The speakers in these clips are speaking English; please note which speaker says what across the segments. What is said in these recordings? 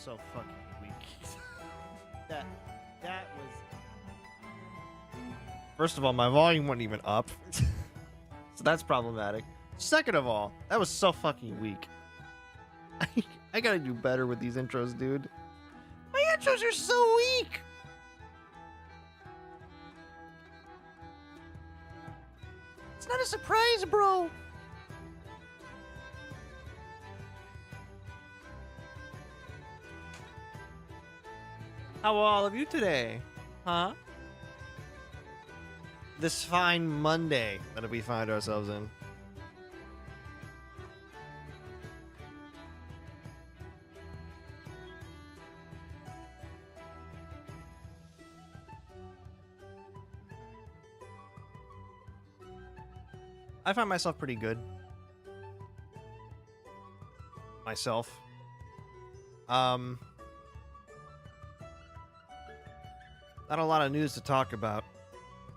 Speaker 1: so fucking weak. that was. First of all, my volume wasn't even up, so that's problematic. Second of all, that was so fucking weak. I gotta do better with these intros, dude. My intros are so weak. It's not a surprise, bro. How are all of you today? Huh? This fine Monday that we find ourselves in. I find myself pretty good. Myself. Not a lot of news to talk about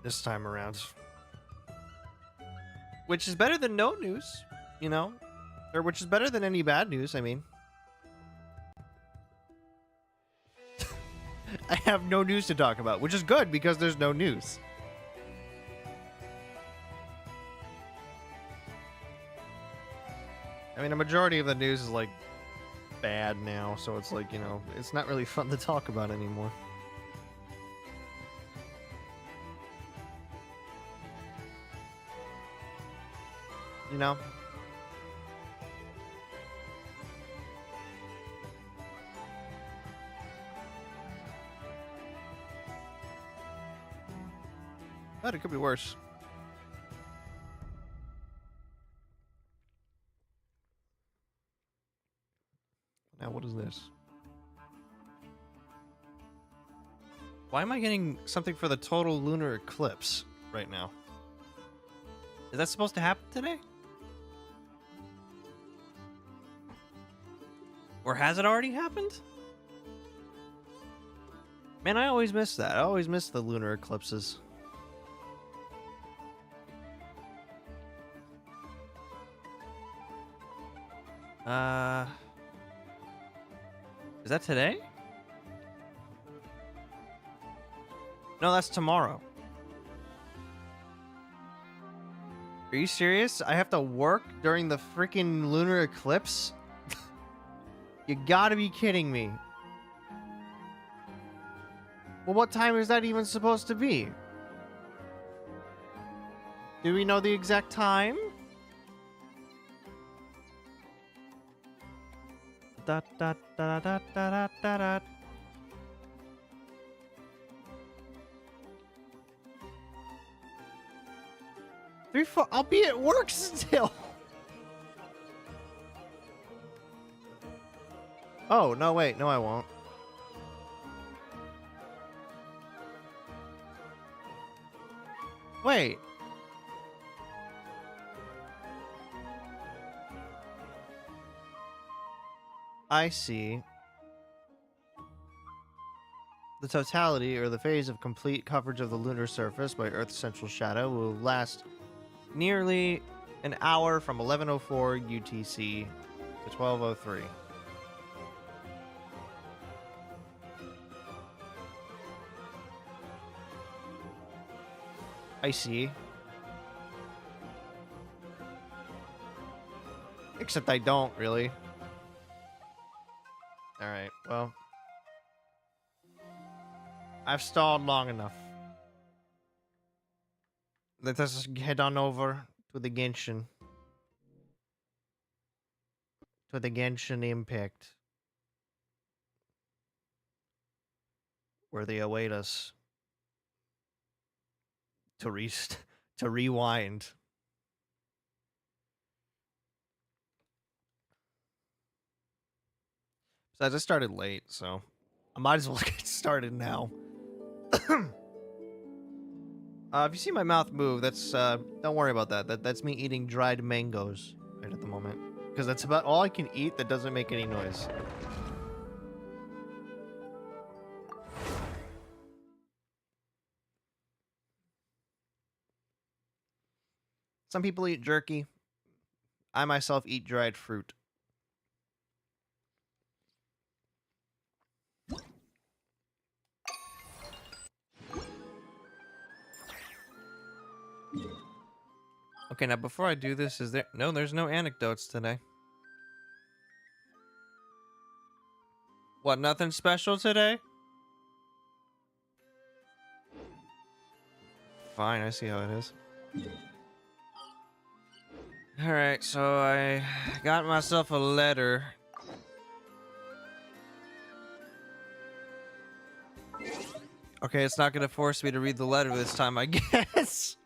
Speaker 1: this time around. Which is better than no news, you know? Or which is better than any bad news, I mean. I have no news to talk about, which is good because there's no news. I mean, a majority of the news is, like, bad now, so it's like, you know, it's not really fun to talk about anymore. You know? But it could be worse. Now, what is this? Why am I getting something for the total lunar eclipse right now? Is that supposed to happen today? Or has it already happened? Man, I always miss that. I always miss the lunar eclipses. Is that today? No, that's tomorrow. Are you serious? I have to work during the freaking lunar eclipse? You gotta be kidding me. Well, what time is that even supposed to be? Do we know the exact time? Da da da da da da da da. I'll be at work still. Oh, no, wait. No, I won't. Wait. I see. The totality, or the phase of complete coverage of the lunar surface by Earth's central shadow, will last nearly an hour from 11:04 UTC to 12:03. I see. Except I don't, really. Alright, well. I've stalled long enough. Let us head on over to the Genshin. To the Genshin Impact. Where they await us. To rewind. Besides, I started late, so I might as well get started now. If you see my mouth move, that's don't worry about that. That's me eating dried mangoes right at the moment, because that's about all I can eat that doesn't make any noise. Some people eat jerky. I myself eat dried fruit. Okay, now before I do this, is there... No, there's no anecdotes today. What, nothing special today? Fine, I see how it is. Alright, so I got myself a letter. Okay, it's not gonna force me to read the letter this time, I guess.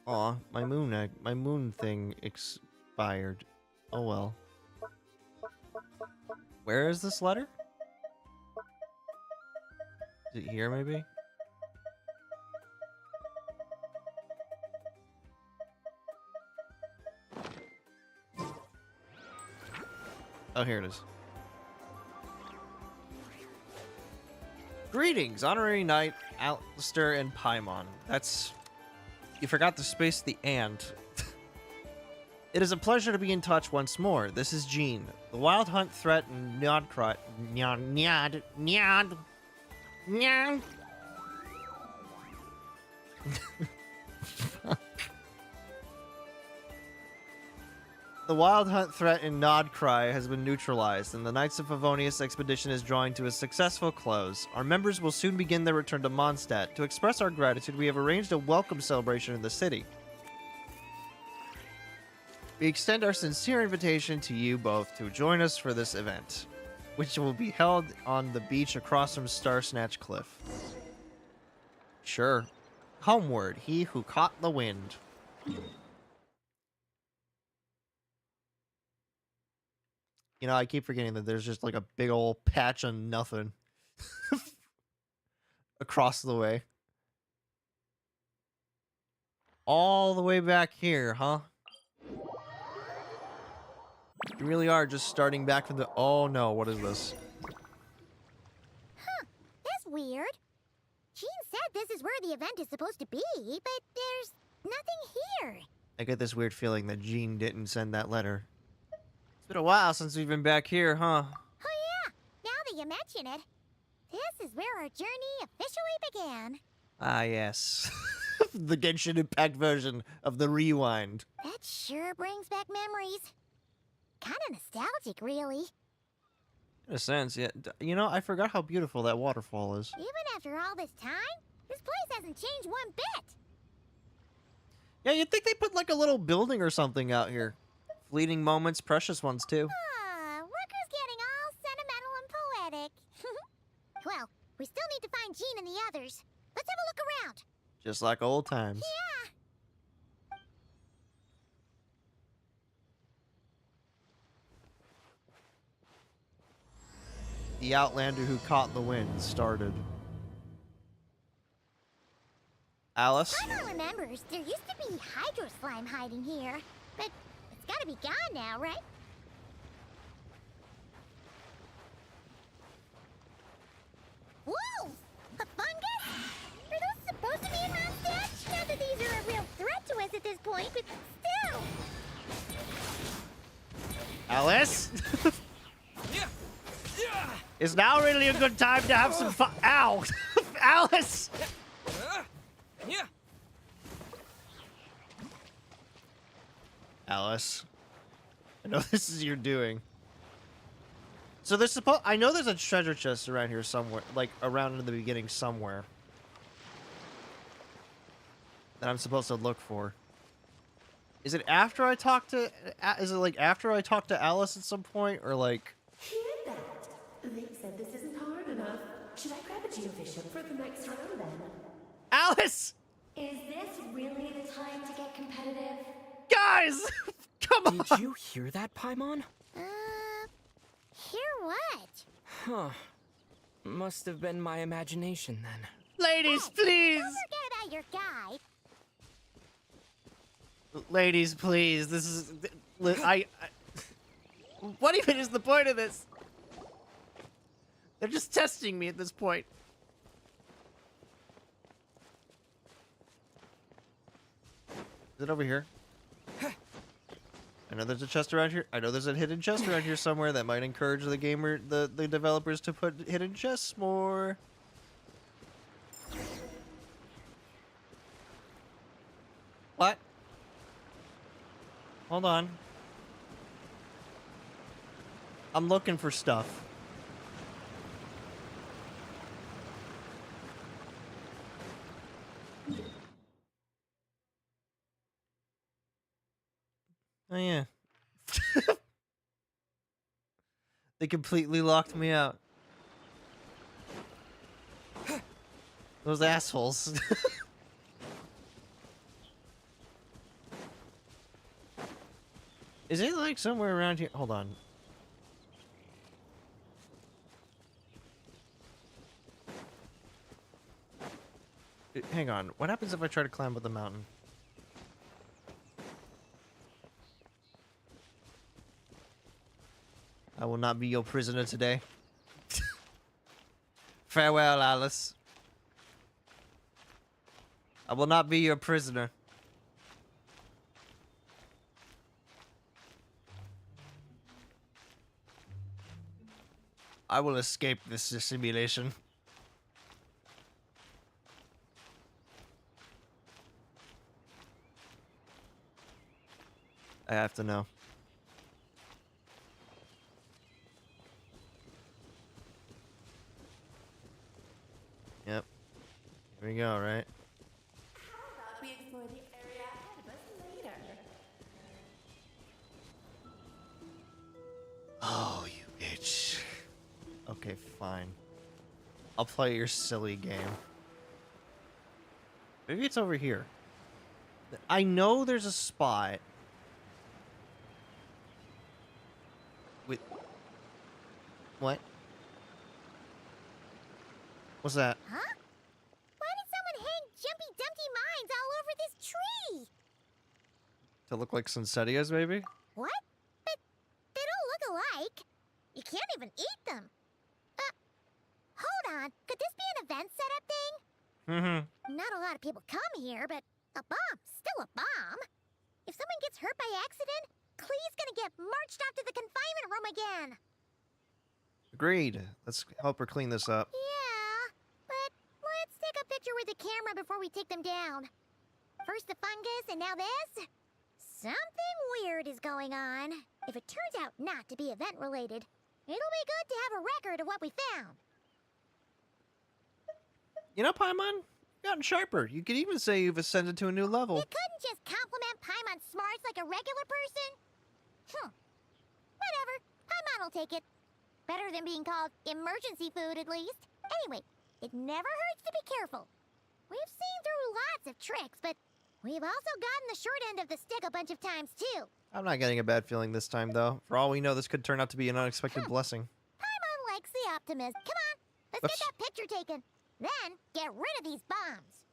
Speaker 1: Aw, my moon thing expired. Oh well. Where is this letter? Is it here, maybe? Oh, here it is. Greetings, Honorary Knight, Alistair, and Paimon. That's... You forgot to space the and. It is a pleasure to be in touch once more. This is Jean. The Wild Hunt threat and Nyad. The Wild Hunt threat in Nodcry has been neutralized, and the Knights of Favonius expedition is drawing to a successful close. Our members will soon begin their return to Mondstadt. To express our gratitude, we have arranged a welcome celebration in the city. We extend our sincere invitation to you both to join us for this event, which will be held on the beach across from Starsnatch Cliff. Sure. Homeward, he who caught the wind. You know, I keep forgetting that there's just like a big old patch of nothing across the way. All the way back here, huh? You really are just starting back from the... Oh no, what is this?
Speaker 2: Huh, that's weird. Jean said this is where the event is supposed to be, but there's nothing here.
Speaker 1: I get this weird feeling that Jean didn't send that letter. It's been a while since we've been back here, huh?
Speaker 2: Oh yeah, now that you mention it, this is where our journey officially began.
Speaker 1: Ah, yes. The Genshin Impact version of the Rewind.
Speaker 2: That sure brings back memories. Kind of nostalgic, really.
Speaker 1: In a sense, yeah. You know, I forgot how beautiful that waterfall is.
Speaker 2: Even after all this time, this place hasn't changed one bit.
Speaker 1: Yeah, you'd think they put like a little building or something out here. Fleeting moments, precious ones too.
Speaker 2: Ah, look who's getting all sentimental and poetic. Well, we still need to find Jean and the others. Let's have a look around.
Speaker 1: Just like old times.
Speaker 2: Yeah.
Speaker 1: The Outlander who caught the wind started. Alice?
Speaker 2: Paimon remembers there used to be hydro slime hiding here, but it's gotta be gone now, right? Whoa! A fungus? Are those supposed to be in Mondstadt? Not that these are a real threat to us at this point, but still!
Speaker 1: Alice? Is now really a good time to have some fun? Ow! Alice! Alice, I know this is your doing. So there's I know there's a treasure chest around here somewhere, like around in the beginning somewhere, that I'm supposed to look for. Is it after I talk to? Is it like after I talk to Alice at some point, or like?
Speaker 3: Hear that? They said this isn't hard enough. Should I grab a geobishop for the next round then?
Speaker 1: Alice!
Speaker 3: Is this really the time to get competitive?
Speaker 1: Guys! Come on!
Speaker 4: Did you hear that, Paimon?
Speaker 2: Hear what?
Speaker 4: Huh. Must have been my imagination then.
Speaker 1: Ladies,
Speaker 2: Hey,
Speaker 1: please!
Speaker 2: don't forget about your guide.
Speaker 1: Ladies, please. This is... What even is the point of this? They're just testing me at this point. Is it over here? I know there's a chest around here. I know there's a hidden chest around here somewhere that might encourage the the developers to put hidden chests more. What? Hold on. I'm looking for stuff. Oh yeah. They completely locked me out. Those assholes. Is it like somewhere around here? Hold on. Hang on. What happens if I try to climb up the mountain? I will not be your prisoner today. Farewell, Alice. I will not be your prisoner. I will escape this simulation. I have to know. Yep. Here we go, right?
Speaker 3: How about we explore the area ahead of us later?
Speaker 1: Oh, you bitch. Okay, fine. I'll play your silly game. Maybe it's over here. I know there's a spot. With... What? What's that?
Speaker 2: Huh? Why did someone hang Jumpy Dumpty mines all over this tree?
Speaker 1: To look like Sunsetias, maybe?
Speaker 2: What? But they don't look alike. You can't even eat them. Hold on. Could this be an event setup thing?
Speaker 1: Mm-hmm.
Speaker 2: Not a lot of people come here, but a bomb's still a bomb. If someone gets hurt by accident, Clee's gonna get marched off to the confinement room again.
Speaker 1: Agreed. Let's help her clean this up.
Speaker 2: Yeah, but let's take a picture with the camera before we take them down. First the fungus, and now this? Something weird is going on. If it turns out not to be event-related, it'll be good to have a record of what we found.
Speaker 1: You know, Paimon, you've gotten sharper. You could even say you've ascended to a new level.
Speaker 2: You couldn't just compliment Paimon's smarts like a regular person? Whatever. Paimon will take it. Better than being called emergency food, at least. Anyway, it never hurts to be careful. We've seen through lots of tricks, but we've also gotten the short end of the stick a bunch of times, too.
Speaker 1: I'm not getting a bad feeling this time, though. For all we know, this could turn out to be an unexpected blessing.
Speaker 2: Paimon likes the optimism. Come on, let's get that picture taken. Then, get rid of these bombs.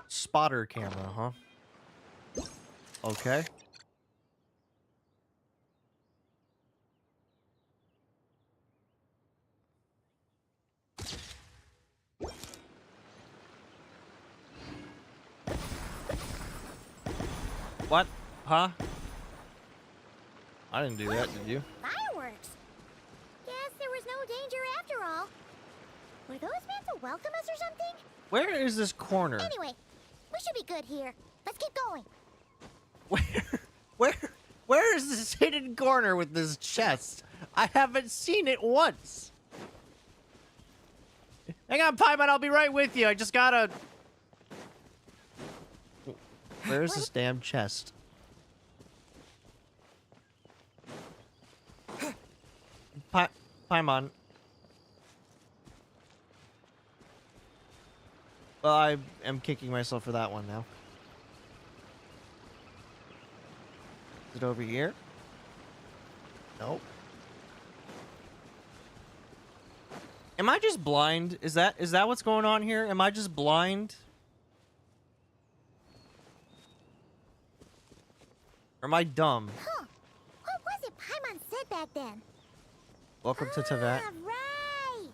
Speaker 1: Spotter camera, huh? Okay. What? Huh? I didn't do that, did you?
Speaker 2: Fireworks. Guess there was no danger after all. Were those meant to welcome us or something?
Speaker 1: Where is this corner?
Speaker 2: Anyway, we should be good here. Let's keep going.
Speaker 1: Where is this hidden corner with this chest? I haven't seen it once. Hang on, Paimon, I'll be right with you. I just gotta... Where's this damn chest? Paimon. Well, I am kicking myself for that one now. Is it over here? Nope. Am I just blind? Is that what's going on here? Am I just blind? Or am I dumb?
Speaker 2: Huh. What was it Paimon said back then?
Speaker 1: Welcome to Tevat.
Speaker 2: Ah, right.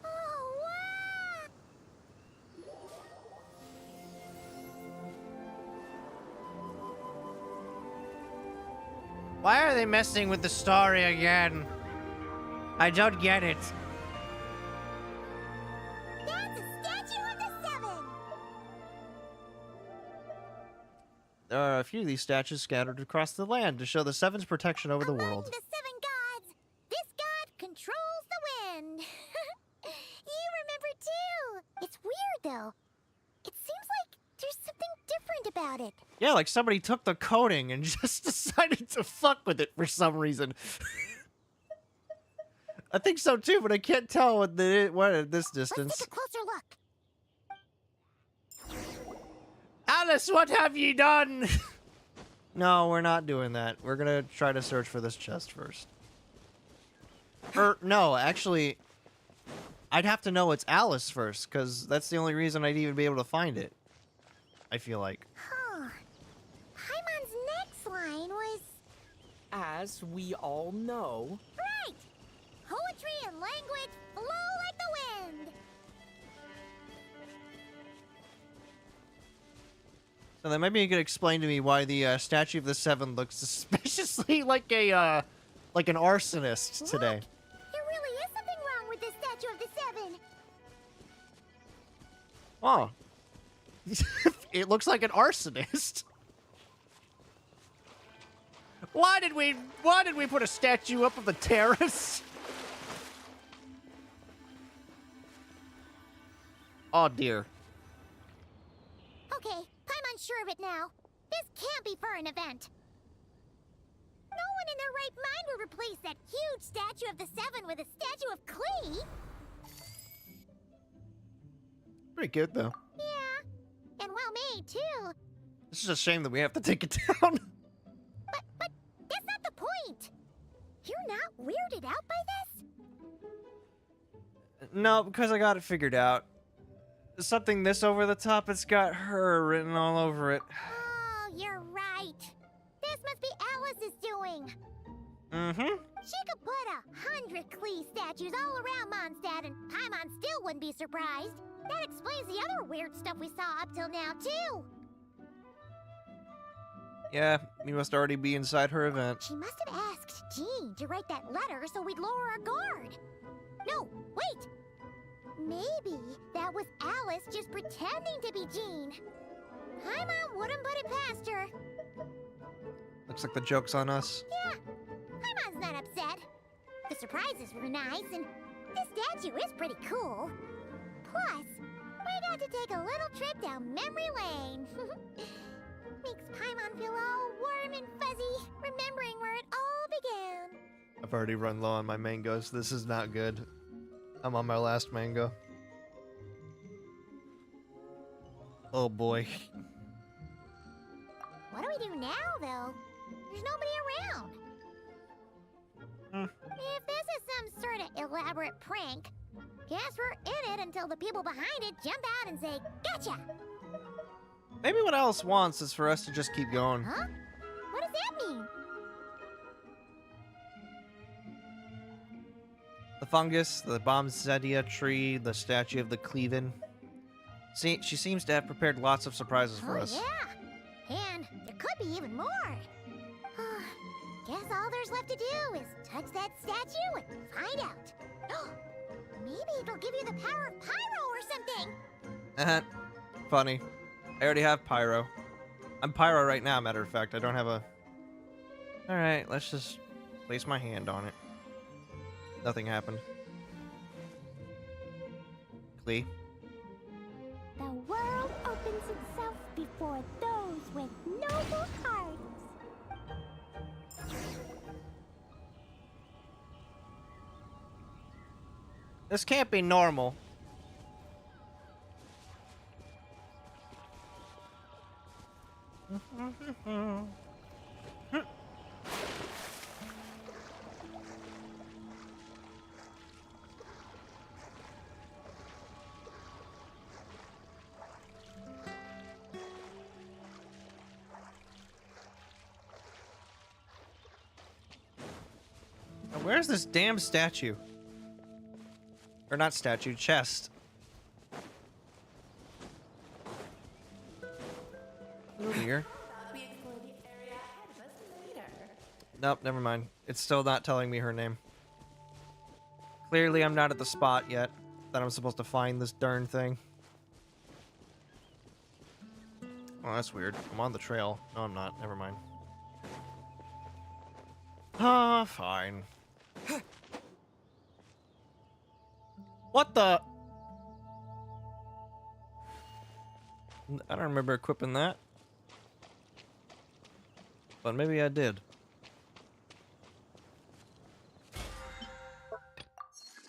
Speaker 2: Oh, wow.
Speaker 1: Why are they messing with the story again? I don't get it.
Speaker 2: That's a statue of the Seven.
Speaker 1: There are a few of these statues scattered across the land to show the Seven's protection over the
Speaker 2: Among
Speaker 1: world.
Speaker 2: the 7 gods, this god controls the wind. You remember too. It's weird though. It seems like there's something different about it.
Speaker 1: Yeah, like somebody took the coding and just decided to fuck with it for some reason. I think so too, but I can't tell what at this
Speaker 2: Let's
Speaker 1: distance.
Speaker 2: take a closer look.
Speaker 1: Alice, what have ye done? No, we're not doing that. We're gonna try to search for this chest first. No, actually, I'd have to know it's Alice first, because that's the only reason I'd even be able to find it. I feel like.
Speaker 2: Huh. Paimon's next line was...
Speaker 4: As we all know,
Speaker 2: Right! Poetry and language flow like the wind.
Speaker 1: So then maybe you could explain to me why the statue of the Seven looks suspiciously like a like an arsonist today.
Speaker 2: Look, there really is something wrong with this statue of the 7.
Speaker 1: Oh. It looks like an arsonist. Why did we put a statue up of the terrace? Oh dear.
Speaker 2: Okay, Paimon's sure of it now. This can't be for an event. No one in their right mind would replace that huge statue of the 7 with a statue of Klee.
Speaker 1: Pretty good though.
Speaker 2: Yeah, and well made too.
Speaker 1: It's just a shame that we have to take it down.
Speaker 2: But that's not the point. You're not weirded out by this?
Speaker 1: No, because I got it figured out. Something this over the top, it's got her written all over it.
Speaker 2: Oh, you're right. This must be Alice's doing.
Speaker 1: Mm-hmm.
Speaker 2: She could put 100 Klee statues all around Mondstadt and Paimon still wouldn't be surprised. That explains the other weird stuff we saw up till now, too.
Speaker 1: Yeah, we must already be inside her event.
Speaker 2: She must have asked Jean to write that letter so we'd lower our guard. No, wait! Maybe that was Alice just pretending to be Jean. Paimon wouldn't put it past her.
Speaker 1: Looks like the joke's on us.
Speaker 2: Yeah, Paimon's not upset. The surprises were nice, and this statue is pretty cool. Plus, we got to take a little trip down memory lane. Makes Paimon feel all warm and fuzzy, remembering where it all began.
Speaker 1: I've already run low on my mangoes. This is not good. I'm on my last mango. Oh boy.
Speaker 2: What do we do now, though? There's nobody around. If this is some sort of elaborate prank, guess we're in it until the people behind it jump out and say, "Gotcha!"
Speaker 1: Maybe what Alice wants is for us to just keep going.
Speaker 2: Huh? What does that mean?
Speaker 1: The fungus, the Bombzedia tree, the statue of the Cleaven. See, she seems to have prepared lots of surprises for us.
Speaker 2: Yeah, and there could be even more. Guess all there's left to do is touch that statue and find out. Maybe it'll give you the power of Pyro or something.
Speaker 1: Funny. I already have Pyro. I'm Pyro right now, matter of fact. I don't have a... Alright, let's just place my hand on it. Nothing happened. Klee.
Speaker 2: The world opens itself before those with noble hearts.
Speaker 1: This can't be normal. Now, where's this damn statue? Or not statue, chest. Here.
Speaker 3: We explore the area ahead of us later.
Speaker 1: Nope, never mind. It's still not telling me her name. Clearly, I'm not at the spot yet that I'm supposed to find this darn thing. Oh, that's weird. I'm on the trail. No, I'm not. Never mind. Ah, fine. What the? I don't remember equipping that. But maybe I did.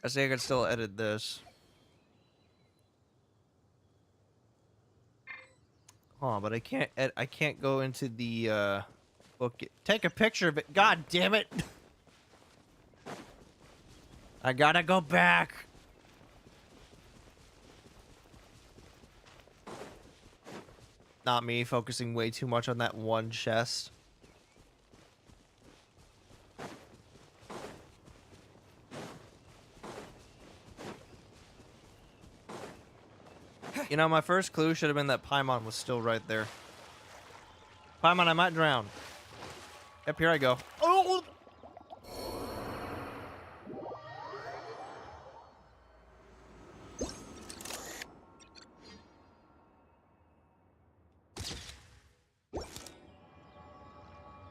Speaker 1: I say I could still edit this. Oh, but I can't. I can't go into the book. Take a picture of it. God damn it! I gotta go back. Not me focusing way too much on that one chest. You know, my first clue should have been that Paimon was still right there. Paimon, I might drown. Yep, here I go. Oh!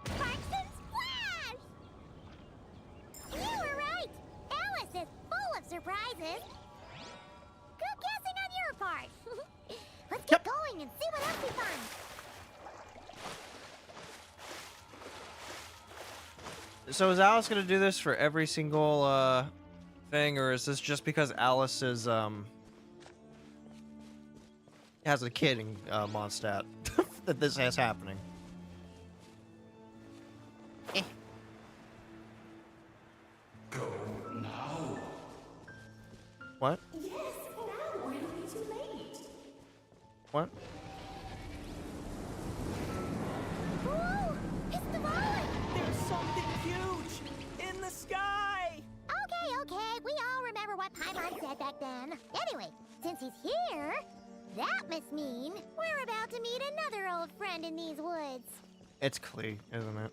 Speaker 2: Sparks and splash! You were right! Alice is full of surprises! Good guessing on your part! Let's get going and see what else we find!
Speaker 1: So is Alice gonna do this for every single thing, or is this just because Alice is has a kid in Mondstadt that this is happening?
Speaker 5: Go now.
Speaker 1: What?
Speaker 3: Yes, now. Why don't be too late?
Speaker 1: What?
Speaker 2: Whoa! It's the rolling!
Speaker 4: There's something huge in the sky!
Speaker 2: Okay, we all remember what Paimon said back then. Anyway, since he's here, that must mean we're about to meet another old friend in these woods.
Speaker 1: It's Klee, isn't it?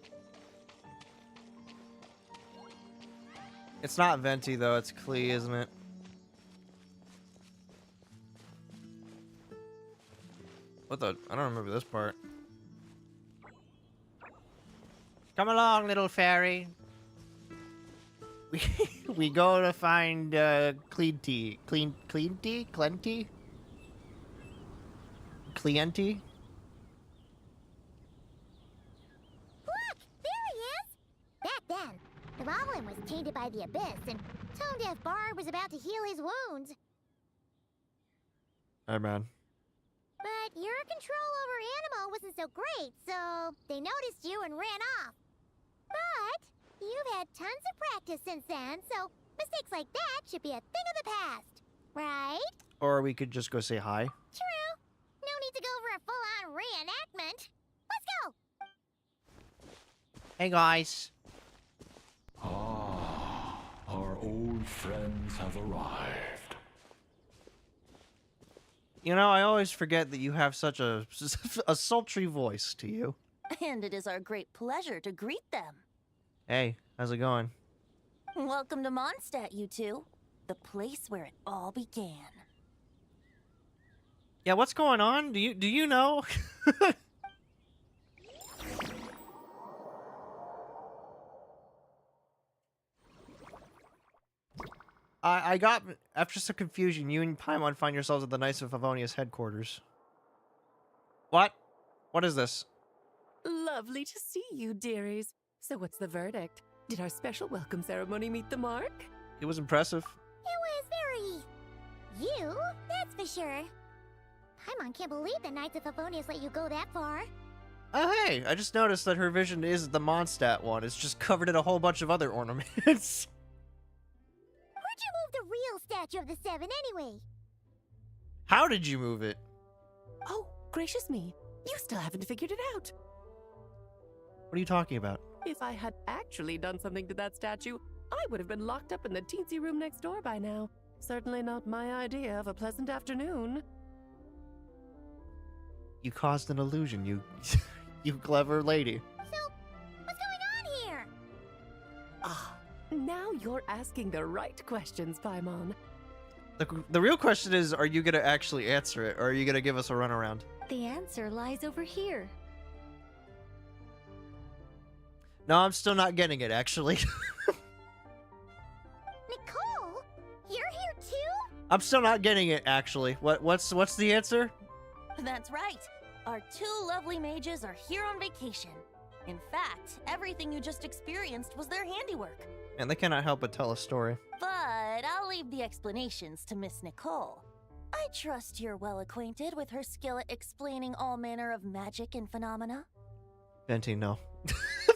Speaker 1: It's not Venti though, it's Klee, isn't it? What the? I don't remember this part. Come along, little fairy. We go to find Cleanty. Cleanty? Clenty? Clienty?
Speaker 2: Look, there he is! Back then, the Goblin was tainted by the Abyss, and Tone-Deaf Bard was about to heal his wounds.
Speaker 1: Hey, man.
Speaker 2: But your control over Animo wasn't so great, so they noticed you and ran off. But you've had tons of practice since then, so mistakes like that should be a thing of the past, right?
Speaker 1: Or we could just go say hi.
Speaker 2: True. No need to go for a full-on reenactment. Let's go!
Speaker 1: Hey, guys.
Speaker 5: Ah, our old friends have arrived.
Speaker 1: You know, I always forget that you have such a sultry voice to you.
Speaker 6: And it is our great pleasure to greet them.
Speaker 1: Hey, how's it going?
Speaker 6: Welcome to Mondstadt, you two. The place where it all began.
Speaker 1: Yeah, what's going on? Do you know? I got, after some confusion, you and Paimon find yourselves at the Knights of Favonia's headquarters. What? What is this?
Speaker 3: Lovely to see you, dearies. So what's the verdict? Did our special welcome ceremony meet the mark?
Speaker 1: It was impressive.
Speaker 2: It was very... you, that's for sure. Paimon can't believe the Knights of Favonius let you go that far.
Speaker 1: Oh, hey, I just noticed that her vision is the Mondstadt one. It's just covered in a whole bunch of other ornaments.
Speaker 2: Where'd you move the real statue of the Seven anyway?
Speaker 1: How did you move it?
Speaker 3: Oh, gracious me. You still haven't figured it out.
Speaker 1: What are you talking about?
Speaker 3: If I had actually done something to that statue, I would have been locked up in the teensy room next door by now. Certainly not my idea of a pleasant afternoon.
Speaker 1: You caused an illusion, you... you clever lady.
Speaker 2: So, what's going on here?
Speaker 3: Ah, now you're asking the right questions, Paimon.
Speaker 1: The real question is, are you gonna actually answer it, or are you gonna give us a runaround?
Speaker 7: The answer lies over here.
Speaker 1: No, I'm still not getting it, actually.
Speaker 2: Nicole, you're here too?
Speaker 1: I'm still not getting it, actually. What's the answer?
Speaker 6: That's right. Our two lovely mages are here on vacation. In fact, everything you just experienced was their handiwork.
Speaker 1: And they cannot help but tell a story.
Speaker 6: But I'll leave the explanations to Miss Nicole. I trust you're well acquainted with her skill at explaining all manner of magic and phenomena.
Speaker 1: Venti, no.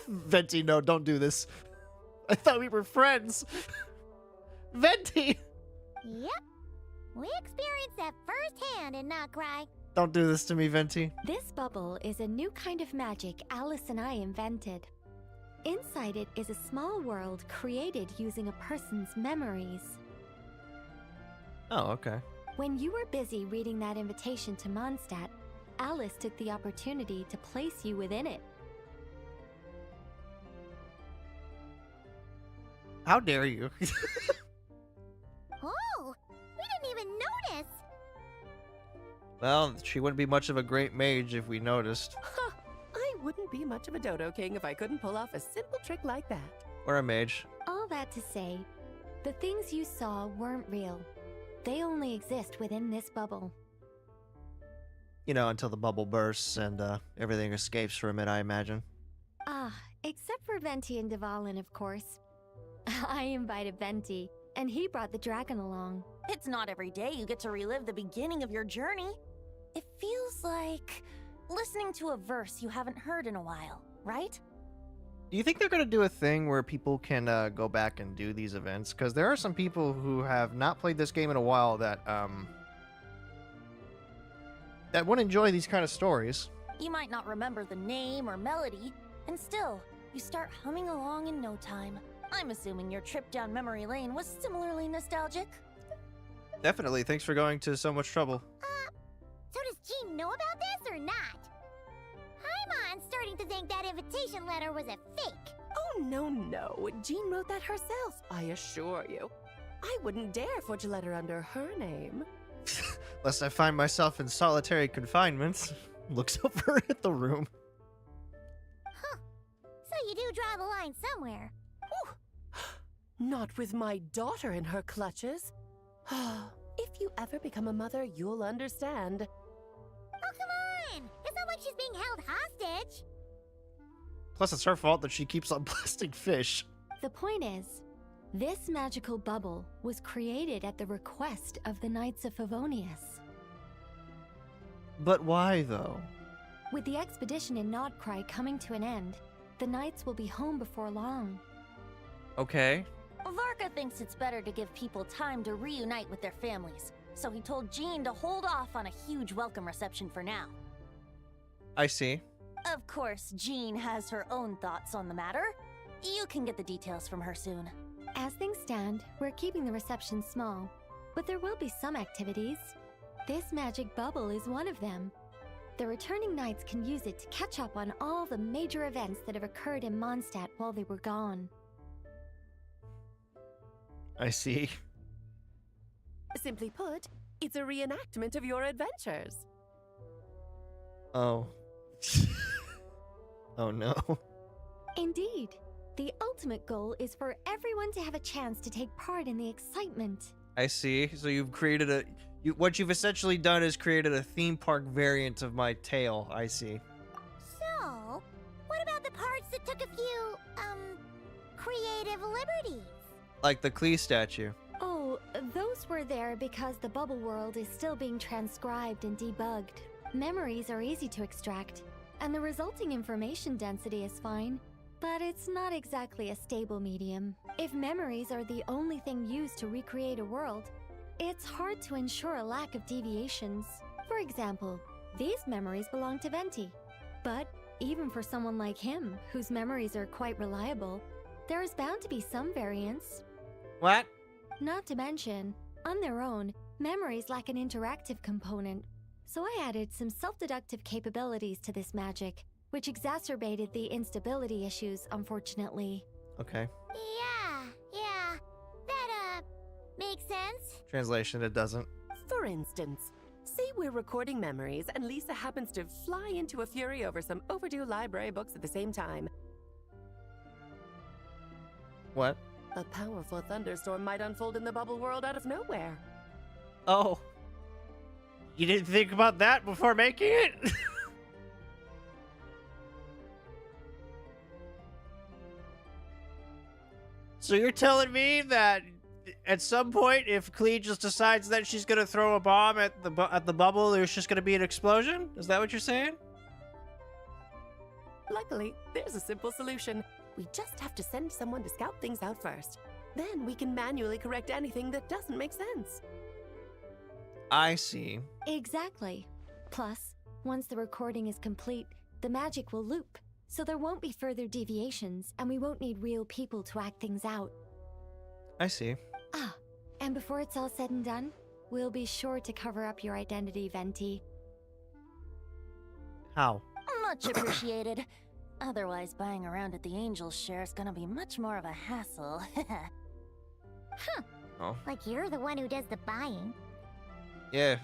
Speaker 1: Venti, no, don't do this. I thought we were friends. Venti!
Speaker 2: Yep. We experienced that firsthand in Notcry.
Speaker 1: Don't do this to me, Venti.
Speaker 7: This bubble is a new kind of magic Alice and I invented. Inside it is a small world created using a person's memories.
Speaker 1: Oh, okay.
Speaker 7: When you were busy reading that invitation to Mondstadt, Alice took the opportunity to place you within it.
Speaker 1: How dare you?
Speaker 2: Oh, we didn't even notice.
Speaker 1: Well, she wouldn't be much of a great mage if we noticed.
Speaker 3: I wouldn't be much of a Dodo King if I couldn't pull off a simple trick like that.
Speaker 1: Or a mage.
Speaker 7: All that to say, the things you saw weren't real. They only exist within this bubble.
Speaker 1: You know, until the bubble bursts and everything escapes from it, I imagine.
Speaker 7: Ah, except for Venti and Dvalin, of course. I invited Venti, and he brought the dragon along.
Speaker 6: It's not every day you get to relive the beginning of your journey. It feels like listening to a verse you haven't heard in a while, right?
Speaker 1: Do you think they're going to do a thing where people can go back and do these events? Because there are some people who have not played this game in a while that would enjoy these kind of stories.
Speaker 6: You might not remember the name or melody, and still, you start humming along in no time. I'm assuming your trip down memory lane was similarly nostalgic.
Speaker 1: Definitely. Thanks for going to so much trouble.
Speaker 2: So does Jean know about this or not? I'm starting to think that invitation letter was a fake.
Speaker 3: Oh, no. Jean wrote that herself, I assure you. I wouldn't dare forge a letter under her name.
Speaker 1: Lest I find myself in solitary confinement. Looks over at the room.
Speaker 2: So you do draw the line somewhere.
Speaker 3: Not with my daughter in her clutches. If you ever become a mother, you'll understand.
Speaker 2: Oh, come on! It's not like she's being held hostage.
Speaker 1: Plus, it's her fault that she keeps on blasting fish.
Speaker 7: The point is, this magical bubble was created at the request of the Knights of Favonius.
Speaker 1: But why, though?
Speaker 7: With the expedition in Nodcry coming to an end, the Knights will be home before long.
Speaker 1: Okay.
Speaker 6: Varka thinks it's better to give people time to reunite with their families, so he told Jean to hold off on a huge welcome reception for now.
Speaker 1: I see.
Speaker 6: Of course, Jean has her own thoughts on the matter. You can get the details from her soon.
Speaker 7: As things stand, we're keeping the reception small, but there will be some activities. This magic bubble is one of them. The returning Knights can use it to catch up on all the major events that have occurred in Mondstadt while they were gone.
Speaker 1: I see.
Speaker 3: Simply put, it's a reenactment of your adventures.
Speaker 1: Oh. Oh no.
Speaker 7: Indeed. The ultimate goal is for everyone to have a chance to take part in the excitement.
Speaker 1: I see. So you've created what you've essentially done is created a theme park variant of my tale. I see.
Speaker 2: So, what about the parts that took a few, creative liberties?
Speaker 1: Like the Klee statue.
Speaker 7: Oh, those were there because the bubble world is still being transcribed and debugged. Memories are easy to extract, and the resulting information density is fine, but it's not exactly a stable medium. If memories are the only thing used to recreate a world, it's hard to ensure a lack of deviations. For example, these memories belong to Venti. But even for someone like him, whose memories are quite reliable, there is bound to be some variance.
Speaker 1: What?
Speaker 7: Not to mention, on their own, memories lack an interactive component. So I added some self-deductive capabilities to this magic, which exacerbated the instability issues, unfortunately.
Speaker 1: Okay.
Speaker 2: Yeah. That, Makes sense.
Speaker 1: Translation, it doesn't.
Speaker 3: For instance, say we're recording memories and Lisa happens to fly into a fury over some overdue library books at the same time.
Speaker 1: What?
Speaker 3: A powerful thunderstorm might unfold in the bubble world out of nowhere.
Speaker 1: Oh. You didn't think about that before making it? So you're telling me that at some point, if Klee just decides that she's gonna throw a bomb at the bubble, there's just gonna be an explosion? Is that what you're saying?
Speaker 3: Luckily, there's a simple solution. We just have to send someone to scout things out first. Then we can manually correct anything that doesn't make sense.
Speaker 1: I see.
Speaker 7: Exactly. Plus, once the recording is complete, the magic will loop, so there won't be further deviations, and we won't need real people to act things out.
Speaker 1: I see.
Speaker 7: Ah, and before it's all said and done, we'll be sure to cover up your identity, Venti.
Speaker 1: How?
Speaker 6: Much appreciated. Otherwise, buying around at the Angels share is gonna be much more of a hassle.
Speaker 1: Oh.
Speaker 2: Like you're the one who does the buying.
Speaker 1: Yeah.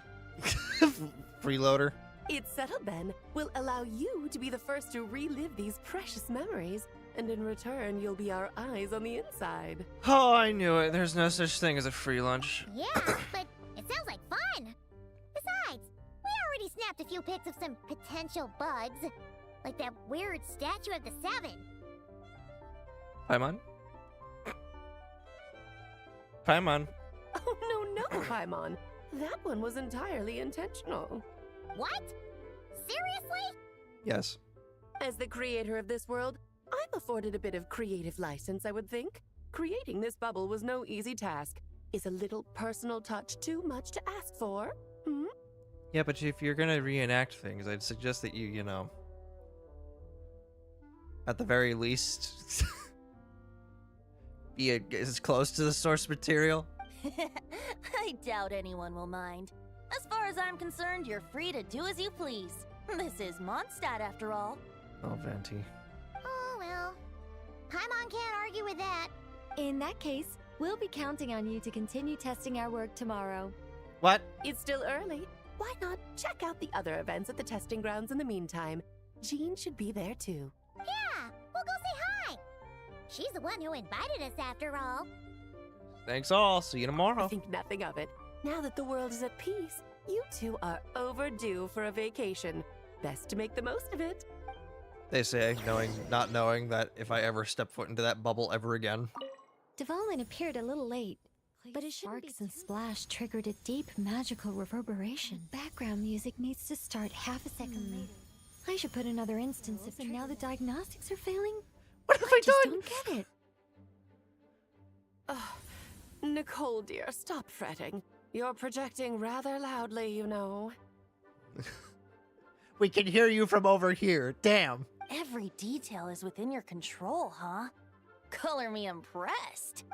Speaker 1: Freeloader.
Speaker 3: It's settled, Ben. We'll allow you to be the first to relive these precious memories, and in return, you'll be our eyes on the inside.
Speaker 1: Oh, I knew it. There's no such thing as a free lunch.
Speaker 2: Yeah, but it sounds like fun. Besides, we already snapped a few pics of some potential bugs. Like that weird statue of the Seven.
Speaker 1: Paimon? Paimon.
Speaker 3: Oh, no, Paimon. That one was entirely intentional.
Speaker 2: What? Seriously?
Speaker 1: Yes.
Speaker 3: As the creator of this world, I'm afforded a bit of creative license, I would think. Creating this bubble was no easy task. Is a little personal touch too much to ask for? Hmm?
Speaker 1: Yeah, but if you're gonna reenact things, I'd suggest that you know, at the very least, be as close to the source material.
Speaker 6: I doubt anyone will mind. As far as I'm concerned, you're free to do as you please. This is Mondstadt, after all.
Speaker 1: Oh, Venti.
Speaker 2: Oh, well. Paimon can't argue with that.
Speaker 7: In that case, we'll be counting on you to continue testing our work tomorrow.
Speaker 1: What?
Speaker 3: It's still early. Why not check out the other events at the testing grounds in the meantime? Jean should be there too.
Speaker 2: Yeah, we'll go say hi. She's the one who invited us after all.
Speaker 1: Thanks all. See you
Speaker 3: I
Speaker 1: tomorrow.
Speaker 3: think nothing of it. Now that the world is at peace, you two are overdue for a vacation. Best to make the most of it.
Speaker 1: They say, not knowing that if I ever step foot into that bubble ever again.
Speaker 7: Devalin appeared a little late, but his sparks and splash triggered a deep magical reverberation. Background music needs to start half a second late. I should put another instance of and now the diagnostics are failing?
Speaker 1: What have
Speaker 7: I
Speaker 1: I
Speaker 7: just
Speaker 1: done?
Speaker 7: don't get it.
Speaker 3: Oh, Nicole, dear, stop fretting. You're projecting rather loudly, you know.
Speaker 1: We can hear you from over here. Damn.
Speaker 6: Every detail is within your control, huh? Color me impressed.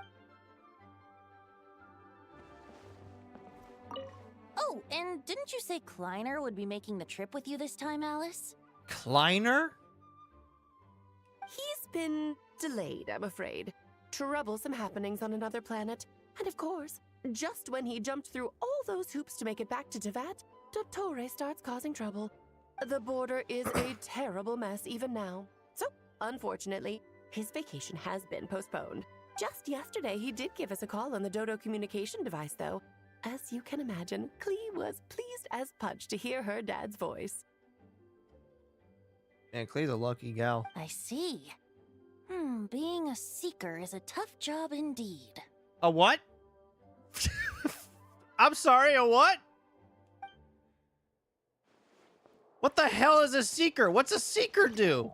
Speaker 6: Oh, and didn't you say Kleiner would be making the trip with you this time, Alice?
Speaker 1: Kleiner?
Speaker 3: He's been delayed, I'm afraid. Troublesome happenings on another planet. And of course, just when he jumped through all those hoops to make it back to Tevat, Dottore starts causing trouble. The border is a terrible mess even now. So, unfortunately, his vacation has been postponed. Just yesterday, he did give us a call on the Dodo communication device, though. As you can imagine, Klee was pleased as punch to hear her dad's voice.
Speaker 1: Man, Klee's a lucky gal.
Speaker 6: I see. Being a seeker is a tough job indeed.
Speaker 1: A what? I'm sorry, a what? What the hell is a seeker? What's a seeker do?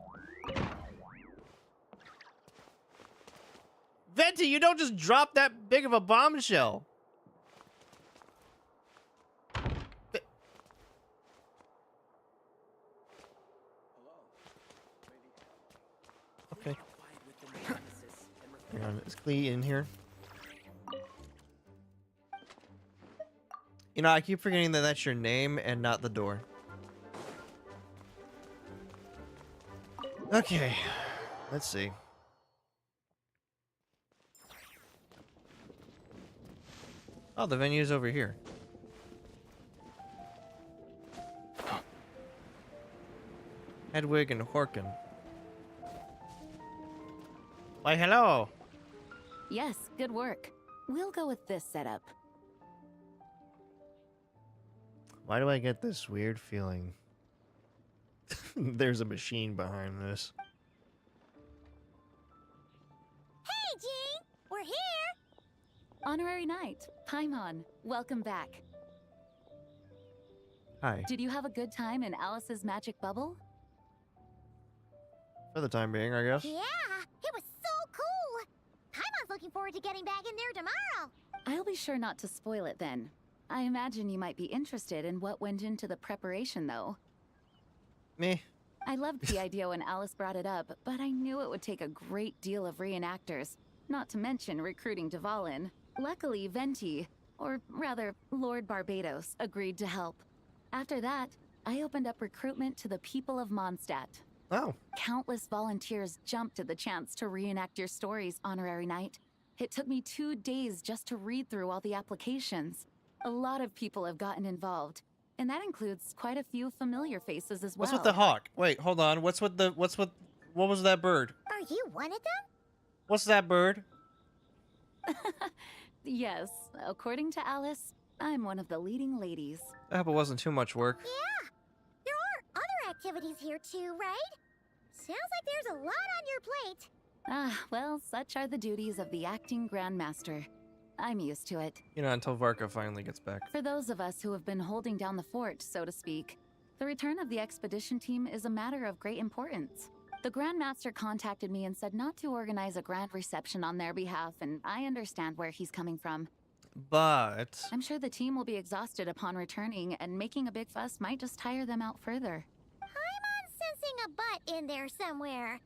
Speaker 1: Venti, you don't just drop that big of a bombshell. Okay. Hang on, is Klee in here? You know, I keep forgetting that that's your name and not the door. Okay, let's see. Oh, the venue's over here. Hedwig and Horkin. Why, hello.
Speaker 8: Yes, good work. We'll go with this setup.
Speaker 1: Why do I get this weird feeling? There's a machine behind this.
Speaker 2: Hey, Jean! We're here!
Speaker 8: Honorary Knight, Paimon, welcome back.
Speaker 1: Hi.
Speaker 8: Did you have a good time in Alice's magic bubble?
Speaker 1: For the time being, I guess.
Speaker 2: Yeah, it was so cool! Paimon's looking forward to getting back in there tomorrow.
Speaker 8: I'll be sure not to spoil it then. I imagine you might be interested in what went into the preparation, though.
Speaker 1: Me.
Speaker 8: I loved the idea when Alice brought it up, but I knew it would take a great deal of reenactors, not to mention recruiting Dvalin. Luckily, Venti, or rather, Lord Barbados, agreed to help. After that, I opened up recruitment to the people of Mondstadt.
Speaker 1: Oh.
Speaker 8: Countless volunteers jumped at the chance to reenact your stories, Honorary Knight. It took me 2 days just to read through all the applications. A lot of people have gotten involved, and that includes quite a few familiar faces as well.
Speaker 1: What's with the hawk? Wait, hold on. What was that bird?
Speaker 2: Are you one of them?
Speaker 1: What's that bird?
Speaker 8: Yes, according to Alice, I'm one of the leading ladies.
Speaker 1: I hope it wasn't too much work.
Speaker 2: Yeah. There are other activities here too, right? Sounds like there's a lot on your plate.
Speaker 8: Ah, well, such are the duties of the acting Grandmaster. I'm used to it.
Speaker 1: You know, until Varka finally gets back.
Speaker 8: For those of us who have been holding down the fort, so to speak, the return of the expedition team is a matter of great importance. The Grandmaster contacted me and said not to organize a grand reception on their behalf, and I understand where he's coming from.
Speaker 1: But
Speaker 8: I'm sure the team will be exhausted upon returning, and making a big fuss might just tire them out further.
Speaker 2: I'm sensing a butt in there somewhere.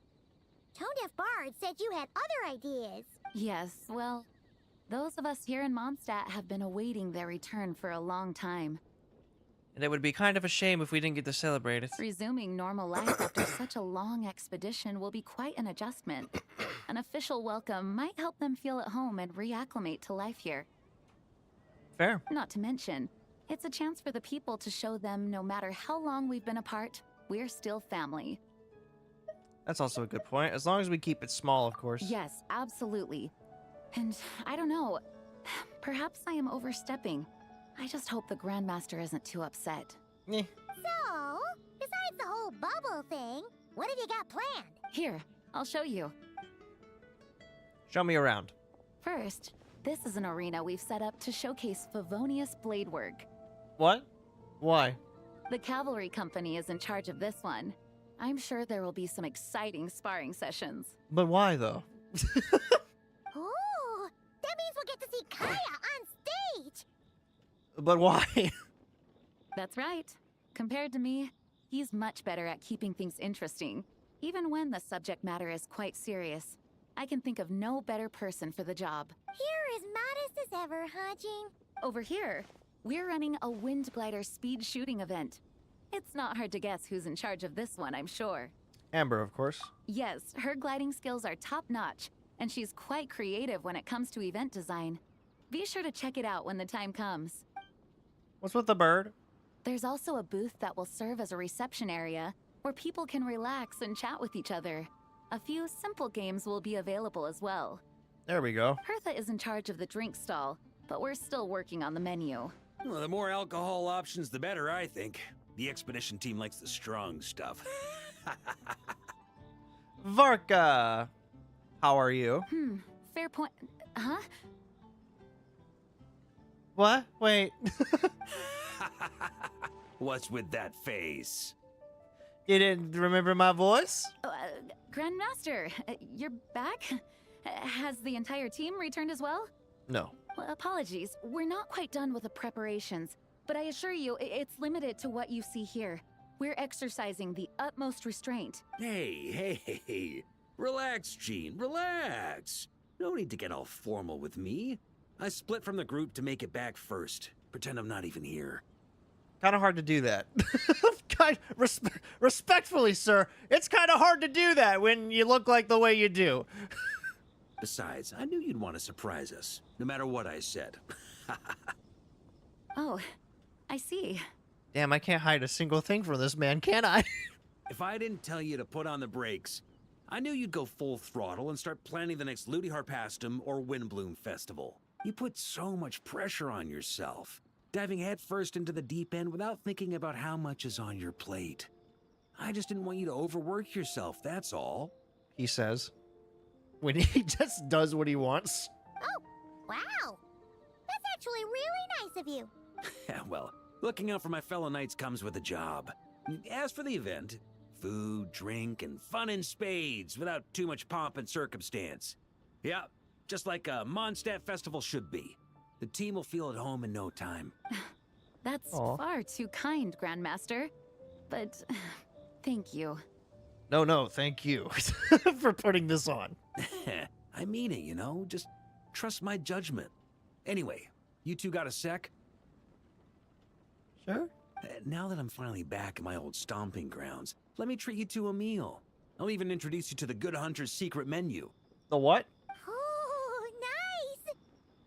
Speaker 2: Tone Deaf Bard said you had other ideas.
Speaker 8: Yes, well, those of us here in Mondstadt have been awaiting their return for a long time.
Speaker 1: and it would be kind of a shame if we didn't get to celebrate it.
Speaker 8: Resuming normal life after such a long expedition will be quite an adjustment. An official welcome might help them feel at home and reacclimate to life here.
Speaker 1: Fair.
Speaker 8: Not to mention, it's a chance for the people to show them no matter how long we've been apart, we're still family.
Speaker 1: That's also a good point. As long as we keep it small, of course.
Speaker 8: Yes, absolutely. And I don't know, perhaps I am overstepping. I just hope the Grandmaster isn't too upset.
Speaker 1: Eh.
Speaker 2: So, besides the whole bubble thing, what have you got planned?
Speaker 8: Here, I'll show you.
Speaker 1: Show me around.
Speaker 8: First, this is an arena we've set up to showcase Favonius blade work.
Speaker 1: What? Why?
Speaker 8: The cavalry company is in charge of this one. I'm sure there will be some exciting sparring sessions.
Speaker 1: But why, though?
Speaker 2: Ooh, that means we'll get to see Kaya on stage!
Speaker 1: But why?
Speaker 8: That's right. Compared to me, he's much better at keeping things interesting, even when the subject matter is quite serious. I can think of no better person for the job.
Speaker 2: You're as modest as ever, huh, Jean?
Speaker 8: Over here, we're running a wind glider speed shooting event. It's not hard to guess who's in charge of this one, I'm sure.
Speaker 1: Amber, of course.
Speaker 8: Yes, her gliding skills are top-notch, and she's quite creative when it comes to event design. Be sure to check it out when the time comes.
Speaker 1: What's with the bird?
Speaker 8: There's also a booth that will serve as a reception area where people can relax and chat with each other. A few simple games will be available as well.
Speaker 1: There we go.
Speaker 8: Hertha is in charge of the drink stall, but we're still working on the menu.
Speaker 9: Well, the more alcohol options, the better, I think. The expedition team likes the strong stuff.
Speaker 1: Varka! How are you?
Speaker 8: Fair point. Huh?
Speaker 1: What? Wait.
Speaker 9: What's with that face?
Speaker 1: You didn't remember my voice?
Speaker 8: Grandmaster, you're back? Has the entire team returned as well?
Speaker 1: No.
Speaker 8: Well, apologies, we're not quite done with the preparations, but I assure you, it's limited to what you see here. We're exercising the utmost restraint.
Speaker 9: Hey. Relax, Jean, relax. No need to get all formal with me. I split from the group to make it back first. Pretend I'm not even here.
Speaker 1: Kind of hard to do that. Respectfully, sir, it's kind of hard to do that when you look like the way you do.
Speaker 9: Besides, I knew you'd want to surprise us, no matter what I said.
Speaker 8: Oh, I see.
Speaker 1: Damn, I can't hide a single thing from this man, can I?
Speaker 9: If I didn't tell you to put on the brakes, I knew you'd go full throttle and start planning the next Ludi Harpastum or Windbloom Festival. You put so much pressure on yourself, diving headfirst into the deep end without thinking about how much is on your plate. I just didn't want you to overwork yourself, that's all.
Speaker 1: He says, when he just does what he wants.
Speaker 2: Oh, wow. That's actually really nice of you.
Speaker 9: Well, looking out for my fellow knights comes with a job. As for the event, food, drink, and fun in spades without too much pomp and circumstance. Yeah, just like a Mondstadt festival should be. The team will feel at home in no time.
Speaker 8: That's
Speaker 1: Aw.
Speaker 8: far too kind, Grandmaster. But thank you.
Speaker 1: No, thank you for putting this on.
Speaker 9: I mean it, you know? Just trust my judgment. Anyway, you two got a sec?
Speaker 1: Sure.
Speaker 9: Now that I'm finally back in my old stomping grounds, let me treat you to a meal. I'll even introduce you to the Good Hunter's secret menu.
Speaker 1: The what?
Speaker 2: Oh, nice.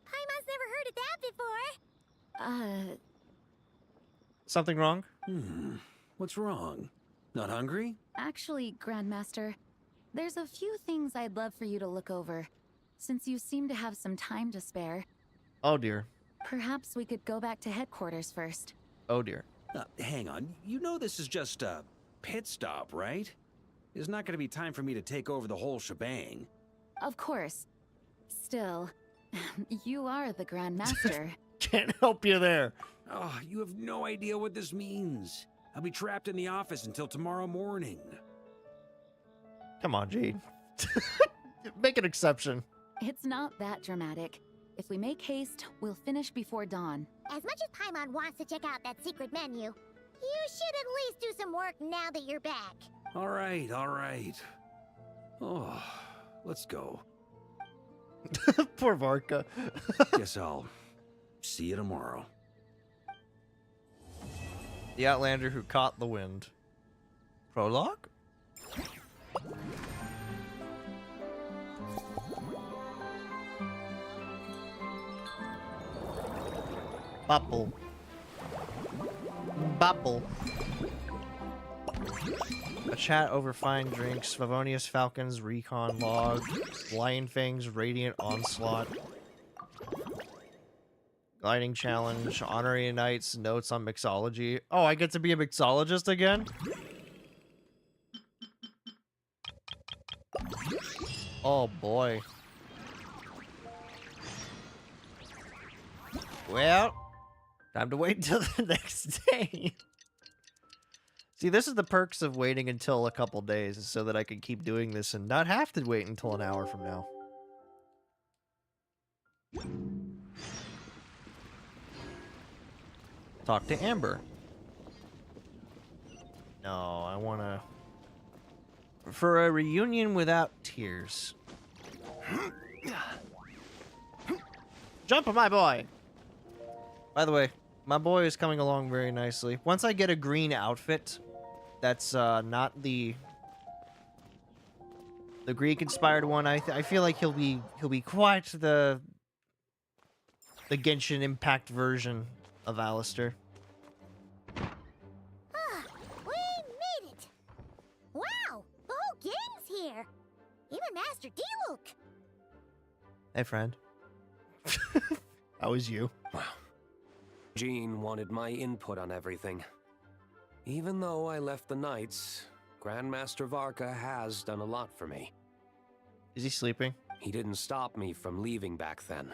Speaker 2: Paimon's never heard of that before.
Speaker 1: Something wrong?
Speaker 9: What's wrong? Not hungry?
Speaker 8: Actually, Grandmaster, there's a few things I'd love for you to look over. Since you seem to have some time to spare,
Speaker 1: Oh dear.
Speaker 8: perhaps we could go back to headquarters first.
Speaker 1: Oh dear.
Speaker 9: Hang on. You know this is just a pit stop, right? There's not going to be time for me to take over the whole shebang.
Speaker 8: Of course. Still, you are the Grandmaster.
Speaker 1: Can't help you there.
Speaker 9: Oh, you have no idea what this means. I'll be trapped in the office until tomorrow morning.
Speaker 1: Come on, Jade. Make an exception.
Speaker 8: It's not that dramatic. If we make haste, we'll finish before dawn.
Speaker 2: As much as Paimon wants to check out that secret menu, you should at least do some work now that you're back.
Speaker 9: All right, all right. Oh, let's go.
Speaker 1: Poor Varka.
Speaker 9: Guess I'll see you tomorrow.
Speaker 1: The Outlander who caught the wind. Prologue? Bubble. Bubble. A chat over fine drinks, Favonius Falcons, Recon Log, Lion Fangs, Radiant Onslaught, Gliding Challenge, Honorary Knights, Notes on Mixology. Oh, I get to be a mixologist again? Oh boy. Well, time to wait until the next day. See, this is the perks of waiting until a couple days so that I can keep doing this and not have to wait until an hour from now. Talk to Amber. No, I want to... For a reunion without tears. Jump, my boy! By the way, my boy is coming along very nicely. Once I get a green outfit, that's not the Greek-inspired one. I feel like he'll be quite the Genshin Impact version of Alistair.
Speaker 2: Ah, we made it! Wow, the whole gang's here! Even Master D-Luke!
Speaker 1: Hey, friend. How is you?
Speaker 10: Jean wanted my input on everything. Even though I left the Knights, Grandmaster Varka has done a lot for me.
Speaker 1: Is he sleeping?
Speaker 10: He didn't stop me from leaving back then,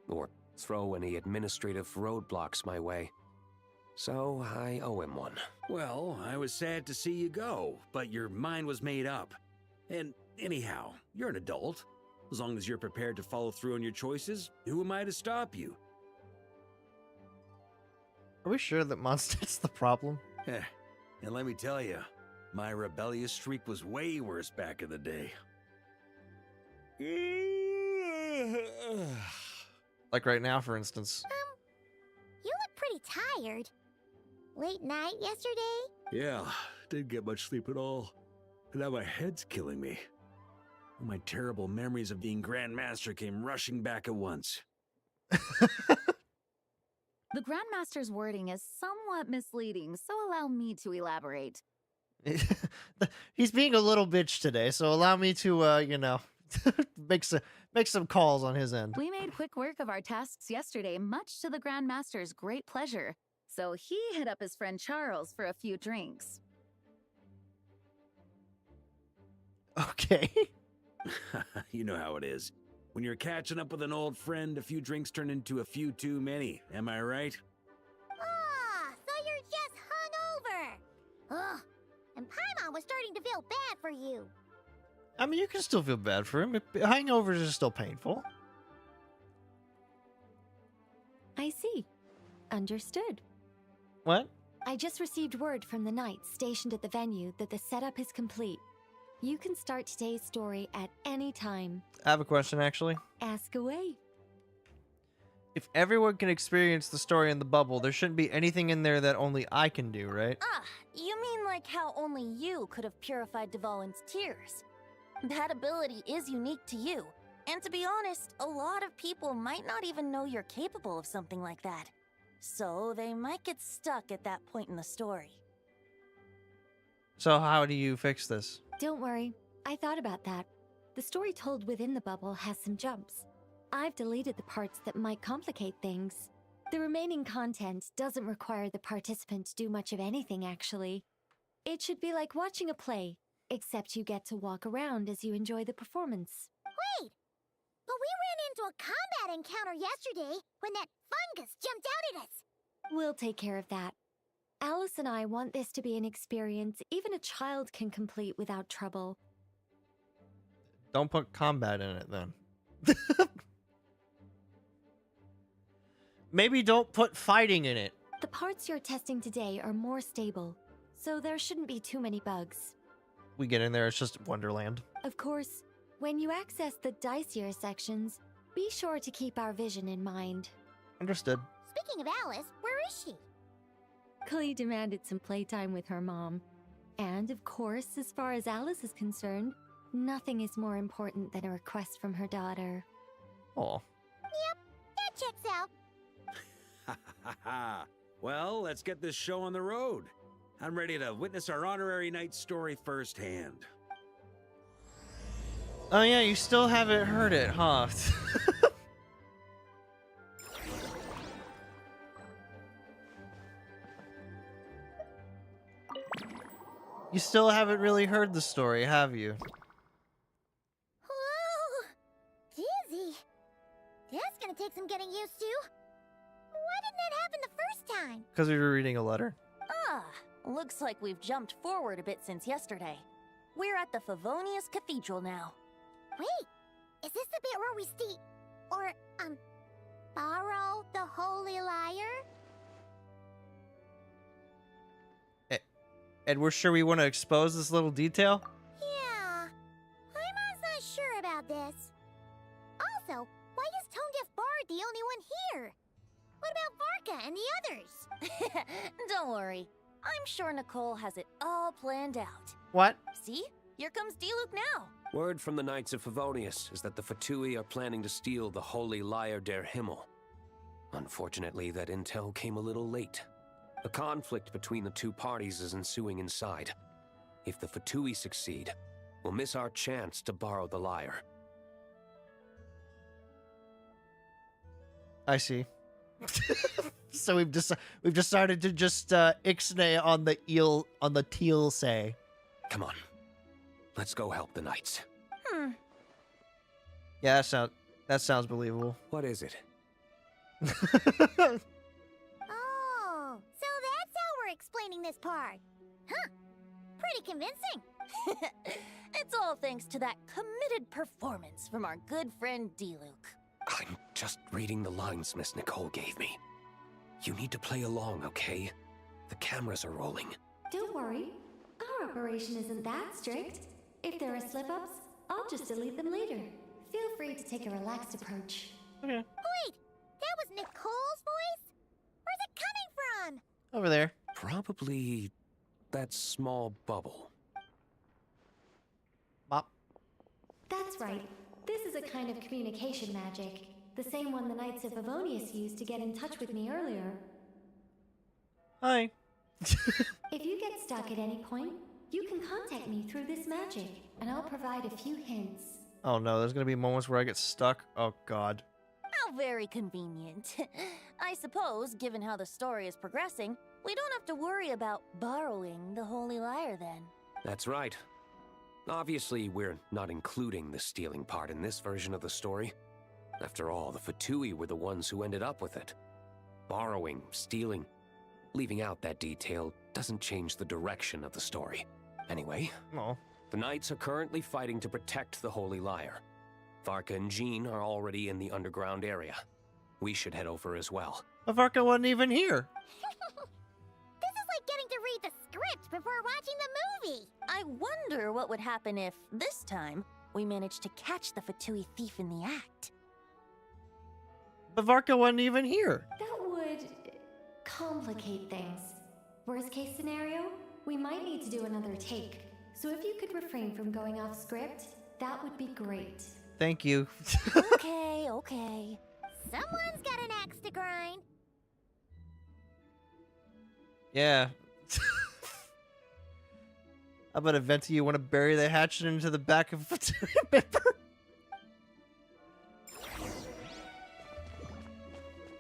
Speaker 10: or throw any administrative roadblocks my way. So I owe him one.
Speaker 9: Well, I was sad to see you go, but your mind was made up. And anyhow, you're an adult. As long as you're prepared to follow through on your choices, who am I to stop you?
Speaker 1: Are we sure that Mondstadt's the problem?
Speaker 9: And let me tell you, my rebellious streak was way worse back in the day.
Speaker 1: Like right now, for instance.
Speaker 2: You look pretty tired. Late night yesterday?
Speaker 9: Yeah, didn't get much sleep at all. And now my head's killing me. My terrible memories of being Grand Master came rushing back at once.
Speaker 8: The Grandmaster's wording is somewhat misleading, so allow me to elaborate.
Speaker 1: He's being a little bitch today, so allow me to, you know, make some calls on his end.
Speaker 8: We made quick work of our tasks yesterday, much to the Grandmaster's great pleasure, so he hit up his friend Charles for a few drinks.
Speaker 1: Okay.
Speaker 9: You know how it is. When you're catching up with an old friend, a few drinks turn into a few too many. Am I right?
Speaker 2: Ah, so you're just hungover. Ugh, and Paimon was starting to feel bad for you.
Speaker 1: I mean, you can still feel bad for him. Hangovers are still painful.
Speaker 7: I see. Understood.
Speaker 1: What?
Speaker 7: I just received word from the knights stationed at the venue that the setup is complete. You can start today's story at any time.
Speaker 1: I have a question, actually.
Speaker 7: Ask away.
Speaker 1: If everyone can experience the story in the bubble, there shouldn't be anything in there that only I can do, right?
Speaker 6: Ah, you mean like how only you could have purified Dvalin's tears? That ability is unique to you. And to be honest, a lot of people might not even know you're capable of something like that. So they might get stuck at that point in the story.
Speaker 1: So how do you fix this?
Speaker 7: Don't worry. I thought about that. The story told within the bubble has some jumps. I've deleted the parts that might complicate things. The remaining content doesn't require the participant to do much of anything, actually. It should be like watching a play, except you get to walk around as you enjoy the performance.
Speaker 2: Wait, but we ran into a combat encounter yesterday when that fungus jumped out at us.
Speaker 7: We'll take care of that. Alice and I want this to be an experience even a child can complete without trouble.
Speaker 1: Don't put combat in it, then. Maybe don't put fighting in it.
Speaker 7: The parts you're testing today are more stable, so there shouldn't be too many bugs.
Speaker 1: We get in there, it's just Wonderland.
Speaker 7: Of course, when you access the dicier sections, be sure to keep our vision in mind.
Speaker 1: Understood.
Speaker 2: Speaking of Alice, where is she?
Speaker 7: Klee demanded some playtime with her mom. And of course, as far as Alice is concerned, nothing is more important than a request from her daughter.
Speaker 1: Oh.
Speaker 2: Yep, that checks out.
Speaker 9: Ha ha ha. Well, let's get this show on the road. I'm ready to witness our honorary knight's story firsthand.
Speaker 1: Oh yeah, you still haven't heard it, huh? You still haven't really heard the story, have you?
Speaker 2: Whoa, dizzy. That's gonna take some getting used to. Why didn't that happen the first time?
Speaker 1: Because we were reading a letter.
Speaker 6: Ah, looks like we've jumped forward a bit since yesterday. We're at the Favonius Cathedral now.
Speaker 2: Wait, is this the bit where we borrow the Holy Lyre?
Speaker 1: And we're sure we want to expose this little detail?
Speaker 2: Yeah, Paimon's not sure about this. Also, why is Tone Deaf Bard the only one here? What about Varka and the others?
Speaker 6: Don't worry. I'm sure Nicole has it all planned out.
Speaker 1: What?
Speaker 6: See? Here comes Diluc now.
Speaker 10: Word from the Knights of Favonius is that the Fatui are planning to steal the Holy Lyre der Himmel. Unfortunately, that intel came a little late. A conflict between the two parties is ensuing inside. If the Fatui succeed, we'll miss our chance to borrow the lyre.
Speaker 1: I see. So we've decided to just ixnay on the teal say.
Speaker 10: Come on. Let's go help the Knights.
Speaker 1: Yeah, that sounds believable.
Speaker 10: What is it?
Speaker 2: Oh, so that's how we're explaining this part. Huh, pretty convincing.
Speaker 6: It's all thanks to that committed performance from our good friend Diluc.
Speaker 10: I'm just reading the lines Miss Nicole gave me. You need to play along, okay? The cameras are rolling.
Speaker 7: Don't worry. Our operation isn't that strict. If there are slip-ups, I'll just delete them later. Feel free to take a relaxed approach.
Speaker 1: Okay.
Speaker 2: Wait, that was Nicole's voice? Where's it coming from?
Speaker 1: Over there.
Speaker 10: Probably that small bubble.
Speaker 1: Bop.
Speaker 7: That's That's right. This is a kind of communication magic. The same one the Knights of Favonius used to get in touch with me earlier.
Speaker 1: Hi.
Speaker 7: If you get stuck at any point, you can contact me through this magic, and I'll provide a few hints.
Speaker 1: Oh no, there's gonna be moments where I get stuck. Oh god.
Speaker 6: How very convenient. I suppose, given how the story is progressing, we don't have to worry about borrowing the Holy Lyre then.
Speaker 10: That's right. Obviously, we're not including the stealing part in this version of the story. After all, the Fatui were the ones who ended up with it. Borrowing, stealing, leaving out that detail doesn't change the direction of the story. Anyway,
Speaker 1: Oh.
Speaker 10: the Knights are currently fighting to protect the Holy Lyre. Varka and Jean are already in the underground area. We should head over as well.
Speaker 1: Avarka wasn't even here.
Speaker 2: This is like getting to read the script before watching the movie.
Speaker 6: I wonder what would happen if, this time, we managed to catch the Fatui thief in the act.
Speaker 1: Avarka wasn't even here.
Speaker 7: That would complicate things. Worst case scenario, we might need to do another take. So if you could refrain from going off script, that would be great.
Speaker 1: Thank you.
Speaker 6: Okay, okay.
Speaker 2: Someone's got an axe to grind.
Speaker 1: Yeah. How about Venti, you want to bury the hatchet into the back of a member?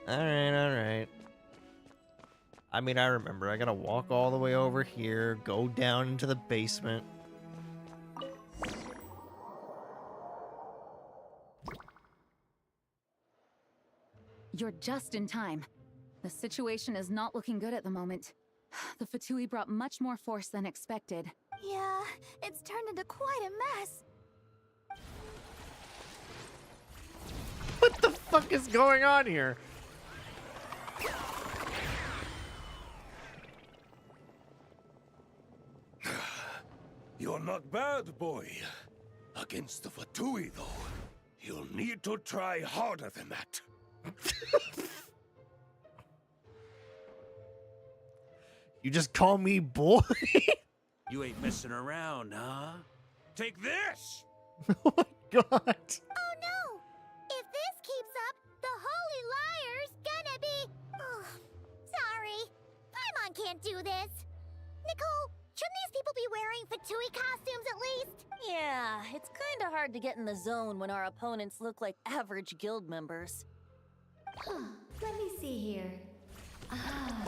Speaker 1: Alright. I mean, I remember. I gotta walk all the way over here, go down into the basement.
Speaker 8: You're just in time. The situation is not looking good at the moment. The Fatui brought much more force than expected.
Speaker 6: Yeah, it's turned into quite a mess.
Speaker 1: What the fuck is going on here?
Speaker 5: You're not bad, boy. Against the Fatui, though, you'll need to try harder than that.
Speaker 1: You just call me boy?
Speaker 9: You ain't messing around, huh? Take this!
Speaker 1: Oh my god.
Speaker 2: Oh no! If this keeps up, the Holy Lyre's gonna be... Oh, sorry. Paimon can't do this. Nicole, shouldn't these people be wearing Fatui costumes at least?
Speaker 6: Yeah, it's kinda hard to get in the zone when our opponents look like average guild members.
Speaker 7: Let me see here. Ah,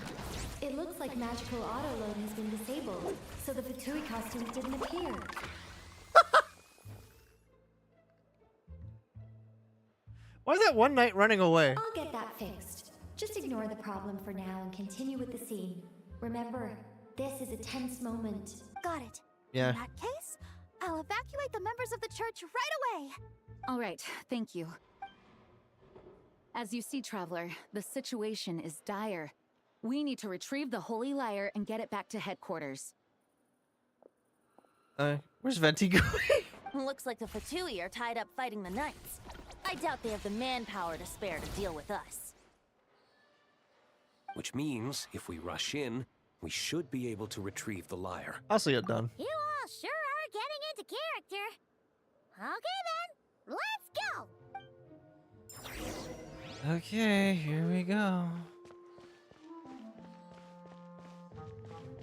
Speaker 7: it looks like magical autoload has been disabled, so the Fatui costumes didn't appear.
Speaker 1: Why is that one knight running away?
Speaker 7: I'll get that fixed. Just ignore the problem for now and continue with the scene. Remember, this is a tense moment.
Speaker 6: Got it.
Speaker 1: Yeah.
Speaker 6: In that case, I'll evacuate the members of the church right away.
Speaker 8: All right, thank you. As you see, Traveler, the situation is dire. We need to retrieve the Holy Lyre and get it back to headquarters.
Speaker 1: Where's Venti going?
Speaker 6: Looks like the Fatui are tied up fighting the Knights. I doubt they have the manpower to spare to deal with us.
Speaker 10: Which means, if we rush in, we should be able to retrieve the lyre.
Speaker 1: I'll see it done.
Speaker 2: You all sure are getting into character. Okay then, let's go.
Speaker 1: Okay, here we go.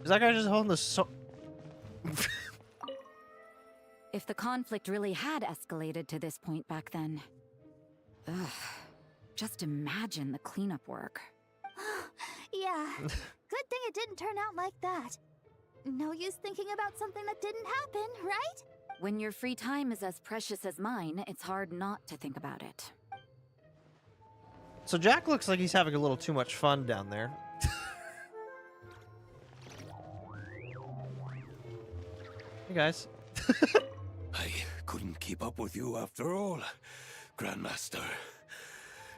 Speaker 1: Is that guy just holding the
Speaker 8: If the conflict really had escalated to this point back then... Ugh. Just imagine the cleanup work.
Speaker 6: Yeah, good thing it didn't turn out like that. No use thinking about something that didn't happen, right?
Speaker 8: When your free time is as precious as mine, it's hard not to think about it.
Speaker 1: So Jack looks like he's having a little too much fun down there. Hey guys.
Speaker 5: I couldn't keep up with you after all, Grandmaster.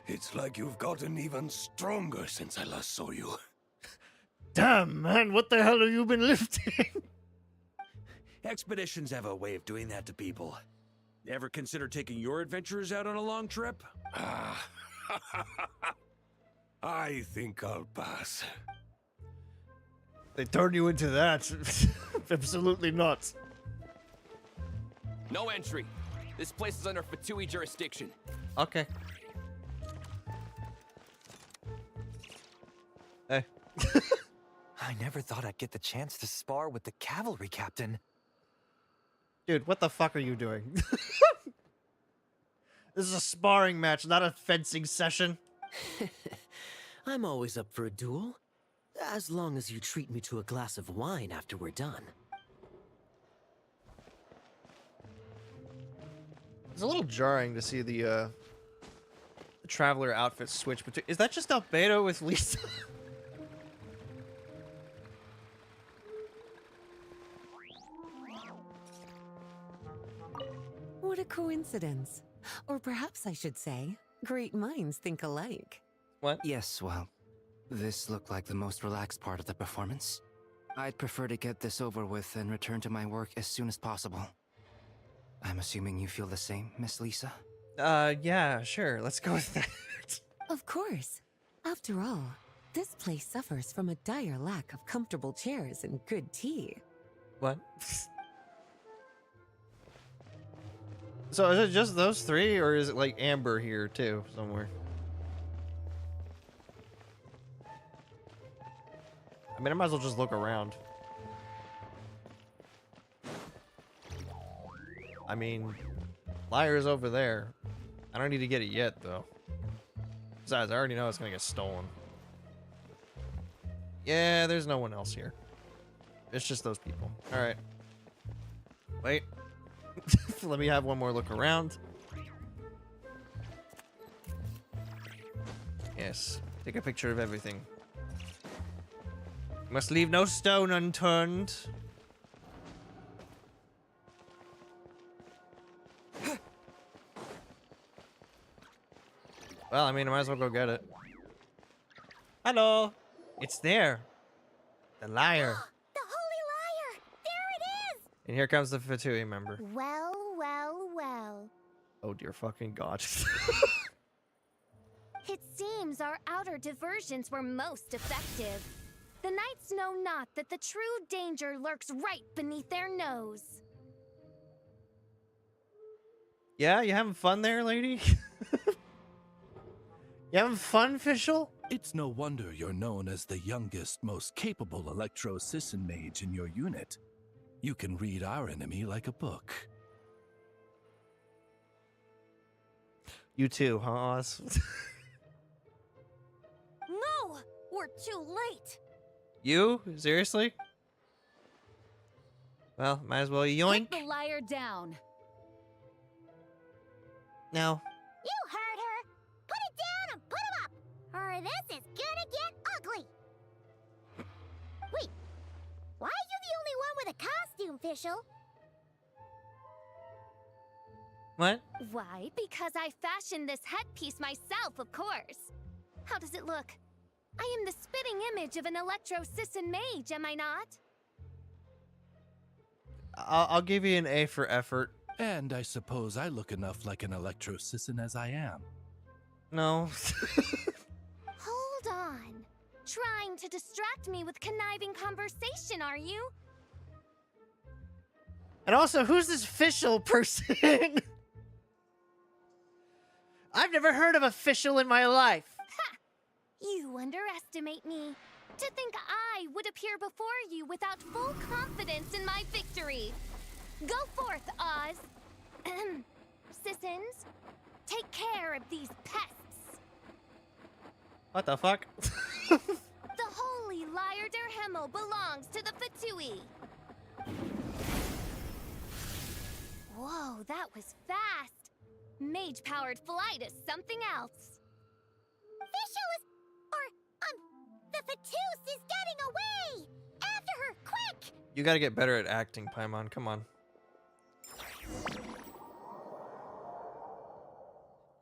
Speaker 5: It's like you've gotten even stronger since I last saw you.
Speaker 1: Damn, man, what the hell have you been lifting?
Speaker 9: Expeditions have a way of doing that to people. Ever consider taking your adventurers out on a long trip?
Speaker 5: Ah, I think I'll pass.
Speaker 1: They turn you into that. Absolutely not.
Speaker 10: No entry.
Speaker 4: This place is under Fatui jurisdiction.
Speaker 1: Okay. Hey.
Speaker 11: I never thought I'd get the chance to spar with the cavalry captain.
Speaker 1: Dude, what the fuck are you doing? This is a sparring match, not a fencing session.
Speaker 12: I'm always up for a duel, as long as you treat me to a glass of wine after we're done.
Speaker 1: It's a little jarring to see the traveler outfit switch between. Is that just Albedo with Lisa?
Speaker 3: What a coincidence. Or perhaps I should say, great minds think alike.
Speaker 1: What?
Speaker 13: Yes, well, this looked like the most relaxed part of the performance. I'd prefer to get this over with and return to my work as soon as possible. I'm assuming you feel the same, Miss Lisa?
Speaker 1: Yeah, sure. Let's go with that.
Speaker 3: Of course. After all, this place suffers from a dire lack of comfortable chairs and good tea.
Speaker 1: What? So is it just those three, or is it like Amber here too, somewhere? I mean, I might as well just look around. I mean, Liar's over there. I don't need to get it yet, though. Besides, I already know it's gonna get stolen. Yeah, there's no one else here. It's just those people. Alright. Wait. Let me have one more look around. Yes. Take a picture of everything. Must leave no stone unturned. Well, I mean, I might as well go get it. Hello. It's there. The liar.
Speaker 2: The holy liar! There it is!
Speaker 1: And here comes the Fatui member.
Speaker 2: Well, well, well.
Speaker 1: Oh dear fucking god.
Speaker 7: It seems our outer diversions were most effective. The knights know not that the true danger lurks right beneath their nose.
Speaker 1: Yeah, you having fun there, lady? You having fun, Fischl?
Speaker 5: It's no wonder you're known as the youngest, most capable electro-assistant mage in your unit. You can read our enemy like a book.
Speaker 1: You too, huh, Oz?
Speaker 6: No! We're too late!
Speaker 1: You? Seriously? Well, might as well yoink.
Speaker 8: Put the liar down.
Speaker 1: No.
Speaker 2: You heard her! Put it down and put him up! Or this is gonna get ugly! Wait, why are you the only one with a costume, Fischl?
Speaker 1: What?
Speaker 7: Why? Because I fashioned this headpiece myself, of course. How does it look? I am the spitting image of an electro-sisson mage, am I not?
Speaker 1: I'll give you an A for effort.
Speaker 5: And I suppose I look enough like an electro-assistant as I am.
Speaker 1: No.
Speaker 7: Hold on. Trying to distract me with conniving conversation, are you?
Speaker 1: And also, who's this Fischl person? I've never heard of a Fischl in my life.
Speaker 7: Ha! You underestimate me. To think I would appear before you without full confidence in my victory. Go forth, Oz. Sissons, take care of these pests.
Speaker 1: What the fuck?
Speaker 7: The holy Liar der Himmel belongs to the Fatui. Whoa, that was fast. Mage-powered flight is something else.
Speaker 2: Fischl is... the Fatus is getting away! After her, quick!
Speaker 1: You gotta get better at acting, Paimon. Come on.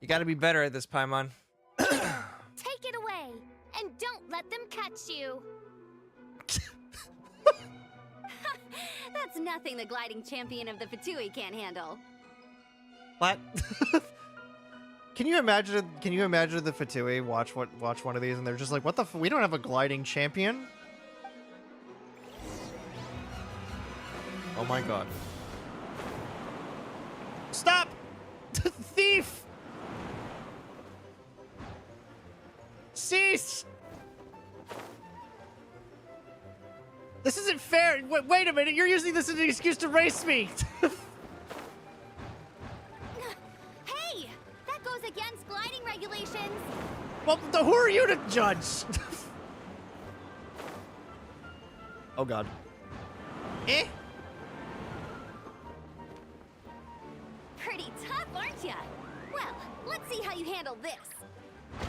Speaker 1: You gotta be better at this, Paimon.
Speaker 7: Take it away, and don't let them catch you.
Speaker 14: That's nothing the gliding champion of the Fatui can't handle.
Speaker 1: What? Can you imagine? Can you imagine the Fatui watch one of these and they're just like, "What the? We don't have a gliding champion." Oh my god! Stop! Thief! Cease! This isn't fair. Wait a minute. You're using this as an excuse to race me.
Speaker 14: Hey! That goes against gliding regulations!
Speaker 1: Well, who are you to judge? Oh, God. Eh?
Speaker 14: Pretty tough, aren't ya? Well, let's see how you handle this.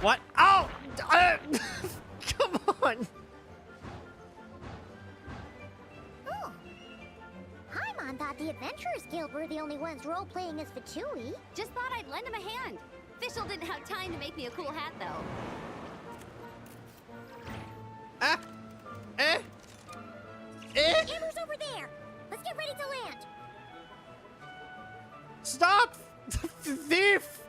Speaker 1: What? Oh! Come on!
Speaker 2: Oh. Paimon thought the Adventurers Guild were the only ones role-playing as Fatui.
Speaker 14: Just thought I'd lend him a hand. Fischl didn't have time to make me a cool hat, though.
Speaker 1: Ah! Eh? Eh?
Speaker 2: Amber's over there. Let's get ready to land.
Speaker 1: Stop! Thief!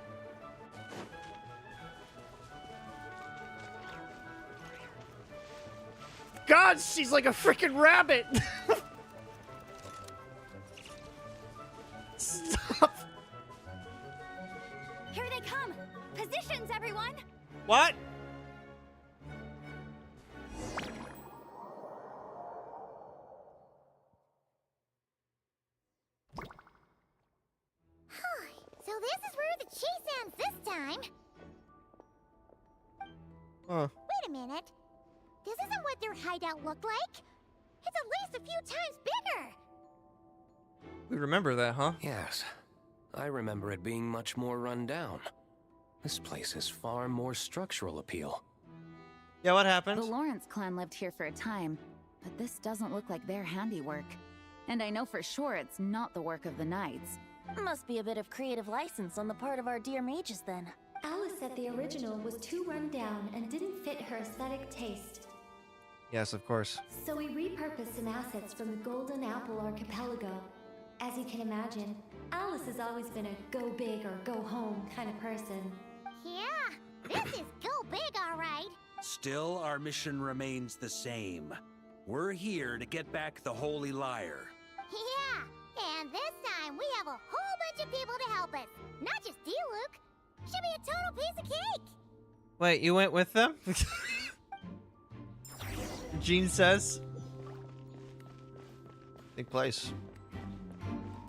Speaker 1: God, she's like a freaking rabbit! Stop!
Speaker 14: Here they come! Positions, everyone!
Speaker 1: What?
Speaker 2: So this is where the chase ends this time.
Speaker 1: Huh.
Speaker 2: Wait a minute. This isn't what their hideout looked like. It's at least a few times bigger.
Speaker 1: We remember that, huh?
Speaker 10: Yes. I remember it being much more run down. This place has far more structural appeal.
Speaker 1: Yeah, what happened?
Speaker 8: The Lawrence clan lived here for a time, but this doesn't look like their handiwork. And I know for sure it's not the work of the knights.
Speaker 6: Must be a bit of creative license on the part of our dear mages, then.
Speaker 7: Alice said the original was too run down and didn't fit her aesthetic taste.
Speaker 1: Yes, of course.
Speaker 7: So we repurposed some assets from the Golden Apple Archipelago. As you can imagine, Alice has always been a go big or go home kind of person.
Speaker 2: Yeah, this is go big, all right.
Speaker 9: Still, our mission remains the same. We're here to get back the Holy Lyre.
Speaker 2: Yeah, and this time we have a whole bunch of people to help us. Not just D-Luke. Should be a total piece of cake.
Speaker 1: Wait, you went with them? Jean says. Big place.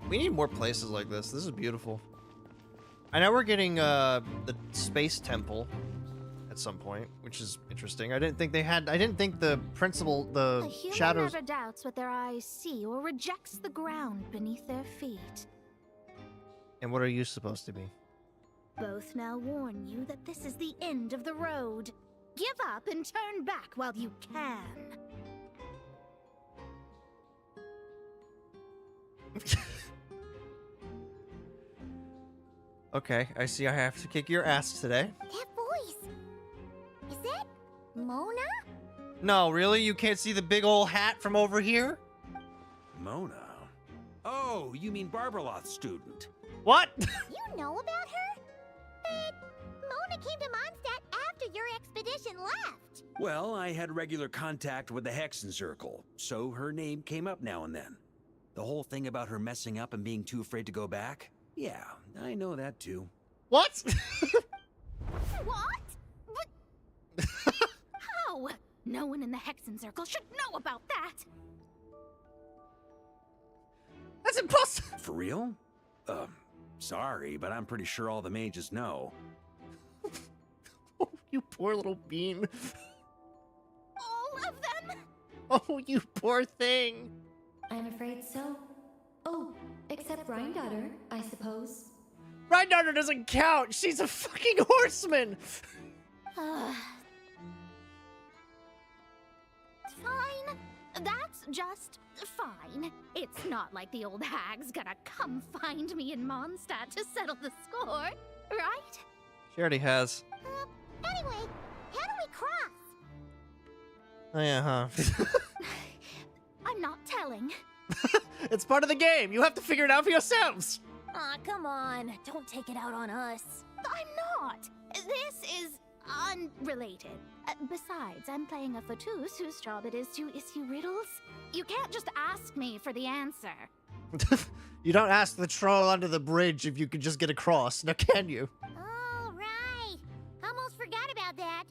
Speaker 1: We need more places like this. This is beautiful. I know we're getting the space temple at some point, which is interesting. I didn't think they had. I didn't think the principal,
Speaker 15: A
Speaker 1: the
Speaker 15: human
Speaker 1: shadows.
Speaker 15: never doubts what their eyes see or rejects the ground beneath their feet.
Speaker 1: And what are you supposed to be?
Speaker 15: Both now warn you that this is the end of the road. Give up and turn back while you can.
Speaker 1: Okay, I see. I have to kick your ass today.
Speaker 2: That voice. Is that Mona?
Speaker 1: No, really? You can't see the big old hat from over here?
Speaker 9: Mona? Oh, you mean Barbarloth's student.
Speaker 1: What?
Speaker 2: You know about her? But Mona came to Mondstadt after your expedition left.
Speaker 9: Well, I had regular contact with the Hexen Circle, so her name came up now and then. The whole thing about her messing up and being too afraid to go back? Yeah, I know that too.
Speaker 1: What?
Speaker 15: What? How? No one in the Hexen Circle should know about that.
Speaker 1: That's impossible.
Speaker 9: For real? Sorry, but I'm pretty sure all the mages know.
Speaker 1: Oh, you poor little bean.
Speaker 15: All of them?
Speaker 1: Oh, you poor thing.
Speaker 7: I'm afraid so. Oh, except Rhindaughter, I suppose.
Speaker 1: Rhindaughter doesn't count. She's a fucking horseman.
Speaker 15: Fine. That's just fine. It's not like the old hag's gonna come find me in Mondstadt to settle the score, right?
Speaker 1: She already has.
Speaker 2: Anyway, how do we cross?
Speaker 1: Oh, yeah, huh?
Speaker 15: I'm not telling.
Speaker 1: It's part of the game. You have to figure it out for yourselves.
Speaker 6: Aw, come on. Don't take it out on us.
Speaker 15: I'm not. This is unrelated. Besides, I'm playing a Fatus whose job it is to issue riddles. You can't just ask me for the answer.
Speaker 1: You don't ask the troll under the bridge if you could just get across. Now, can you?
Speaker 2: All right. Almost forgot about that.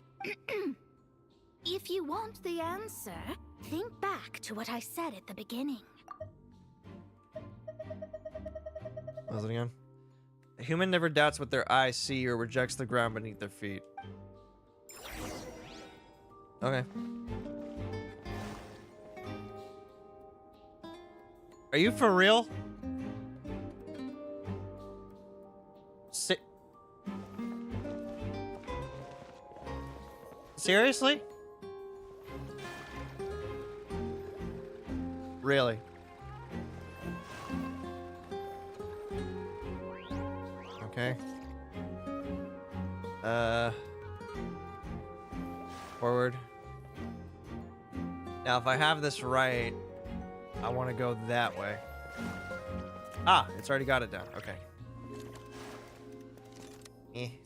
Speaker 15: If you want the answer, think back to what I said at the beginning.
Speaker 1: What was it again? A human never doubts what their eyes see or rejects the ground beneath their feet. Okay. Are you for real? Seriously? Really? Okay. Forward. Now, if I have this right, I want to go that way. Ah, it's already got it down. Okay. Me.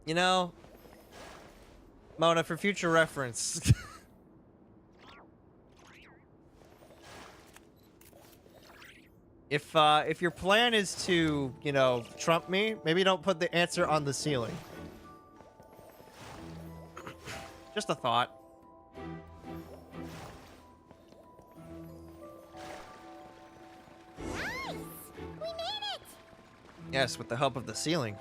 Speaker 1: You know, Mona, for future reference. If your plan is to, you know, trump me, maybe don't put the answer on the ceiling. Just a thought.
Speaker 2: Nice! We made it!
Speaker 1: Yes, with the help of the ceiling.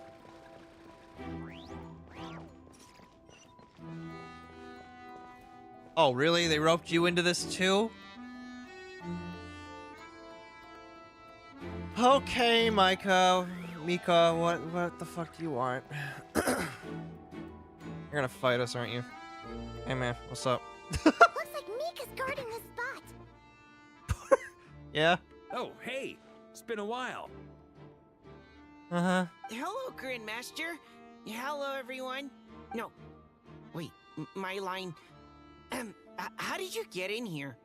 Speaker 1: Oh, really? They roped you into this too? Okay, Mika, what the fuck do you want? You're gonna fight us, aren't you? Hey, man, what's up?
Speaker 2: Looks like Mika's guarding this spot.
Speaker 1: Yeah?
Speaker 9: Oh, hey, it's been a while.
Speaker 1: Uh-huh.
Speaker 16: Hello, Grandmaster. Hello, everyone. No, wait, my line. How did you get in here?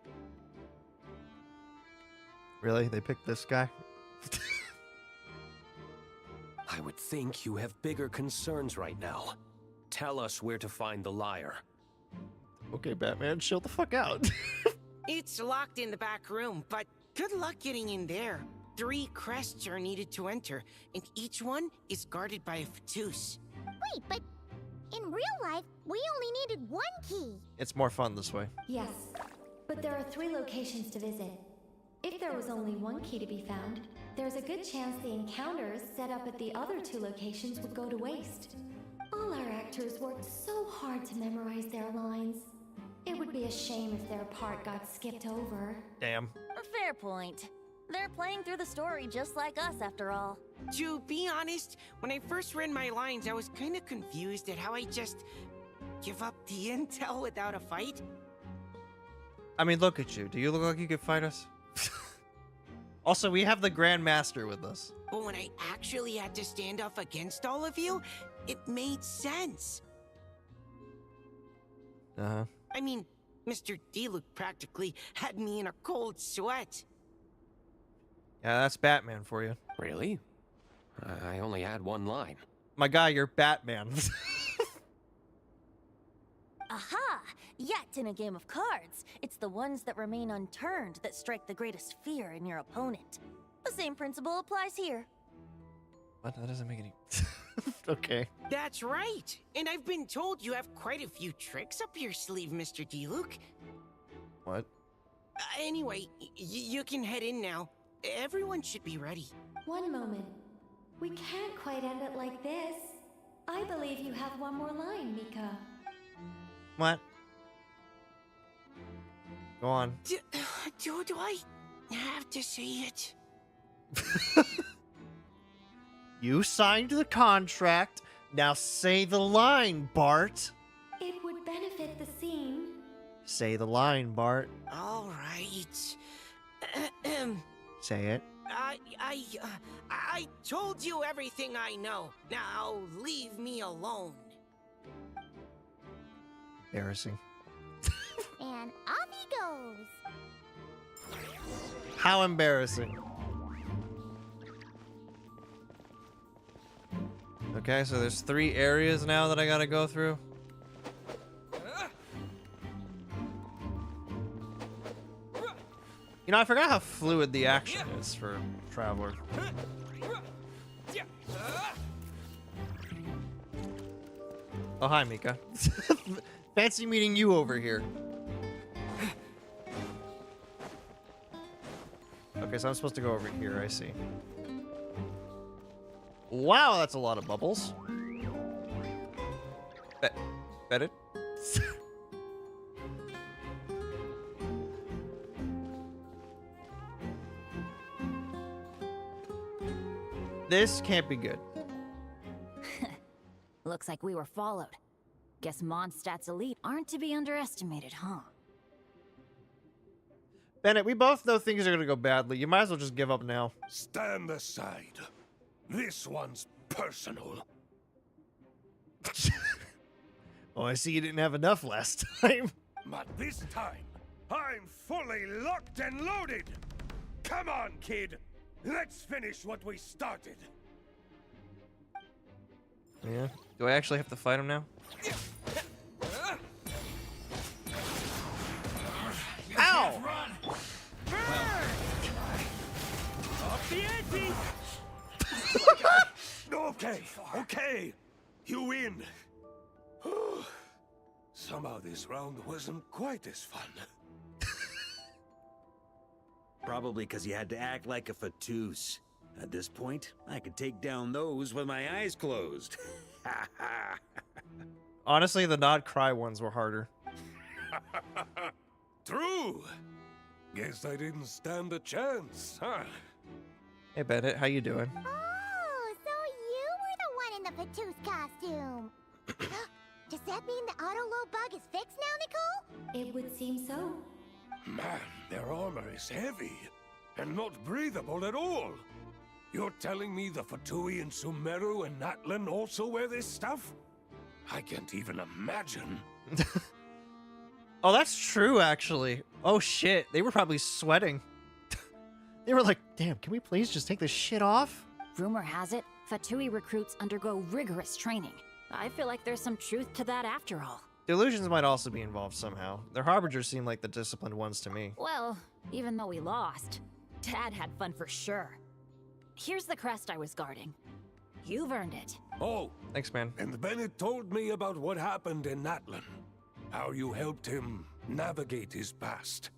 Speaker 1: Really? They picked this guy?
Speaker 10: I would think you have bigger concerns right now. Tell us where to find the liar.
Speaker 1: Okay, Batman, chill the fuck out.
Speaker 16: It's locked in the back room, but good luck getting in there. 3 crests are needed to enter, and each one is guarded by a Fatus.
Speaker 2: Wait, but in real life, we only needed 1 key.
Speaker 1: It's more fun this way.
Speaker 7: Yes, but there are 3 locations to visit. If there was only 1 key to be found, there's a good chance the encounters set up at the other 2 locations would go to waste. All our actors worked so hard to memorize their lines. It would be a shame if their part got skipped over.
Speaker 1: Damn.
Speaker 6: A fair point. They're playing through the story just like us, after all.
Speaker 16: To be honest, when I first read my lines, I was kind of confused at how I just give up the intel without a fight.
Speaker 1: I mean, look at you. Do you look like you could fight us? Also, we have the Grand Master with us.
Speaker 16: But when I actually had to stand up against all of you, it made sense.
Speaker 1: Uh-huh.
Speaker 16: I mean, Mr. D-Luke practically had me in a cold sweat.
Speaker 1: Yeah, that's Batman for you.
Speaker 10: Really? I only had 1 line.
Speaker 1: My guy, you're Batman.
Speaker 6: Aha! Yet in a game of cards, it's the ones that remain unturned that strike the greatest fear in your opponent. The same principle applies here.
Speaker 1: What? That doesn't make any... Okay.
Speaker 16: That's right. And I've been told you have quite a few tricks up your sleeve, Mr. D-Luke.
Speaker 1: What?
Speaker 16: Anyway, you can head in now. Everyone should be ready.
Speaker 7: One moment. We can't quite end it like this. I believe you have 1 more line, Mika.
Speaker 1: What? Go on.
Speaker 16: Do I have to say it?
Speaker 1: You signed the contract. Now say the line, Bart.
Speaker 7: It would benefit the scene.
Speaker 1: Say the line, Bart.
Speaker 16: All right.
Speaker 1: Say it.
Speaker 16: I told you everything I know. Now leave me alone.
Speaker 1: Embarrassing.
Speaker 2: And off he goes.
Speaker 1: How embarrassing. Okay, so there's 3 areas now that I gotta go through. You know, I forgot how fluid the action is for Traveler. Oh, hi, Mika. Fancy meeting you over here. Okay, so I'm supposed to go over here, I see. Wow, that's a lot of bubbles. Bet it. This can't be good.
Speaker 14: Looks like we were followed. Guess Mondstadt's elite aren't to be underestimated, huh?
Speaker 1: Bennett, we both know things are gonna go badly. You might as well just give up now.
Speaker 5: Stand aside. This one's personal.
Speaker 1: Oh, I see you didn't have enough last time.
Speaker 5: But this time, I'm fully locked and loaded. Come on, kid. Let's finish what we started.
Speaker 1: Yeah. Do I actually have to fight him now? Ow!
Speaker 5: Off the ante! Okay. You win. Somehow this round wasn't quite as fun.
Speaker 9: Probably because you had to act like a Fatous. At this point, I could take down those with my eyes closed.
Speaker 1: Honestly, the not cry ones were harder.
Speaker 5: True. Guess I didn't stand a chance, huh?
Speaker 1: Hey, Bennett, how you doing?
Speaker 2: Oh, so you were the one in the Fatous costume. Does that mean the auto-low bug is fixed now, Nicole?
Speaker 7: It would seem so.
Speaker 5: Man, their armor is heavy and not breathable at all. You're telling me the Fatui in Sumeru and Natlan also wear this stuff? I can't even imagine.
Speaker 1: Oh, that's true, actually. Oh, shit. They were probably sweating. They were like, damn, can we please just take this shit off?
Speaker 14: Rumor has it, Fatui recruits undergo rigorous training. I feel like there's some truth to that after all.
Speaker 1: Delusions might also be involved somehow. Their harbingers seem like the disciplined ones to me.
Speaker 14: Well, even though we lost, Dad had fun for sure. Here's the crest I was guarding. You've earned it.
Speaker 5: Oh,
Speaker 1: thanks, man.
Speaker 5: And Bennett told me about what happened in Natlan. How you helped him navigate his past.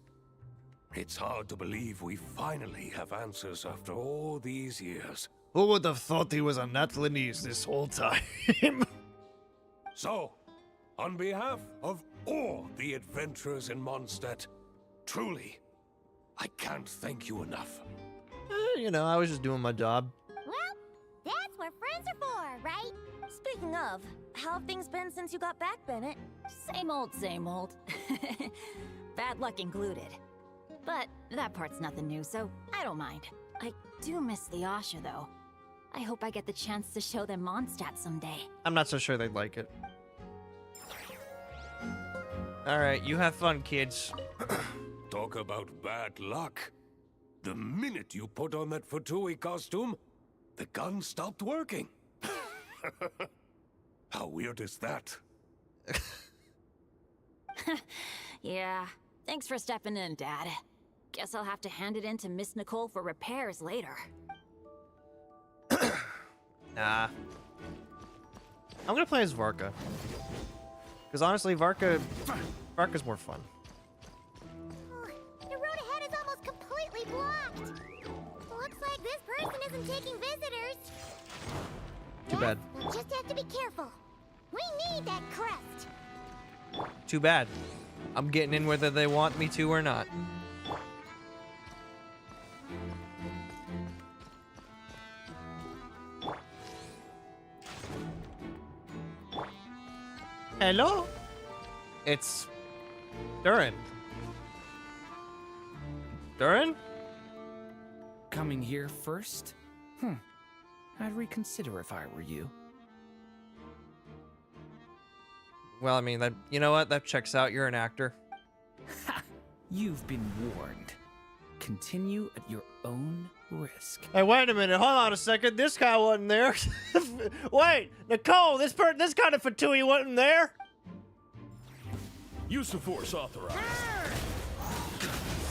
Speaker 5: It's hard to believe we finally have answers after all these years.
Speaker 1: Who would have thought he was a Natlanese this whole time?
Speaker 5: So, on behalf of all the adventurers in Mondstadt, truly, I can't thank you enough.
Speaker 1: You know, I was just doing my job.
Speaker 2: Well, that's what friends are for, right?
Speaker 6: Speaking of, how have things been since you got back, Bennett?
Speaker 14: Same old, same old. Bad luck included. But that part's nothing new, so I don't mind. I do miss the Asha, though. I hope I get the chance to show them Mondstadt someday.
Speaker 1: I'm not so sure they'd like it. Alright, you have fun, kids.
Speaker 5: Talk about bad luck. The minute you put on that Fatui costume, the gun stopped working. How weird is that?
Speaker 14: Yeah, thanks for stepping in, Dad. Guess I'll have to hand it in to Miss Nicole for repairs later.
Speaker 1: Nah. I'm gonna play as Varka. Because honestly, Varka's more fun.
Speaker 2: The road ahead is almost completely blocked. Looks like this person isn't taking visitors.
Speaker 1: Too bad.
Speaker 2: We'll just have to be careful. We need that crest.
Speaker 1: Too bad. I'm getting in whether they want me to or not. Hello? It's Durin. Durin?
Speaker 4: Coming here first? I'd reconsider if I were you.
Speaker 1: Well, I mean, that, you know what? That checks out. You're an actor.
Speaker 4: Ha! You've been warned. Continue at your own risk.
Speaker 1: Hey, wait a minute. Hold on a second. This guy wasn't there. Wait, Nicole, this kind of Fatui wasn't there.
Speaker 17: Use of force authorized.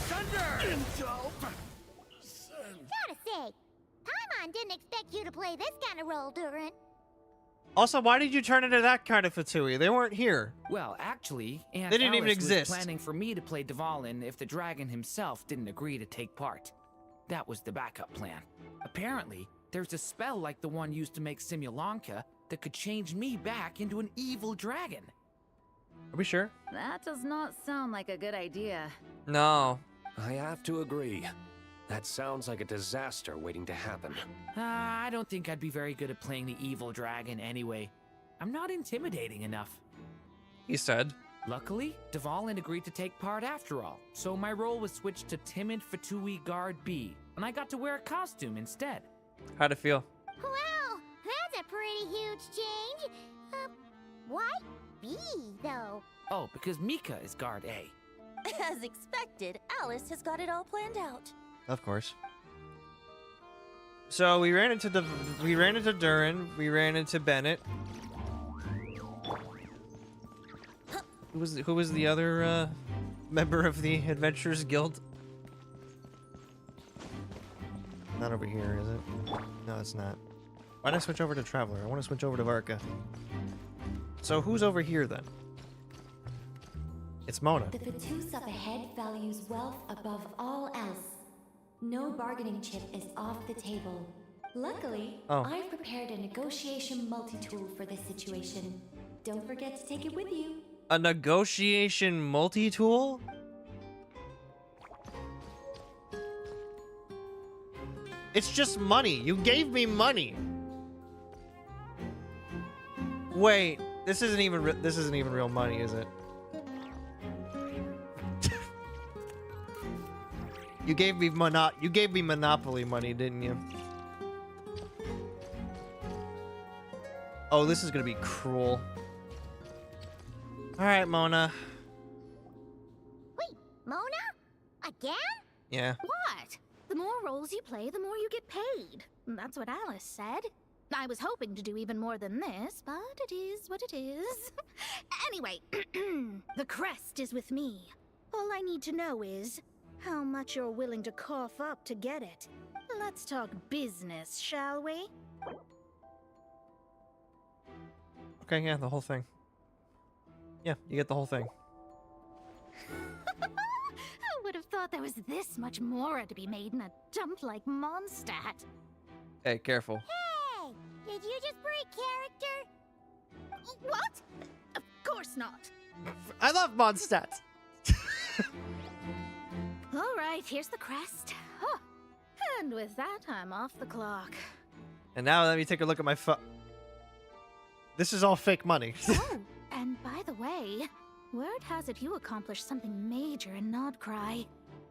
Speaker 16: Son
Speaker 2: Gotta say, Paimon didn't expect you to play this kind of role, Durin.
Speaker 1: Also, why did you turn into that kind of Fatui? They weren't here.
Speaker 4: Well, actually, Aunt
Speaker 1: They didn't even
Speaker 4: Alice
Speaker 1: exist.
Speaker 4: was planning for me to play Dvalin if the dragon himself didn't agree to take part. That was the backup plan. Apparently, there's a spell like the one used to make Simulanka that could change me back into an evil dragon.
Speaker 1: Are we sure?
Speaker 8: That does not sound like a good idea.
Speaker 1: No.
Speaker 10: I have to agree. That sounds like a disaster waiting to happen.
Speaker 4: I don't think I'd be very good at playing the evil dragon anyway. I'm not intimidating enough.
Speaker 1: He said.
Speaker 4: Luckily, Dvalin agreed to take part after all, so my role was switched to Timid Fatui Guard B, and I got to wear a costume instead.
Speaker 1: How'd it feel?
Speaker 2: Wow, that's a pretty huge change. Why B, though?
Speaker 4: Oh, because Mika is Guard A.
Speaker 6: As expected, Alice has got it all planned out.
Speaker 1: Of course. So we ran into Durin, we ran into Bennett. Who was the other member of the Adventurers Guild? Not over here, is it? No, it's not. Why'd I switch over to Traveler? I want to switch over to Varka. So who's over here then? It's Mona.
Speaker 7: The Fatus up ahead values wealth above all else. No bargaining chip is off the table. Luckily, I've prepared a negotiation multi-tool for this situation. Don't forget to take it with you.
Speaker 1: A negotiation multi-tool? It's just money. You gave me money. Wait, this isn't even real money, is it? You gave me Monopoly money, didn't you? Oh, this is gonna be cruel. All right, Mona.
Speaker 2: Wait, Mona? Again?
Speaker 1: Yeah.
Speaker 15: What? The more roles you play, the more you get paid. That's what Alice said. I was hoping to do even more than this, but it is what it is. Anyway, the crest is with me. All I need to know is how much you're willing to cough up to get it. Let's talk business, shall we?
Speaker 1: Okay, yeah, the whole thing. Yeah, you get the whole thing.
Speaker 15: I would have thought there was this much more to be made in a dump like Mondstadt.
Speaker 1: Hey, careful.
Speaker 2: Hey, did you just break character?
Speaker 15: What? Of course not.
Speaker 1: I love Mondstadt.
Speaker 15: All right, here's the crest. Huh. And with that, I'm off the clock.
Speaker 1: And now let me take a look at my phone. This is all fake money.
Speaker 15: Oh, and by the way, word has it you accomplished something major in Nodcry.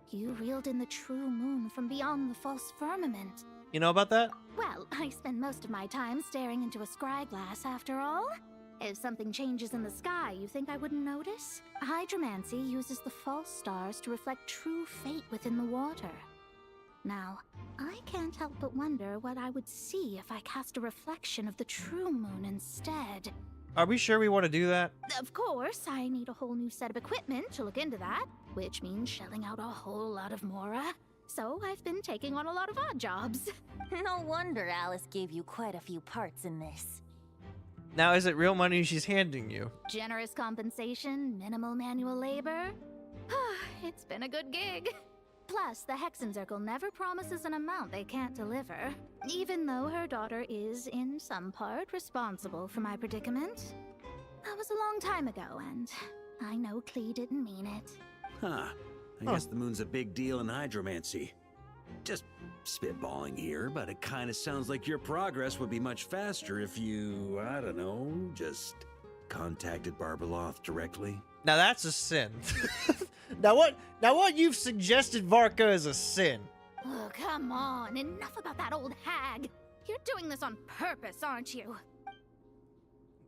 Speaker 15: You reeled in the true moon from beyond the false firmament.
Speaker 1: You know about that?
Speaker 15: Well, I spend most of my time staring into a scry glass after all. If something changes in the sky, you think I wouldn't notice? Hydromancy uses the false stars to reflect true fate within the water. Now, I can't help but wonder what I would see if I cast a reflection of the true moon instead.
Speaker 1: Are we sure we want to do that?
Speaker 15: Of course, I need a whole new set of equipment to look into that, which means shelling out a whole lot of mora. So I've been taking on a lot of odd jobs.
Speaker 6: No wonder Alice gave you quite a few parts in this.
Speaker 1: Now, is it real money she's handing you?
Speaker 15: Generous compensation, minimal manual labor. It's been a good gig. Plus, the Hexencircle never promises an amount they can't deliver, even though her daughter is, in some part, responsible for my predicament. That was a long time ago, and I know Klee didn't mean it.
Speaker 9: Huh. I guess the moon's a big deal in hydromancy. Just spitballing here, but it kind of sounds like your progress would be much faster if you, I don't know, just contacted Barbeloth directly.
Speaker 1: Now that's a sin. Now what you've suggested, Varka, is a sin.
Speaker 15: Oh, come on. Enough about that old hag. You're doing this on purpose, aren't you?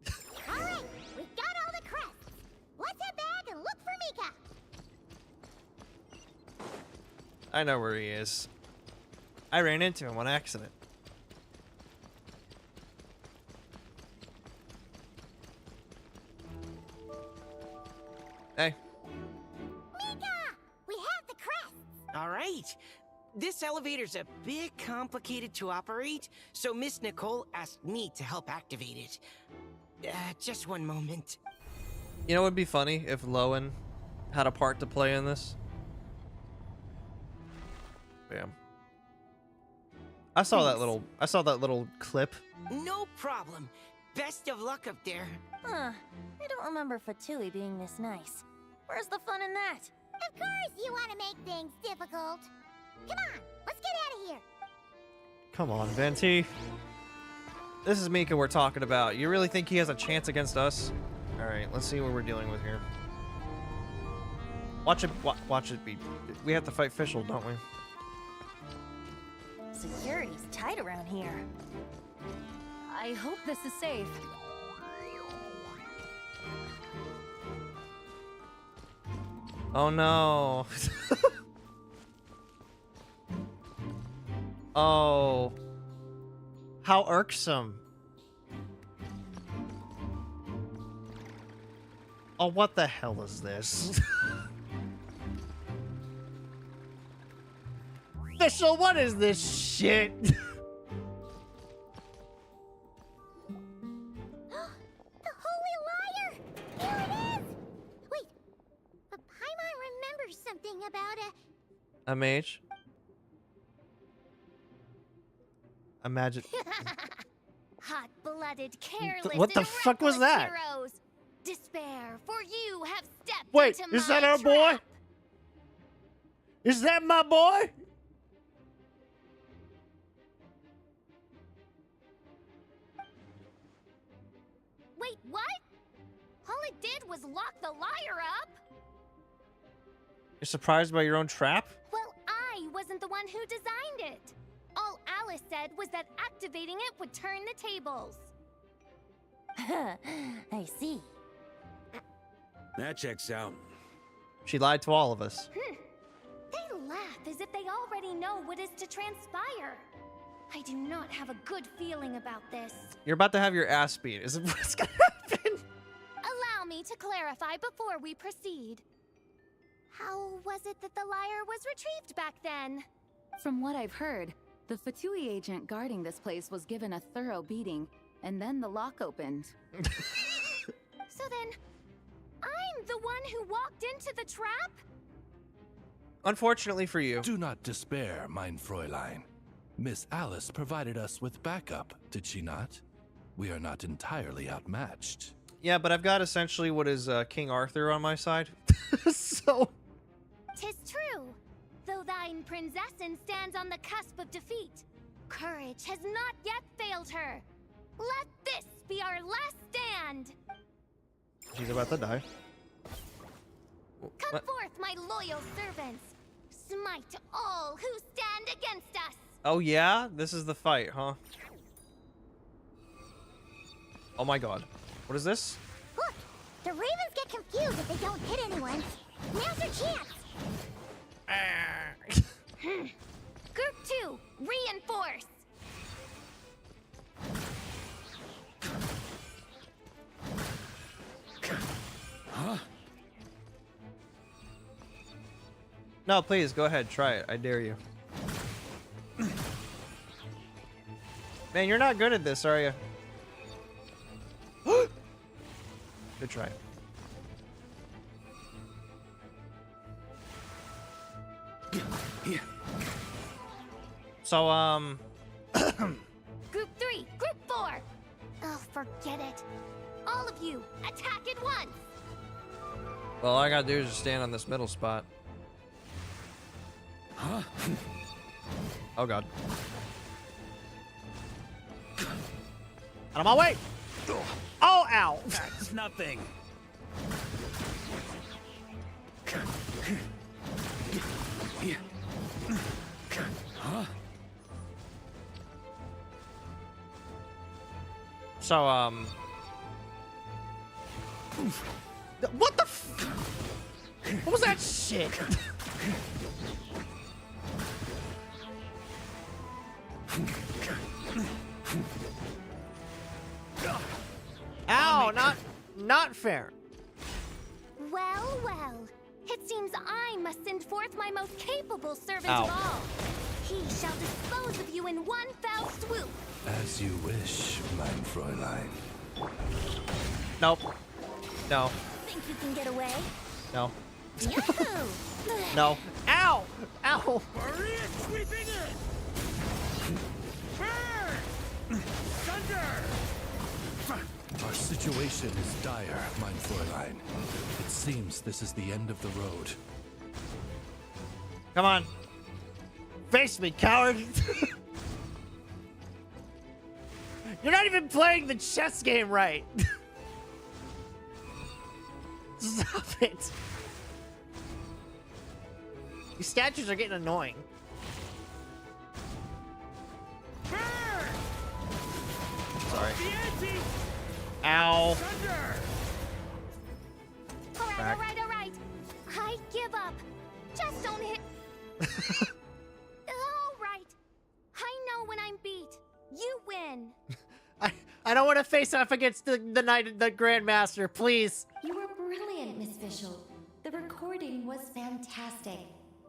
Speaker 2: All right, we've got all the crests. Let's head back and look for Mika.
Speaker 1: I know where he is. I ran into him on accident. Hey.
Speaker 2: Mika! We have the crests!
Speaker 16: right. This elevator's a bit complicated to operate, so Miss Nicole asked me to help activate it. Just one moment.
Speaker 1: You know, it would be funny if Lowen had a part to play in this. Bam. I saw that little clip.
Speaker 16: No problem. Best of luck up there.
Speaker 6: Huh. I don't remember Fatui being this nice. Where's the fun in that?
Speaker 2: Of course you want to make things difficult. Come on, let's get out of here.
Speaker 1: Come on, Venti. This is Mika we're talking about. You really think he has a chance against us? All right, let's see what we're dealing with here. Watch it be. We have to fight Fischl, don't we?
Speaker 6: Security's tight around here.
Speaker 8: I hope this is safe.
Speaker 1: Oh no. Oh. How irksome. Oh, what the hell is this? Fischl, what is this shit?
Speaker 2: The Holy Liar! Here it is! Wait, but Paimon remembers something about
Speaker 1: A mage? Imagine.
Speaker 15: Hot-blooded, careless,
Speaker 1: What the
Speaker 15: and
Speaker 1: fuck was
Speaker 15: reckless
Speaker 1: that?
Speaker 15: Heroes. Despair, for you have stepped
Speaker 1: Wait,
Speaker 15: into
Speaker 1: is
Speaker 15: my
Speaker 1: that our
Speaker 15: trap.
Speaker 1: boy? Is that my boy?
Speaker 15: Wait, what? All it did was lock the liar up?
Speaker 1: You're surprised by your own trap?
Speaker 15: Well, I wasn't the one who designed it. All Alice said was that activating it would turn the tables.
Speaker 6: I see.
Speaker 9: That checks out.
Speaker 1: She lied to all of us.
Speaker 15: They laugh as if they already know what is to transpire. I do not have a good feeling about this.
Speaker 1: You're about to have your ass beat. Is it what's gonna happen?
Speaker 15: Allow me to clarify before we proceed. How was it that the liar was retrieved back then?
Speaker 8: From what I've heard, the Fatui agent guarding this place was given a thorough beating, and then the lock opened.
Speaker 15: So then, I'm the one who walked into the trap?
Speaker 1: Unfortunately for you.
Speaker 17: Do not despair, mein Fräulein. Miss Alice provided us with backup, did she not? We are not entirely outmatched.
Speaker 1: Yeah, but I've got essentially what is King Arthur on my side. So...
Speaker 15: 'Tis true. Though thine prinzessin stands on the cusp of defeat, courage has not yet failed her. Let this be our last stand.
Speaker 1: She's about to die.
Speaker 15: Come forth, my loyal servants. Smite all who stand against us.
Speaker 1: Oh yeah? This is the fight, huh? Oh my god. What is this?
Speaker 2: Look, the ravens get confused if they don't hit anyone. Now's their chance.
Speaker 15: Group 2, reinforce.
Speaker 17: Huh?
Speaker 1: No, please, go ahead. Try it. I dare you. Man, you're not good at this, are you? Good try. So,
Speaker 15: Group 3, Group 4. Oh, forget it. All of you, attack at once.
Speaker 1: well, all I gotta do is just stand on this middle spot.
Speaker 17: Huh?
Speaker 1: Oh god. Out of my way! Oh, ow!
Speaker 9: That's nothing.
Speaker 17: Huh?
Speaker 1: So, what the what was that shit? Ow, not fair.
Speaker 2: Well, well.
Speaker 15: It seems I must send forth my most capable servant
Speaker 1: Ow.
Speaker 15: of all. He shall dispose of you in one fell swoop.
Speaker 17: As you wish, mein Fräulein.
Speaker 1: Nope. No.
Speaker 2: Think you can get away?
Speaker 1: No.
Speaker 2: Yahoo!
Speaker 1: No. Ow! Ow!
Speaker 5: Maria sweeping in! Burn! Thunder!
Speaker 17: Our situation is dire, mein Fräulein. It seems this is the end of the road.
Speaker 1: Come on. Face me, coward! You're not even playing the chess game right! Stop it! These statues are getting annoying. Sorry. Ow. Back.
Speaker 15: All right. I give up. Just don't hit. All right. I know when I'm beat. You win.
Speaker 1: I don't want to face off against the Grandmaster, please.
Speaker 7: You were brilliant, Miss Fischl. The recording was fantastic.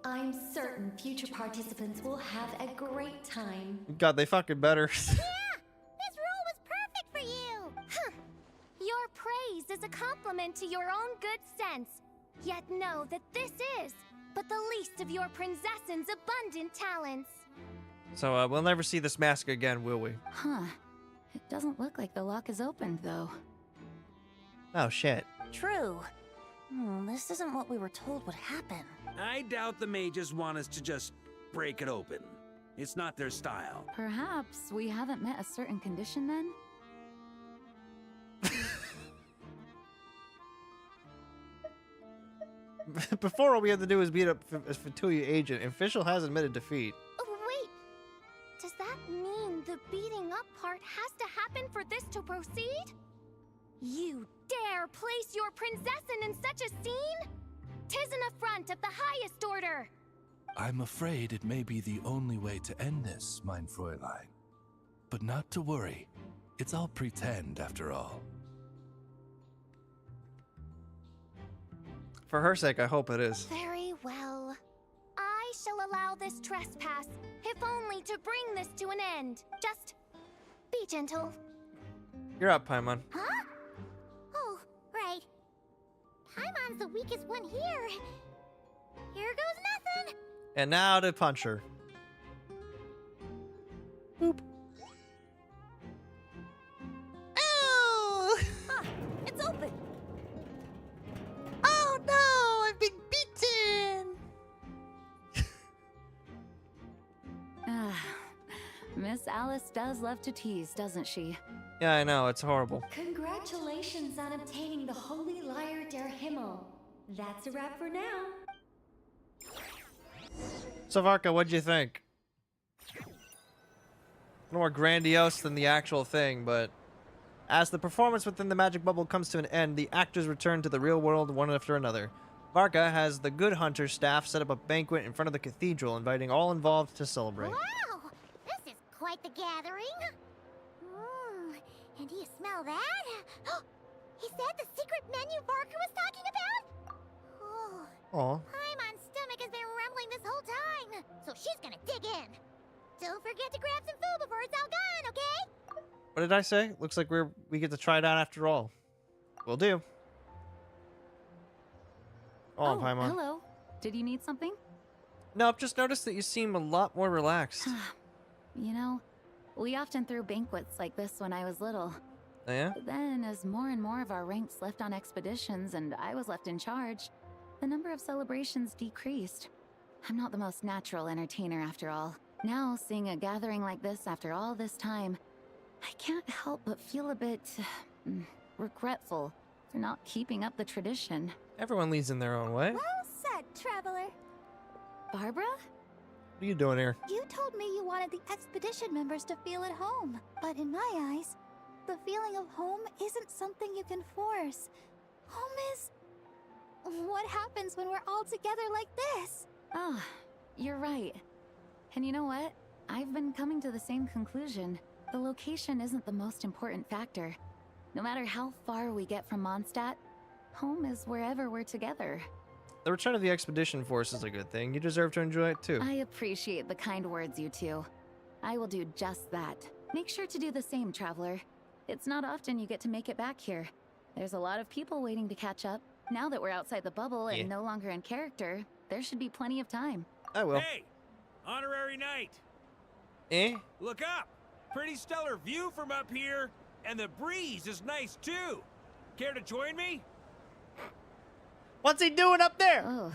Speaker 7: I'm certain future participants will have a great time.
Speaker 1: God, they fucking better.
Speaker 2: This role was perfect for you.
Speaker 15: Huh. Your praise is a compliment to your own good sense. Yet know that this is but the least of your princess's abundant talents.
Speaker 1: So, we'll never see this mask again, will we?
Speaker 8: Huh. It doesn't look like the lock is opened, though.
Speaker 1: Oh, shit.
Speaker 6: True. This isn't what we were told would happen.
Speaker 9: I doubt the mages want us to just break it open. It's not their style.
Speaker 8: Perhaps we haven't met a certain condition then?
Speaker 1: Before, all we had to do was beat up a Fatui agent, and Fischl has admitted defeat.
Speaker 15: Oh, wait. Does that mean the beating up part has to happen for this to proceed? You dare place your princessin in such a scene? 'Tis an affront of the highest order.
Speaker 17: I'm afraid it may be the only way to end this, mein Fräulein. But not to worry. It's all pretend, after all.
Speaker 1: For her sake, I hope it is.
Speaker 15: Very well. I shall allow this trespass, if only to bring this to an end. Just be gentle.
Speaker 1: You're up, Paimon.
Speaker 2: Huh? Oh, right. Paimon's the weakest one here. Here goes nothing.
Speaker 1: And now to punch her. Boop.
Speaker 2: Oh!
Speaker 6: Huh, it's open.
Speaker 2: Oh no, I've been beaten.
Speaker 8: Miss Alice does love to tease, doesn't she?
Speaker 1: Yeah, I know, it's horrible.
Speaker 7: Congratulations on obtaining the Holy Lyre der Himmel. That's a wrap for now.
Speaker 1: So, Varka, what'd you think? More grandiose than the actual thing, but as the performance within the magic bubble comes to an end, the actors return to the real world one after another. Varka has the Good Hunter staff set up a banquet in front of the cathedral, inviting all involved to celebrate.
Speaker 2: Wow, this is quite the gathering. And do you smell that? Is that the secret menu Varka was talking about? Oh,
Speaker 1: Aw.
Speaker 2: Paimon's stomach has been rumbling this whole time, so she's gonna dig in. Don't forget to grab some food before it's all gone, okay?
Speaker 1: What did I say? Looks like we get to try it out after all. Will do. Oh, Paimon.
Speaker 8: Hello. Did you need something?
Speaker 1: Nope, just noticed that you seem a lot more relaxed.
Speaker 8: You know, we often threw banquets like this when I was little.
Speaker 1: Oh, yeah?
Speaker 8: But then, as more and more of our ranks left on expeditions and I was left in charge, the number of celebrations decreased. I'm not the most natural entertainer after all. Now, seeing a gathering like this after all this time, I can't help but feel a bit regretful for not keeping up the tradition.
Speaker 1: Everyone leads in their own way. What
Speaker 2: Well said, traveler.
Speaker 8: Barbara?
Speaker 1: are you doing here?
Speaker 2: You told me you wanted the expedition members to feel at home. But in my eyes, the feeling of home isn't something you can force. Home is what happens when we're all together like this.
Speaker 8: Ah, you're right. And you know what? I've been coming to the same conclusion. The location isn't the most important factor. No matter how far we get from Mondstadt, home is wherever we're together.
Speaker 1: The return of the expedition force is a good thing. You deserve to enjoy it too.
Speaker 8: I appreciate the kind words, you two. I will do just that. Make sure to do the same, Traveler. It's not often you get to make it back here. There's a lot of people waiting to catch up. Now that we're outside the bubble and no longer in character, there should be plenty of time.
Speaker 1: I will.
Speaker 9: Hey! Honorary Knight!
Speaker 1: Eh?
Speaker 9: Look up! Pretty stellar view from up here, and the breeze is nice too. Care to join me?
Speaker 1: What's he doing up there?
Speaker 8: Oh,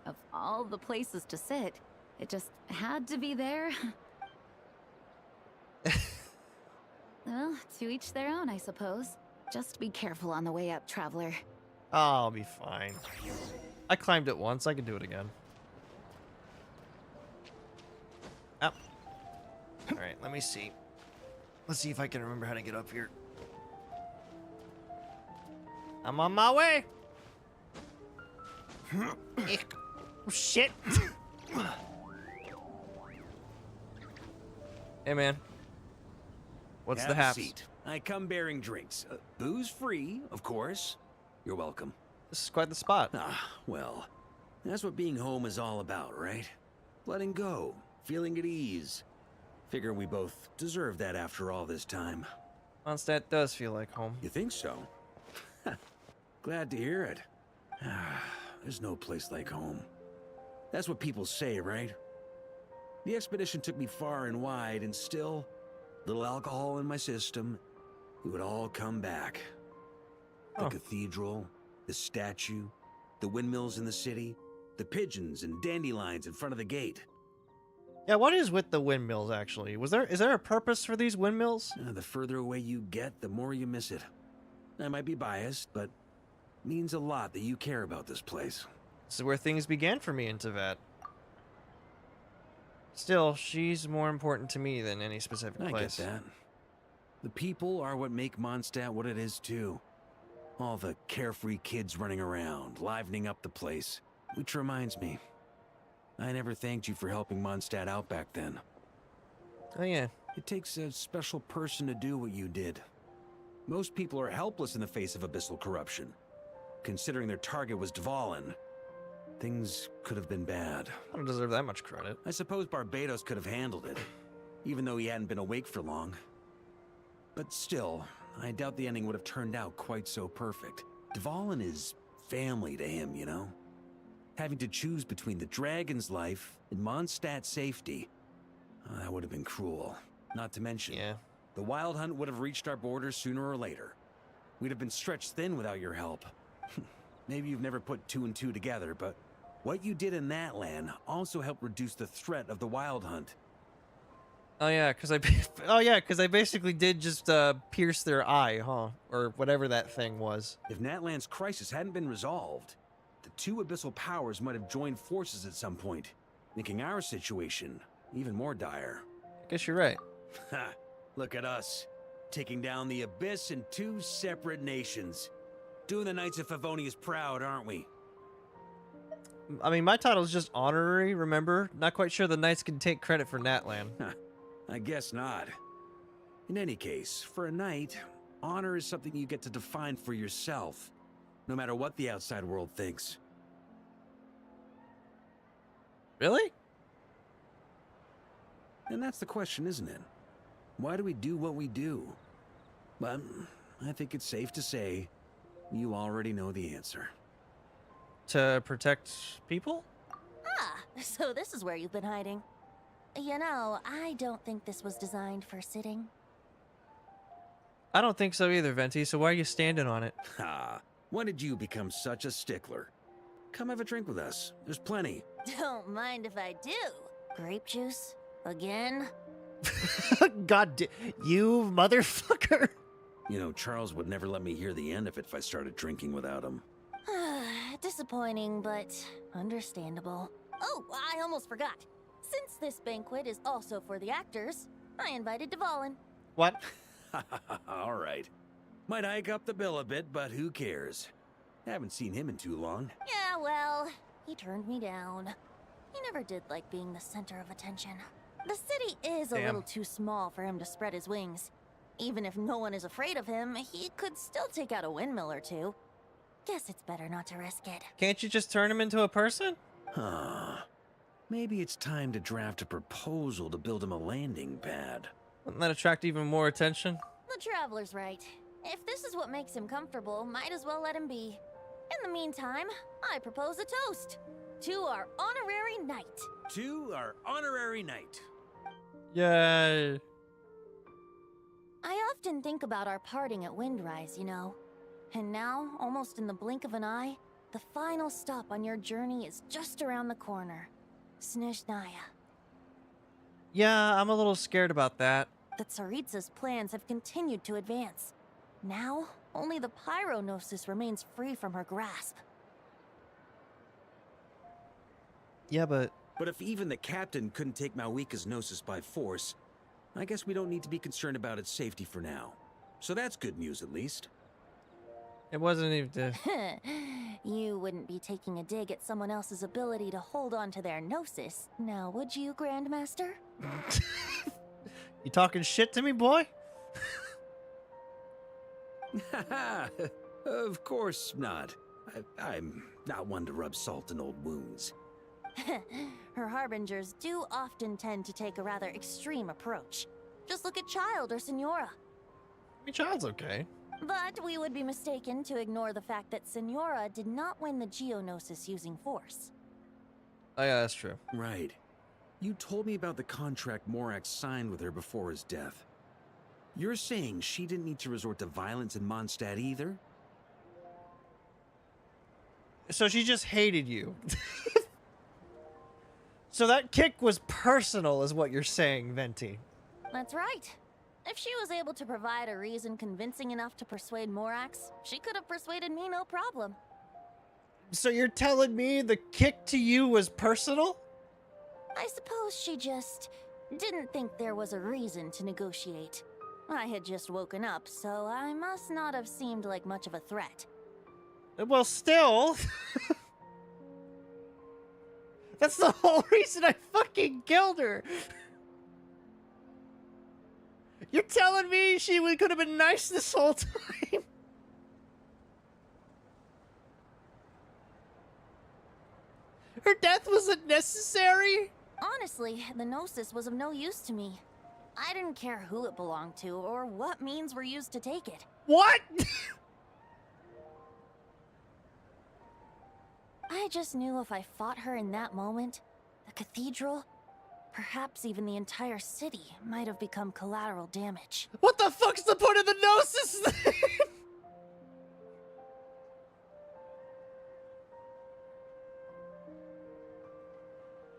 Speaker 8: of all the places to sit, it just had to be there. Well, to each their own, I suppose. Just be careful on the way up, Traveler.
Speaker 1: I'll be fine. I climbed it once. I can do it again. Up. All right, let me see. Let's see if I can remember how to get up here. I'm on my way. Oh, shit. Hey, man. What's the
Speaker 9: Have a
Speaker 1: haps?
Speaker 9: seat. I come bearing drinks. Booze free, of course. You're welcome.
Speaker 1: This is quite the spot.
Speaker 9: Ah, well, that's what being home is all about, right? Letting go, feeling at ease. Figure we both deserve that after all this time.
Speaker 1: Mondstadt does feel like home.
Speaker 9: You think so? Glad to hear it. There's no place like home. That's what people say, right? The expedition took me far and wide, and still, little alcohol in my system, it would all come back. The cathedral, the statue, the windmills in the city, the pigeons and dandelions in front of the gate.
Speaker 1: Yeah, what is with the windmills, actually? Is there a purpose for these windmills?
Speaker 9: The further away you get, the more you miss it. I might be biased, but it means a lot that you care about this place.
Speaker 1: This is where things began for me in Teyvat. Still, she's more important to me than any specific place.
Speaker 9: I get that. The people are what make Mondstadt what it is, too. All the carefree kids running around, livening up the place. Which reminds me, I never thanked you for helping Mondstadt out back then.
Speaker 1: Oh, yeah.
Speaker 9: It takes a special person to do what you did. Most people are helpless in the face of abyssal corruption. Considering their target was Dvalin, things could have been bad.
Speaker 1: I don't deserve that much credit.
Speaker 9: I suppose Barbados could have handled it, even though he hadn't been awake for long. But still, I doubt the ending would have turned out quite so perfect. Dvalin is family to him, you know? Having to choose between the dragon's life and Mondstadt's safety, that would have been cruel. Not to mention, the Wild Hunt would have reached our borders sooner or later. We'd have been stretched thin without your help. Maybe you've never put two and two together, but what you did in that land also helped reduce the threat of the Wild Hunt.
Speaker 1: Oh yeah, because I basically did just pierce their eye, huh? Or whatever that thing was.
Speaker 9: If Natlan's crisis hadn't been resolved, the two abyssal powers might have joined forces at some point, making our situation even more dire.
Speaker 1: I guess you're right.
Speaker 9: Ha! Look at us, taking down the Abyss in two separate nations. Doing the Knights of Favonius proud, aren't we?
Speaker 1: I mean, my title is just honorary, remember? Not quite sure the Knights can take credit for Natlan.
Speaker 9: I guess not. In any case, for a knight, honor is something you get to define for yourself, no matter what the outside world thinks.
Speaker 1: Really?
Speaker 9: And that's the question, isn't it? Why do we do what we do? But I think it's safe to say you already know the answer.
Speaker 1: To protect people?
Speaker 6: Ah, so this is where you've been hiding. You know, I don't think this was designed for sitting.
Speaker 1: I don't think so either, Venti, so why are you standing on it?
Speaker 9: Ha! When did you become such a stickler? Come have a drink with us. There's plenty.
Speaker 6: Don't mind if I do. Grape juice? Again?
Speaker 1: God, you motherfucker!
Speaker 9: You know, Charles would never let me hear the end of it if I started drinking without him.
Speaker 6: Disappointing, but understandable. Oh, I almost forgot. Since this banquet is also for the actors, I invited Dvalin.
Speaker 1: What?
Speaker 9: All right. Might hike up the bill a bit, but who cares? Haven't seen him in too long.
Speaker 6: Yeah, well, he turned me down. He never did like being the center of attention. The city is a little too small for him to spread his wings. Even if no one is afraid of him, he could still take out a windmill or two. Guess it's better not to risk it.
Speaker 1: Can't you just turn him into a person?
Speaker 9: Huh. Maybe it's time to draft a proposal to build him a landing pad.
Speaker 1: Wouldn't that attract even more attention?
Speaker 6: The Traveler's right. If this is what makes him comfortable, might as well let him be. In the meantime, I propose a toast to our honorary knight.
Speaker 9: To our honorary knight.
Speaker 1: Yay.
Speaker 6: I often think about our parting at Windrise, you know. And now, almost in the blink of an eye, the final stop on your journey is just around the corner. Snezhnaya.
Speaker 1: Yeah, I'm a little scared about that.
Speaker 6: The Tsaritsa's plans have continued to advance. Now, only the Pyronosis remains free from her grasp.
Speaker 1: Yeah, but
Speaker 9: if even the captain couldn't take Mawika's Gnosis by force, I guess we don't need to be concerned about its safety for now. So that's good news, at least.
Speaker 1: It wasn't even...
Speaker 6: You wouldn't be taking a dig at someone else's ability to hold on to their Gnosis, now would you, Grandmaster?
Speaker 1: You talking shit to me, boy?
Speaker 9: Of course not. I'm not one to rub salt in old wounds.
Speaker 6: Her harbingers do often tend to take a rather extreme approach. Just look at Child or Signora.
Speaker 1: I mean, Child's okay.
Speaker 6: But we would be mistaken to ignore the fact that Signora did not win the Geonosis using force.
Speaker 1: Oh yeah, that's true.
Speaker 9: Right. You told me about the contract Morax signed with her before his death. You're saying she didn't need to resort to violence in Mondstadt either?
Speaker 1: So she just hated you. So that kick was personal, is what you're saying, Venti.
Speaker 6: That's right. If she was able to provide a reason convincing enough to persuade Morax, she could have persuaded me no problem.
Speaker 1: So you're telling me the kick to you was personal?
Speaker 6: I suppose she just didn't think there was a reason to negotiate. I had just woken up, so I must not have seemed like much of a threat.
Speaker 1: Well, still... That's the whole reason I fucking killed her! You're telling me she could have been nice this whole time? Her death wasn't necessary?
Speaker 6: Honestly, the Gnosis was of no use to me. I didn't care who it belonged to or what means were used to take it.
Speaker 1: What?
Speaker 6: I just knew if I fought her in that moment, the cathedral, perhaps even the entire city, might have become collateral damage.
Speaker 1: What the fuck's the point of the Gnosis then?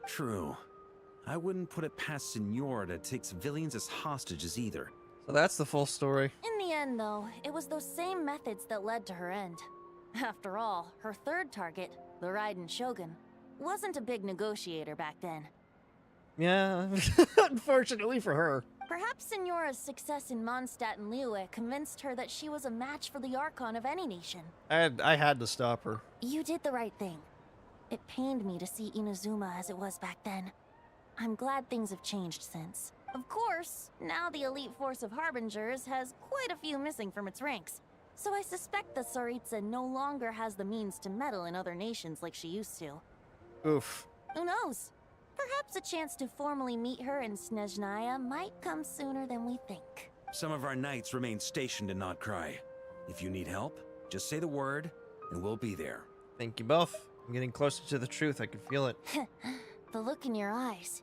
Speaker 9: True. I wouldn't put it past Signora to take civilians as hostages either.
Speaker 1: So that's the full story.
Speaker 6: In the end, though, it was those same methods that led to her end. After all, her third target, the Raiden Shogun, wasn't a big negotiator back then.
Speaker 1: Yeah, unfortunately for her.
Speaker 6: Perhaps Signora's success in Mondstadt and Liyue convinced her that she was a match for the Archon of any nation.
Speaker 1: I had to stop her.
Speaker 6: You did the right thing. It pained me to see Inazuma as it was back then. I'm glad things have changed since. Of course, now the elite force of Harbingers has quite a few missing from its ranks. So I suspect the Tsaritsa no longer has the means to meddle in other nations like she used to.
Speaker 1: Oof.
Speaker 6: Who knows? Perhaps a chance to formally meet her in Snezhnaya might come sooner than we think.
Speaker 9: Some of our knights remain stationed in Notcry. If you need help, just say the word, and we'll be there.
Speaker 1: Thank you both. I'm getting closer to the truth. I can feel it.
Speaker 6: The look in your eyes.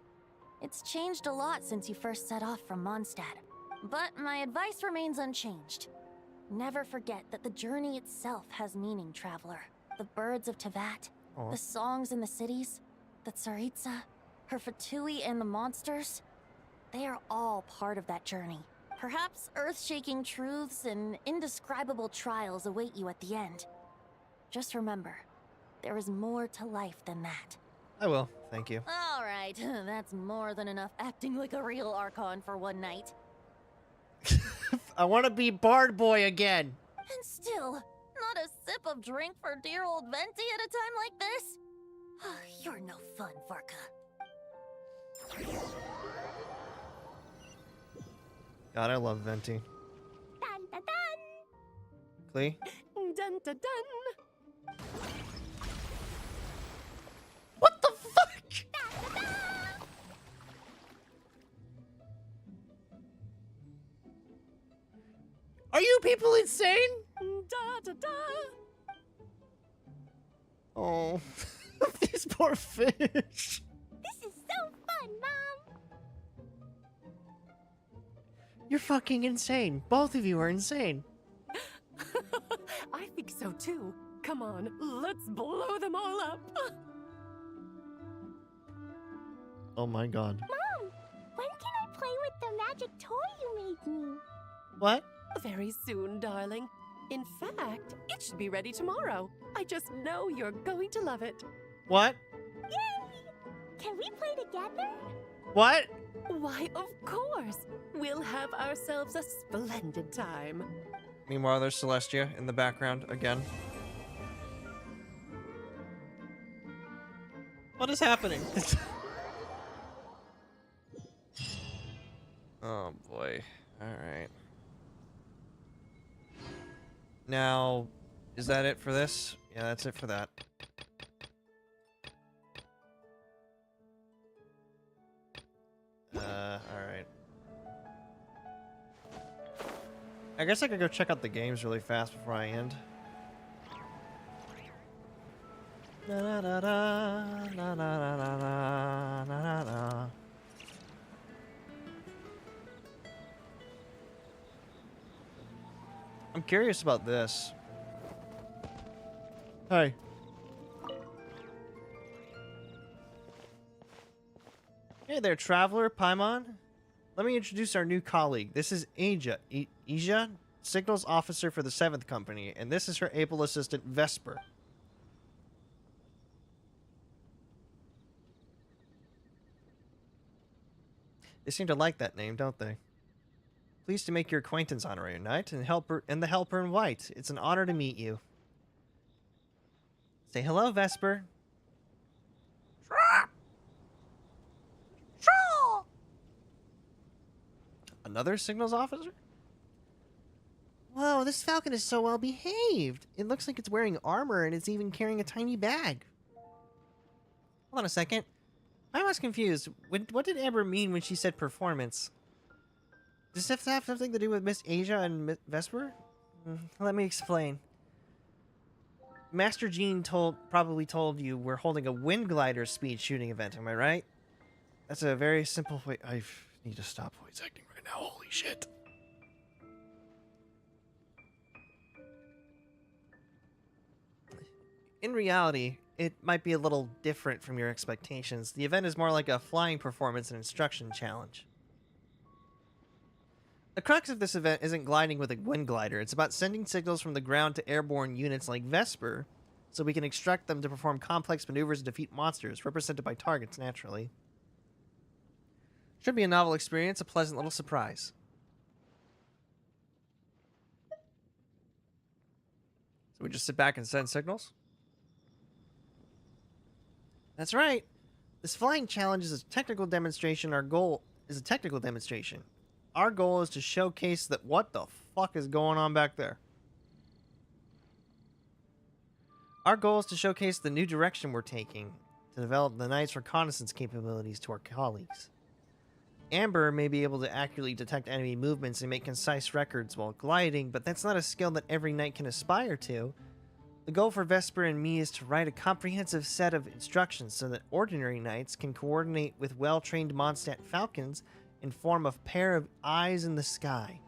Speaker 6: It's changed a lot since you first set off from Mondstadt. But my advice remains unchanged. Never forget that the journey itself has meaning, traveler. The birds of Teyvat, the songs in the cities, the Tsaritsa, her Fatui and the monsters, they are all part of that journey. Perhaps earth-shaking truths and indescribable trials await you at the end. Just remember, there is more to life than that.
Speaker 1: I will. Thank you.
Speaker 6: All right, that's more than enough acting like a real Archon for one night.
Speaker 1: I want to be Bard Boy again.
Speaker 6: And still, not a sip of drink for dear old Venti at a time like this? You're no fun, Varka.
Speaker 1: God, I love Venti.
Speaker 2: Dun dun dun!
Speaker 1: Klee?
Speaker 3: Dun dun dun!
Speaker 1: Are you people insane?
Speaker 3: Da da da.
Speaker 1: Oh, these poor fish.
Speaker 2: This is so fun, Mom!
Speaker 1: You're fucking insane. Both of you are insane.
Speaker 3: I think so too. Come on, let's blow them all up.
Speaker 1: Oh my god.
Speaker 2: Mom, when can I play with the magic toy you made me?
Speaker 1: What?
Speaker 3: Very soon, darling. In fact, it should be ready tomorrow. I just know you're going to love it.
Speaker 1: What?
Speaker 2: Yay! Can we play together?
Speaker 1: What?
Speaker 3: Why, of course. We'll have ourselves a splendid time.
Speaker 1: Meanwhile, there's Celestia in the background again. What is happening? Oh boy. Alright. Now, is that it for this? Yeah, that's it for that. Alright. I guess I could go check out the games really fast before I end. Na na na na na na na na na na. I'm curious about this. Hey. Hey there, traveler, Paimon. Let me introduce our new colleague. This is Asia. Asia, signals officer for the 7th Company, and this is her able assistant, Vesper. They seem to like that name, don't they? Pleased to make your acquaintance, Honorary Knight, and the Helper in White. It's an honor to meet you. Say hello, Vesper. Another signals officer? Whoa, this falcon is so well behaved. It looks like it's wearing armor and it's even carrying a tiny bag. Hold on a second. I was confused. What did Amber mean when she said performance? Does this have something to do with Miss Asia and Vesper? Let me explain. Master Jean probably told you we're holding a wind glider speed shooting event, am I right? That's a very simple way. I need to stop voice acting right now. Holy shit. In reality, it might be a little different from your expectations. The event is more like a flying performance and instruction challenge. The crux of this event isn't gliding with a wind glider. It's about sending signals from the ground to airborne units like Vesper, so we can extract them to perform complex maneuvers and defeat monsters, represented by targets, naturally. Should be a novel experience, a pleasant little surprise. So we just sit back and send signals? That's right. This flying challenge is a technical demonstration. Our goal is a technical demonstration. Our goal is to showcase that what the fuck is going on back there. Our goal is to showcase the new direction we're taking to develop the Knight's reconnaissance capabilities to our colleagues. Amber may be able to accurately detect enemy movements and make concise records while gliding, but that's not a skill that every knight can aspire to. The goal for Vesper and me is to write a comprehensive set of instructions so that ordinary knights can coordinate with well-trained Mondstadt falcons and form a pair of eyes in the sky.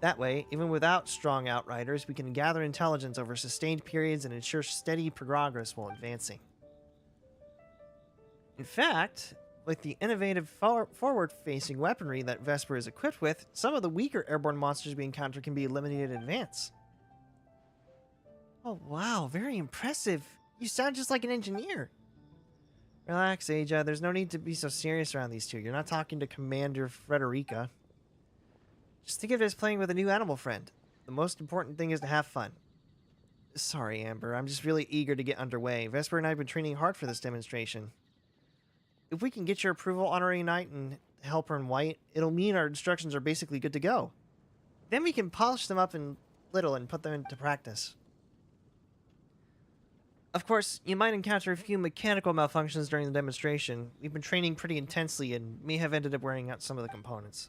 Speaker 1: That way, even without strong outriders, we can gather intelligence over sustained periods and ensure steady progress while advancing. In fact, with the innovative forward-facing weaponry that Vesper is equipped with, some of the weaker airborne monsters we encounter can be eliminated in advance. Oh wow, very impressive. You sound just like an engineer. Relax, Aja. There's no need to be so serious around these two. You're not talking to Commander Frederica. Just think of it as playing with a new animal friend. The most important thing is to have fun. Sorry, Amber. I'm just really eager to get underway. Vesper and I have been training hard for this demonstration. If we can get your approval, Honorary Knight and Helper in White, it'll mean our instructions are basically good to go. Then we can polish them up in little and put them into practice. Of course, you might encounter a few mechanical malfunctions during the demonstration. We've been training pretty intensely and may have ended up wearing out some of the components.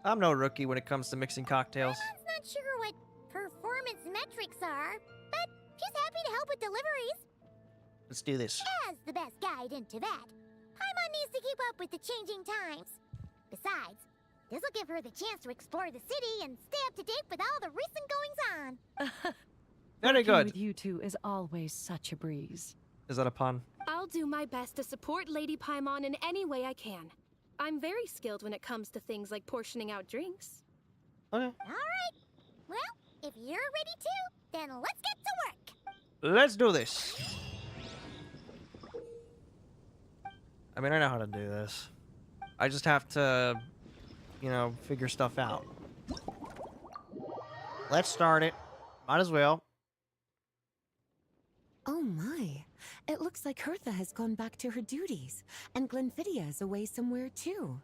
Speaker 1: I'm no rookie when it comes to mixing cocktails.
Speaker 2: Paimon's not sure what performance metrics are, but she's happy to help with deliveries.
Speaker 1: Let's do this.
Speaker 2: As the best guide into that, Paimon needs to keep up with the changing times. Besides, this will give her the chance to explore the city and stay up to date with all the recent goings-on.
Speaker 1: Very
Speaker 18: Working
Speaker 1: good.
Speaker 18: with you two is always such a breeze.
Speaker 1: Is that a pun?
Speaker 19: I'll do my best to support Lady Paimon in any way I can. I'm very skilled when it comes to things like portioning out drinks.
Speaker 1: Okay.
Speaker 2: All right. Well, if you're ready to, then let's get to work.
Speaker 1: Let's do this. I mean, I know how to do this. I just have to, you know, figure stuff out. Let's start it. Might as well.
Speaker 3: Oh my. It looks like Hertha has gone back to her duties, and Glenfidia is away somewhere too.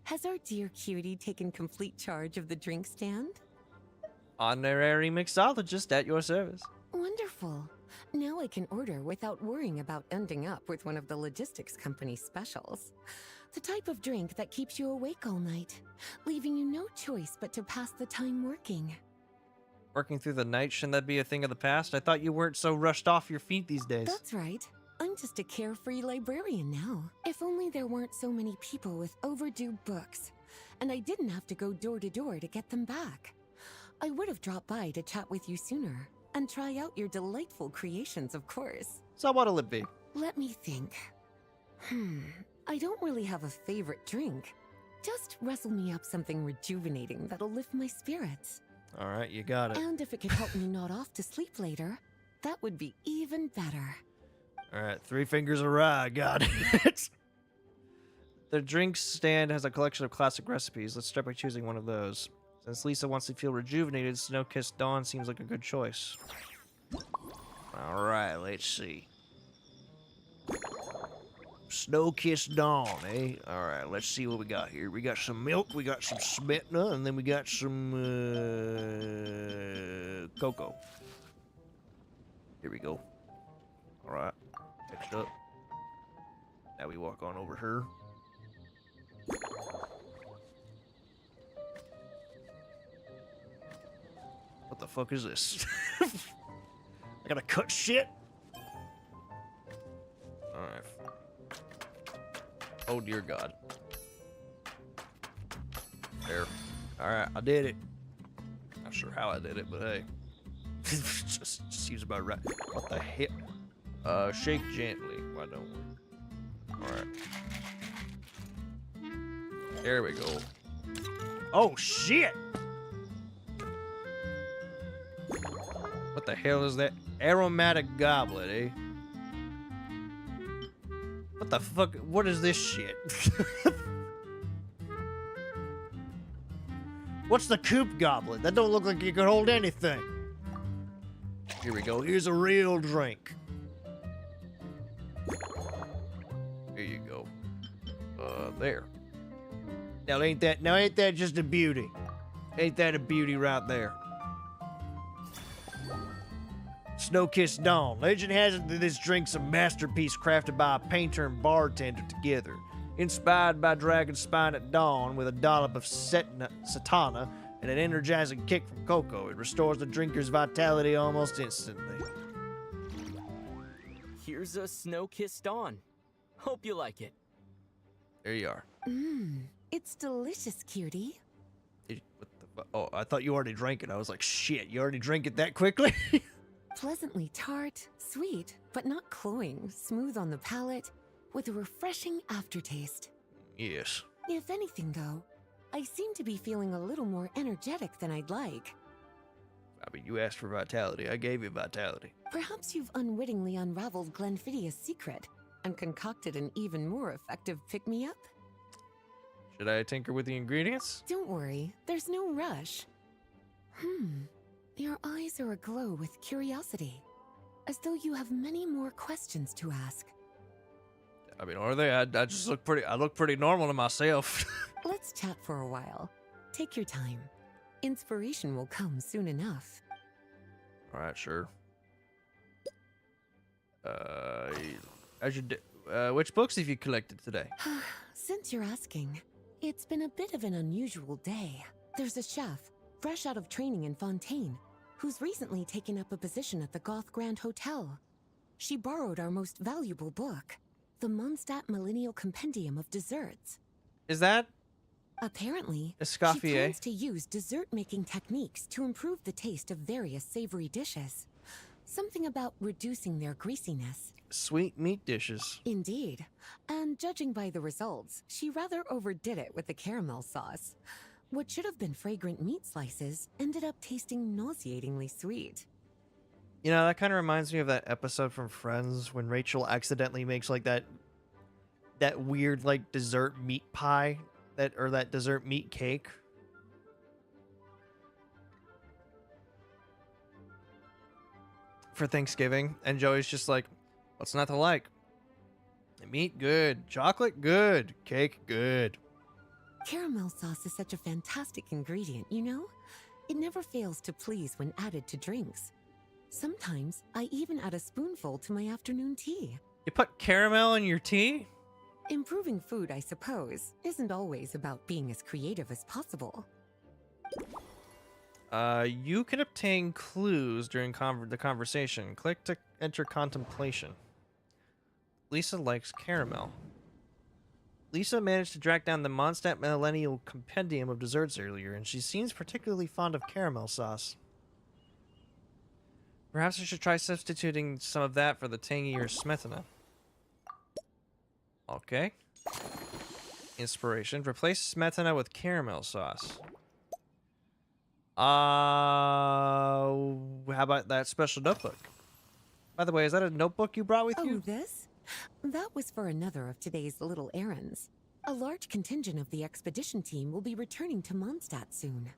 Speaker 3: Has our dear cutie taken complete charge of the drink stand?
Speaker 1: Honorary mixologist at your service.
Speaker 3: Wonderful. Now I can order without worrying about ending up with one of the logistics company's specials. The type of drink that keeps you awake all night, leaving you no choice but to pass the time working.
Speaker 1: Working through the night, shouldn't that be a thing of the past? I thought you weren't so rushed off your feet these days.
Speaker 3: That's right. I'm just a carefree librarian now. If only there weren't so many people with overdue books, and I didn't have to go door to door to get them back. I would have dropped by to chat with you sooner, and try out your delightful creations, of course.
Speaker 1: So what'll it be?
Speaker 3: Let me think. I don't really have a favorite drink. Just wrestle me up something rejuvenating that'll lift my spirits.
Speaker 1: All right, you got it.
Speaker 3: And if it could help me nod off to sleep later, that would be even better.
Speaker 1: All right, 3 fingers of rye, got it. The drink stand has a collection of classic recipes. Let's start by choosing one of those. Since Lisa wants to feel rejuvenated, Snow-Kissed Dawn seems like a good choice. All right, let's see. Snow-Kissed Dawn, eh? All right, let's see what we got here. We got some milk, we got some smetana, and then we got some cocoa. Here we go. All right, next up. Now we walk on over here. What the fuck is this? I gotta cut shit? Alright. Oh dear God. There. Alright, I did it. Not sure how I did it, but hey. just seems about right. What the hell? Shake gently. Why don't we? Alright. There we go. Oh shit! What the hell is that? Aromatic goblet, eh? What the fuck? What is this shit? What's the coupe goblet? That don't look like it could hold anything. Here we go. Here's a real drink. Here you go. There. Now ain't that just a beauty? Ain't that a beauty right there? Snow-Kissed Dawn. Legend has it that this drink's a masterpiece crafted by a painter and bartender together. Inspired by dragon spine at dawn with a dollop of satana and an energizing kick from cocoa, it restores the drinker's vitality almost instantly.
Speaker 20: Here's a Snow-Kissed Dawn. Hope you like it.
Speaker 1: There you are.
Speaker 3: It's delicious, cutie.
Speaker 1: What the fuck? Oh, I thought you already drank it. I was like, shit, you already drank it that quickly?
Speaker 3: Pleasantly tart, sweet, but not cloying, smooth on the palate, with a refreshing aftertaste.
Speaker 1: Yes.
Speaker 3: If anything, though, I seem to be feeling a little more energetic than I'd like.
Speaker 1: I mean, you asked for vitality. I gave you vitality.
Speaker 3: Perhaps you've unwittingly unraveled Glenfidia's secret and concocted an even more effective pick-me-up?
Speaker 1: Should I tinker with the ingredients?
Speaker 3: Don't worry, there's no rush. Your eyes are aglow with curiosity, as though you have many more questions to ask.
Speaker 1: I mean, are they? I just look pretty. I look pretty normal to myself.
Speaker 3: Let's chat for a while. Take your time. Inspiration will come soon enough.
Speaker 1: All right, sure. Which books have you collected today?
Speaker 3: Since you're asking,
Speaker 21: It's been a bit of an unusual day. There's a chef, fresh out of training in Fontaine, who's recently taken up a position at the Goth Grand Hotel. She borrowed our most valuable book, the Mondstadt Millennial Compendium of Desserts.
Speaker 1: Is that
Speaker 21: Apparently, she
Speaker 1: Escoffier?
Speaker 21: plans to use dessert-making techniques to improve the taste of various savory dishes. Something about reducing their greasiness.
Speaker 1: Sweet meat dishes.
Speaker 21: Indeed. And judging by the results, she rather overdid it with the caramel sauce. What should have been fragrant meat slices ended up tasting nauseatingly sweet.
Speaker 1: You know, that kind of reminds me of that episode from Friends when Rachel accidentally makes like that weird like dessert meat pie or that dessert meat cake. For Thanksgiving, and Joey's just like, what's not to like? Meat good, chocolate good, cake good.
Speaker 21: Caramel sauce is such a fantastic ingredient, you know? It never fails to please when added to drinks. Sometimes I even add a spoonful to my afternoon tea.
Speaker 1: You put caramel in your tea?
Speaker 21: Improving food, I suppose, isn't always about being as creative as possible.
Speaker 1: You can obtain clues during the conversation. Click to enter contemplation. Lisa likes caramel. Lisa managed to track down the Mondstadt Millennial Compendium of Desserts earlier, and she seems particularly fond of caramel sauce. Perhaps I should try substituting some of that for the tangier smetana. Okay. Inspiration. Replace smetana with caramel sauce. How about that special notebook? By the way, is that a notebook you brought with you?
Speaker 21: Oh, this? That was for another of today's little errands. A large contingent of the expedition team will be returning to Mondstadt soon.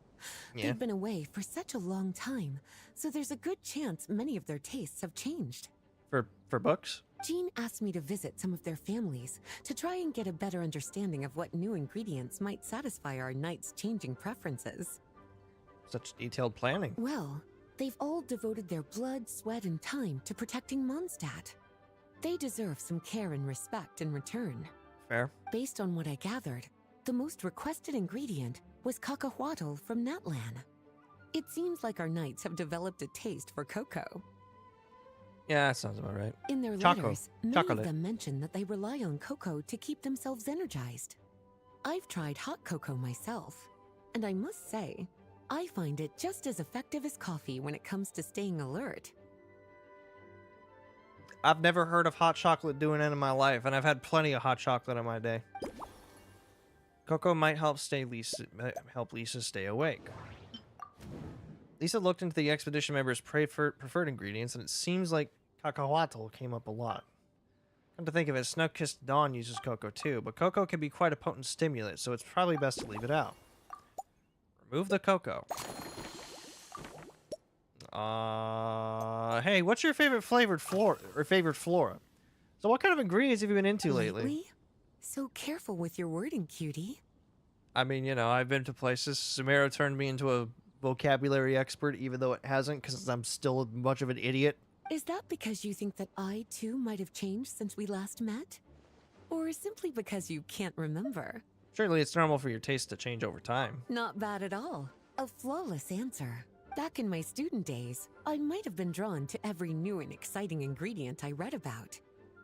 Speaker 1: Yeah.
Speaker 21: They've been away for such a long time, so there's a good chance many of their tastes have changed.
Speaker 1: For books?
Speaker 21: Jean asked me to visit some of their families to try and get a better understanding of what new ingredients might satisfy our knights' changing preferences.
Speaker 1: Such detailed planning.
Speaker 21: Well, they've all devoted their blood, sweat, and time to protecting Mondstadt. They deserve some care and respect in return.
Speaker 1: Fair.
Speaker 21: Based on what I gathered, the most requested ingredient was cacahuatl from Natlan. It seems like our knights have developed a taste for cocoa.
Speaker 1: Yeah, that sounds about right.
Speaker 21: In their
Speaker 1: Choco.
Speaker 21: letters, many
Speaker 1: Chocolate.
Speaker 21: of them mention that they rely on cocoa to keep themselves energized. I've tried hot cocoa myself, and I must say, I find it just as effective as coffee when it comes to staying alert.
Speaker 1: I've never heard of hot chocolate doing it in my life, and I've had plenty of hot chocolate in my day. Cocoa might help Lisa stay awake. Lisa looked into the expedition members' preferred ingredients, and it seems like cacahuatl came up a lot. Come to think of it, Snow-Kissed Dawn uses cocoa too, but cocoa can be quite a potent stimulant, so it's probably best to leave it out. Remove the cocoa. Hey, what's your favorite favorite flora? So what kind of ingredients have you been into lately?
Speaker 21: So careful with your wording, cutie.
Speaker 1: I mean, you know, I've been to places. Samara turned me into a vocabulary expert, even though it hasn't, because I'm still much of an idiot.
Speaker 21: Is that because you think that I, too, might have changed since we last met? Or simply because you can't remember?
Speaker 1: Surely it's normal for your taste to change over time.
Speaker 21: Not bad at all. A flawless answer. Back in my student days, I might have been drawn to every new and exciting ingredient I read about,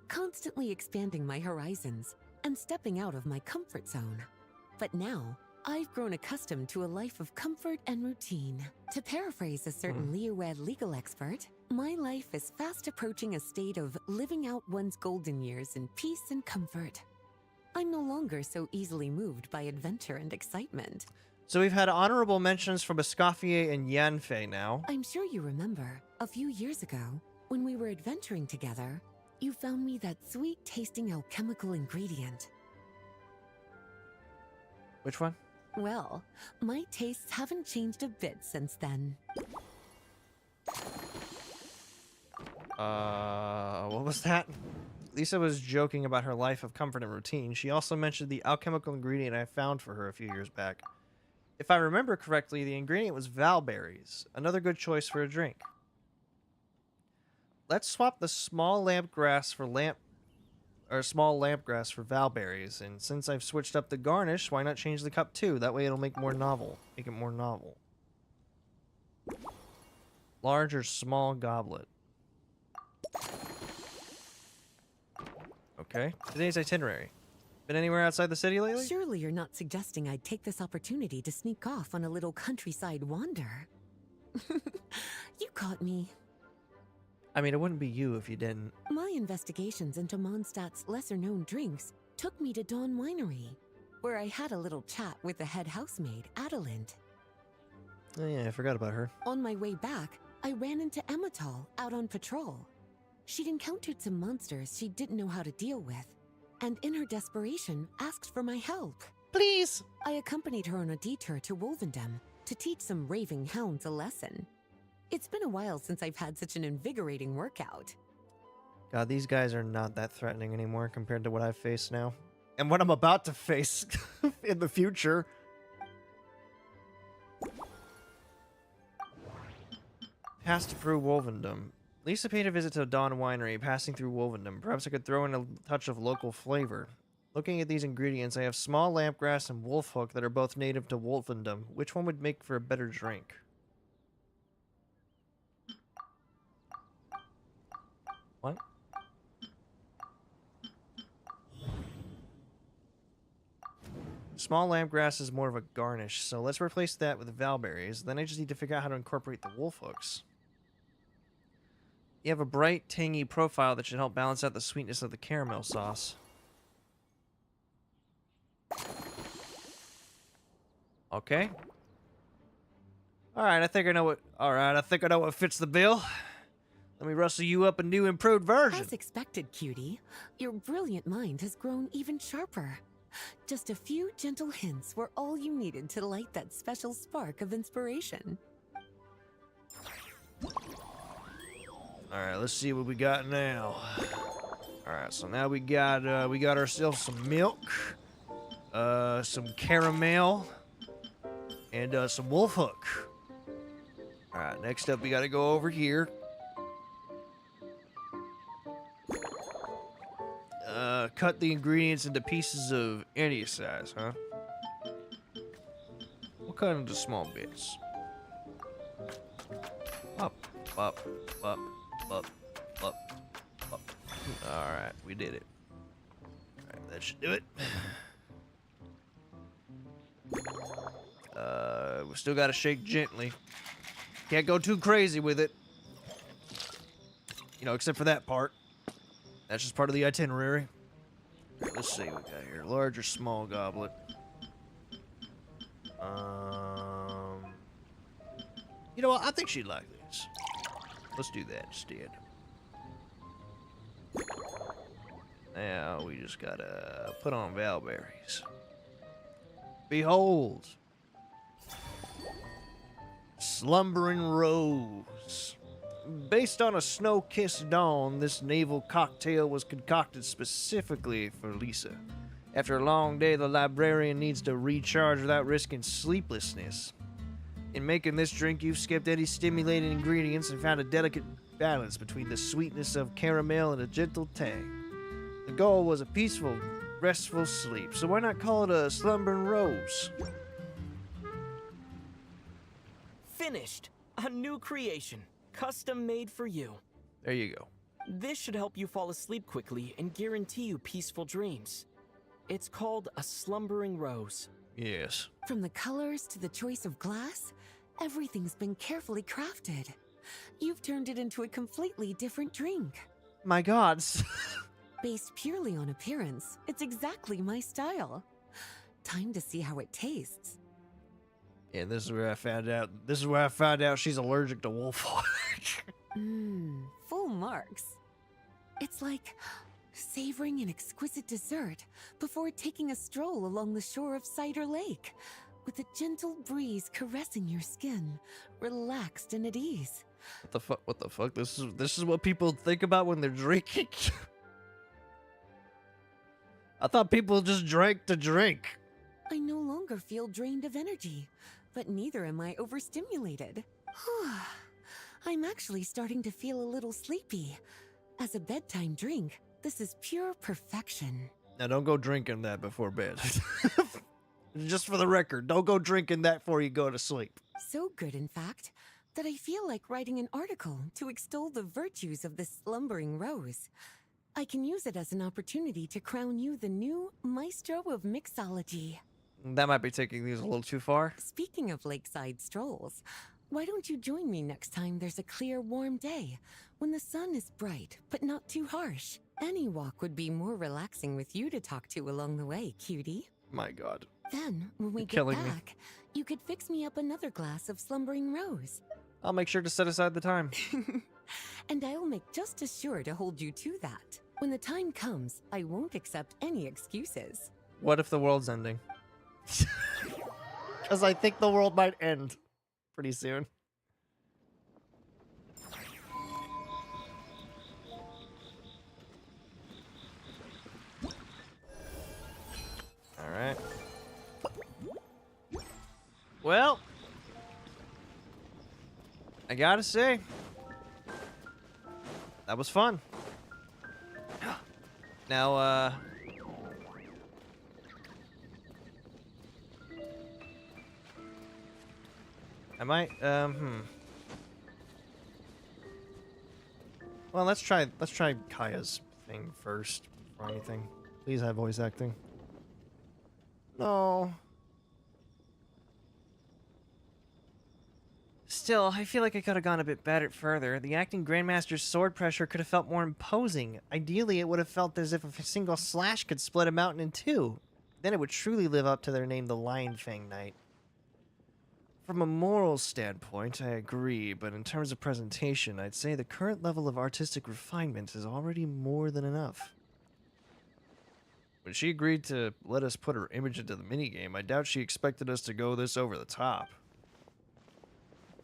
Speaker 21: constantly expanding my horizons and stepping out of my comfort zone. But now, I've grown accustomed to a life of comfort and routine. To paraphrase a certain Leo-Ed legal expert, my life is fast approaching a state of living out one's golden years in peace and comfort. I'm no longer so easily moved by adventure and excitement.
Speaker 1: So we've had honorable mentions from Escoffier and Yanfei now.
Speaker 21: I'm sure you remember, a few years ago, when we were adventuring together, you found me that sweet-tasting alchemical ingredient.
Speaker 1: Which one?
Speaker 21: Well, my tastes haven't changed a bit since then.
Speaker 1: What was that? Lisa was joking about her life of comfort and routine. She also mentioned the alchemical ingredient I found for her a few years back. If I remember correctly, the ingredient was valberries, another good choice for a drink. Let's swap the small lamp grass for or small lampgrass for valberries. And since I've switched up the garnish, why not change the cup too? That way it'll make more novel. Make it more novel. Large or small goblet. Okay. Today's itinerary. Been anywhere outside the city lately?
Speaker 21: Surely you're not suggesting I'd take this opportunity to sneak off on a little countryside wander. You caught me.
Speaker 1: I mean, it wouldn't be you if you didn't.
Speaker 21: My investigations into Mondstadt's lesser-known drinks took me to Dawn Winery, where I had a little chat with the head housemaid, Adelind.
Speaker 1: Oh yeah, I forgot about her.
Speaker 21: On my way back, I ran into Emmetall out on patrol. She'd encountered some monsters she didn't know how to deal with, and in her desperation, asked for my help.
Speaker 1: Please!
Speaker 21: I accompanied her on a detour to Wolvendom to teach some raving hounds a lesson. It's been a while since I've had such an invigorating workout.
Speaker 1: God, these guys are not that threatening anymore compared to what I face now. And what I'm about to face in the future. Passed through Wolvendom. Lisa paid a visit to Dawn Winery, passing through Wolvendom. Perhaps I could throw in a touch of local flavor. Looking at these ingredients, I have small lampgrass and wolfhook that are both native to Wolvendom. Which one would make for a better drink? What? Small lampgrass is more of a garnish, so let's replace that with valberries. Then I just need to figure out how to incorporate the wolf hooks. You have a bright, tangy profile that should help balance out the sweetness of the caramel sauce. Okay. Alright, I think I know what fits the bill. Let me rustle you up a new improved version.
Speaker 21: As expected, cutie, your brilliant mind has grown even sharper. Just a few gentle hints were all you needed to light that special spark of inspiration.
Speaker 1: Alright, let's see what we got now. Alright, so now we got ourselves some milk, some caramel, and some wolf hook. Alright, next up we gotta go over here. Cut the ingredients into pieces of any size, huh? We'll cut into small bits. Up, up, up, up, up, up. Alright, we did it. Alright, that should do it. We still gotta shake gently. Can't go too crazy with it. You know, except for that part. That's just part of the itinerary. Right, let's see what we got here. Large or small goblet. You know what? I think she'd like this. Let's do that instead. Now we just gotta put on valberries. Behold! Slumbering Rose. Based on a snow-kissed dawn, this naval cocktail was concocted specifically for Lisa. After a long day, the librarian needs to recharge without risking sleeplessness. In making this drink, you've skipped any stimulating ingredients and found a delicate balance between the sweetness of caramel and a gentle tang. The goal was a peaceful, restful sleep, so why not call it a slumbering rose?
Speaker 20: Finished! A new creation. Custom made for you.
Speaker 1: There you go.
Speaker 20: This should help you fall asleep quickly and guarantee you peaceful dreams. It's called a slumbering rose.
Speaker 1: Yes.
Speaker 21: From the colors to the choice of glass, everything's been carefully crafted. You've turned it into a completely different drink.
Speaker 1: My God.
Speaker 21: Based purely on appearance, it's exactly my style. Time to see how it tastes.
Speaker 1: Yeah, this is where I found out. This is where I found out she's allergic to wolf.
Speaker 21: Full marks. It's like savoring an exquisite dessert before taking a stroll along the shore of Cider Lake, with a gentle breeze caressing your skin, relaxed and at ease.
Speaker 1: What the fuck? What the fuck? This is what people think about when they're drinking. I thought people just drank to drink.
Speaker 21: I no longer feel drained of energy, but neither am I overstimulated. I'm actually starting to feel a little sleepy. As a bedtime drink, This is pure perfection.
Speaker 1: Now don't go drinking that before bed. Just for the record, don't go drinking that before you go to sleep.
Speaker 21: So good, in fact, that I feel like writing an article to extol the virtues of this slumbering rose. I can use it as an opportunity to crown you the new maestro of mixology.
Speaker 1: That might be taking these a little too far.
Speaker 21: Speaking of lakeside strolls, why don't you join me next time there's a clear, warm day, when the sun is bright but not too harsh? Any walk would be more relaxing with you to talk to along the way, cutie.
Speaker 1: My God.
Speaker 21: Then, when we get
Speaker 1: Killing me.
Speaker 21: back, you could fix me up another glass of slumbering rose.
Speaker 1: I'll make sure to set aside the time.
Speaker 21: And I'll make just as sure to hold you to that. When the time comes, I won't accept any excuses.
Speaker 1: What if the world's ending? Because I think the world might end pretty soon. All right. Well, I gotta say, that was fun. Now, I might, Well, let's try Kaya's thing first before anything. Please have voice acting. No. Still, I feel like I could have gone a bit better further. The acting Grandmaster's sword pressure could have felt more imposing. Ideally, it would have felt as if a single slash could split a mountain in two. Then it would truly live up to their name, the Lion Fang Knight. From a moral standpoint, I agree, but in terms of presentation, I'd say the current level of artistic refinement is already more than enough. When she agreed to let us put her image into the minigame, I doubt she expected us to go this over the top.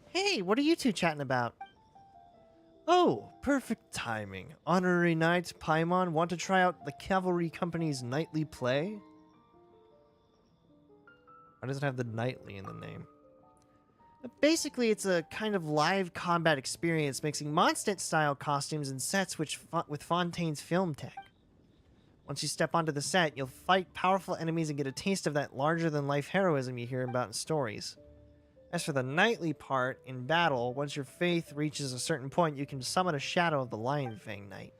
Speaker 1: Hey, what are you two chatting about? Oh, perfect timing. Honorary Knight Paimon want to try out the Cavalry Company's nightly play? Why does it have the nightly in the name? Basically, it's a kind of live combat experience mixing Mondstadt-style costumes and sets with Fontaine's film tech. Once you step onto the set, you'll fight powerful enemies and get a taste of that larger-than-life heroism you hear about in stories. As for the nightly part, in battle, once your faith reaches a certain point, you can summon a shadow of the Lion Fang Knight.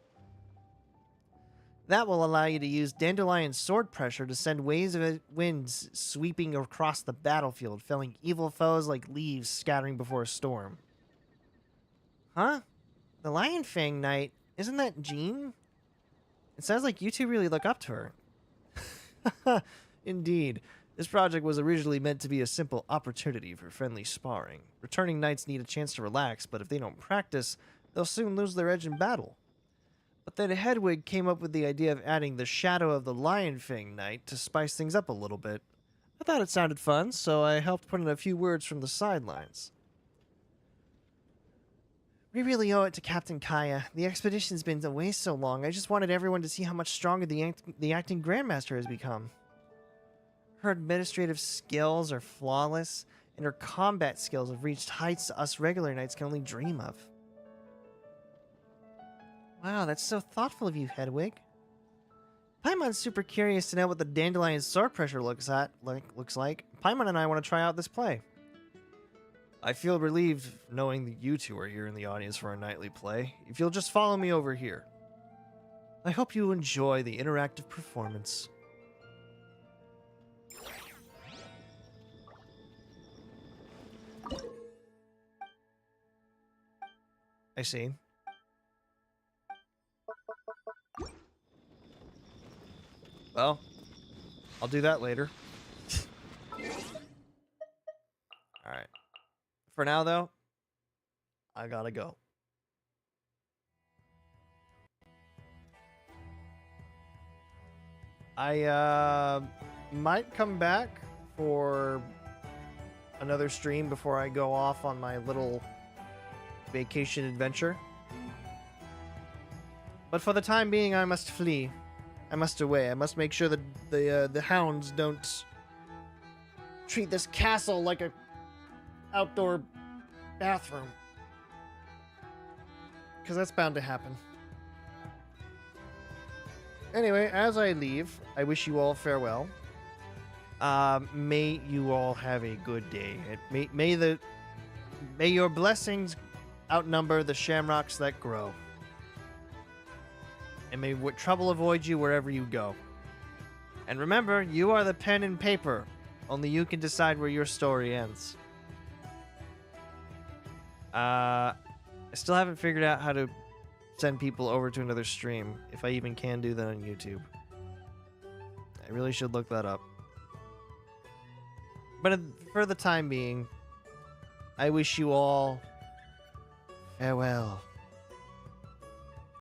Speaker 1: That will allow you to use Dandelion sword pressure to send waves of winds sweeping across the battlefield, felling evil foes like leaves scattering before a storm. Huh? The Lion Fang Knight? Isn't that Jean? It sounds like you two really look up to her. Indeed. This project was originally meant to be a simple opportunity for friendly sparring. Returning knights need a chance to relax, but if they don't practice, they'll soon lose their edge in battle. But then Hedwig came up with the idea of adding the shadow of the Lion Fang Knight to spice things up a little bit. I thought it sounded fun, so I helped put in a few words from the sidelines. We really owe it to Captain Kaya. The expedition's been away so long, I just wanted everyone to see how much stronger the acting Grandmaster has become. Her administrative skills are flawless, and her combat skills have reached heights us regular knights can only dream of. Wow, that's so thoughtful of you, Hedwig. Paimon's super curious to know what the Dandelion sword pressure looks like. Paimon and I want to try out this play. I feel relieved knowing that you two are here in the audience for our nightly play. If you'll just follow me over here. I hope you enjoy the interactive performance. I see. Well, I'll do that later. Alright. For now, though, I gotta go. I might come back for another stream before I go off on my little vacation adventure. But for the time being, I must flee. I must away. I must make sure that the hounds don't treat this castle like a outdoor bathroom. Because that's bound to happen. Anyway, as I leave, I wish you all farewell. May you all have a good day. May your blessings outnumber the shamrocks that grow. And may trouble avoid you wherever you go. And remember, you are the pen and paper. Only you can decide where your story ends. I still haven't figured out how to send people over to another stream, if I even can do that on YouTube. I really should look that up. But for the time being, I wish you all farewell.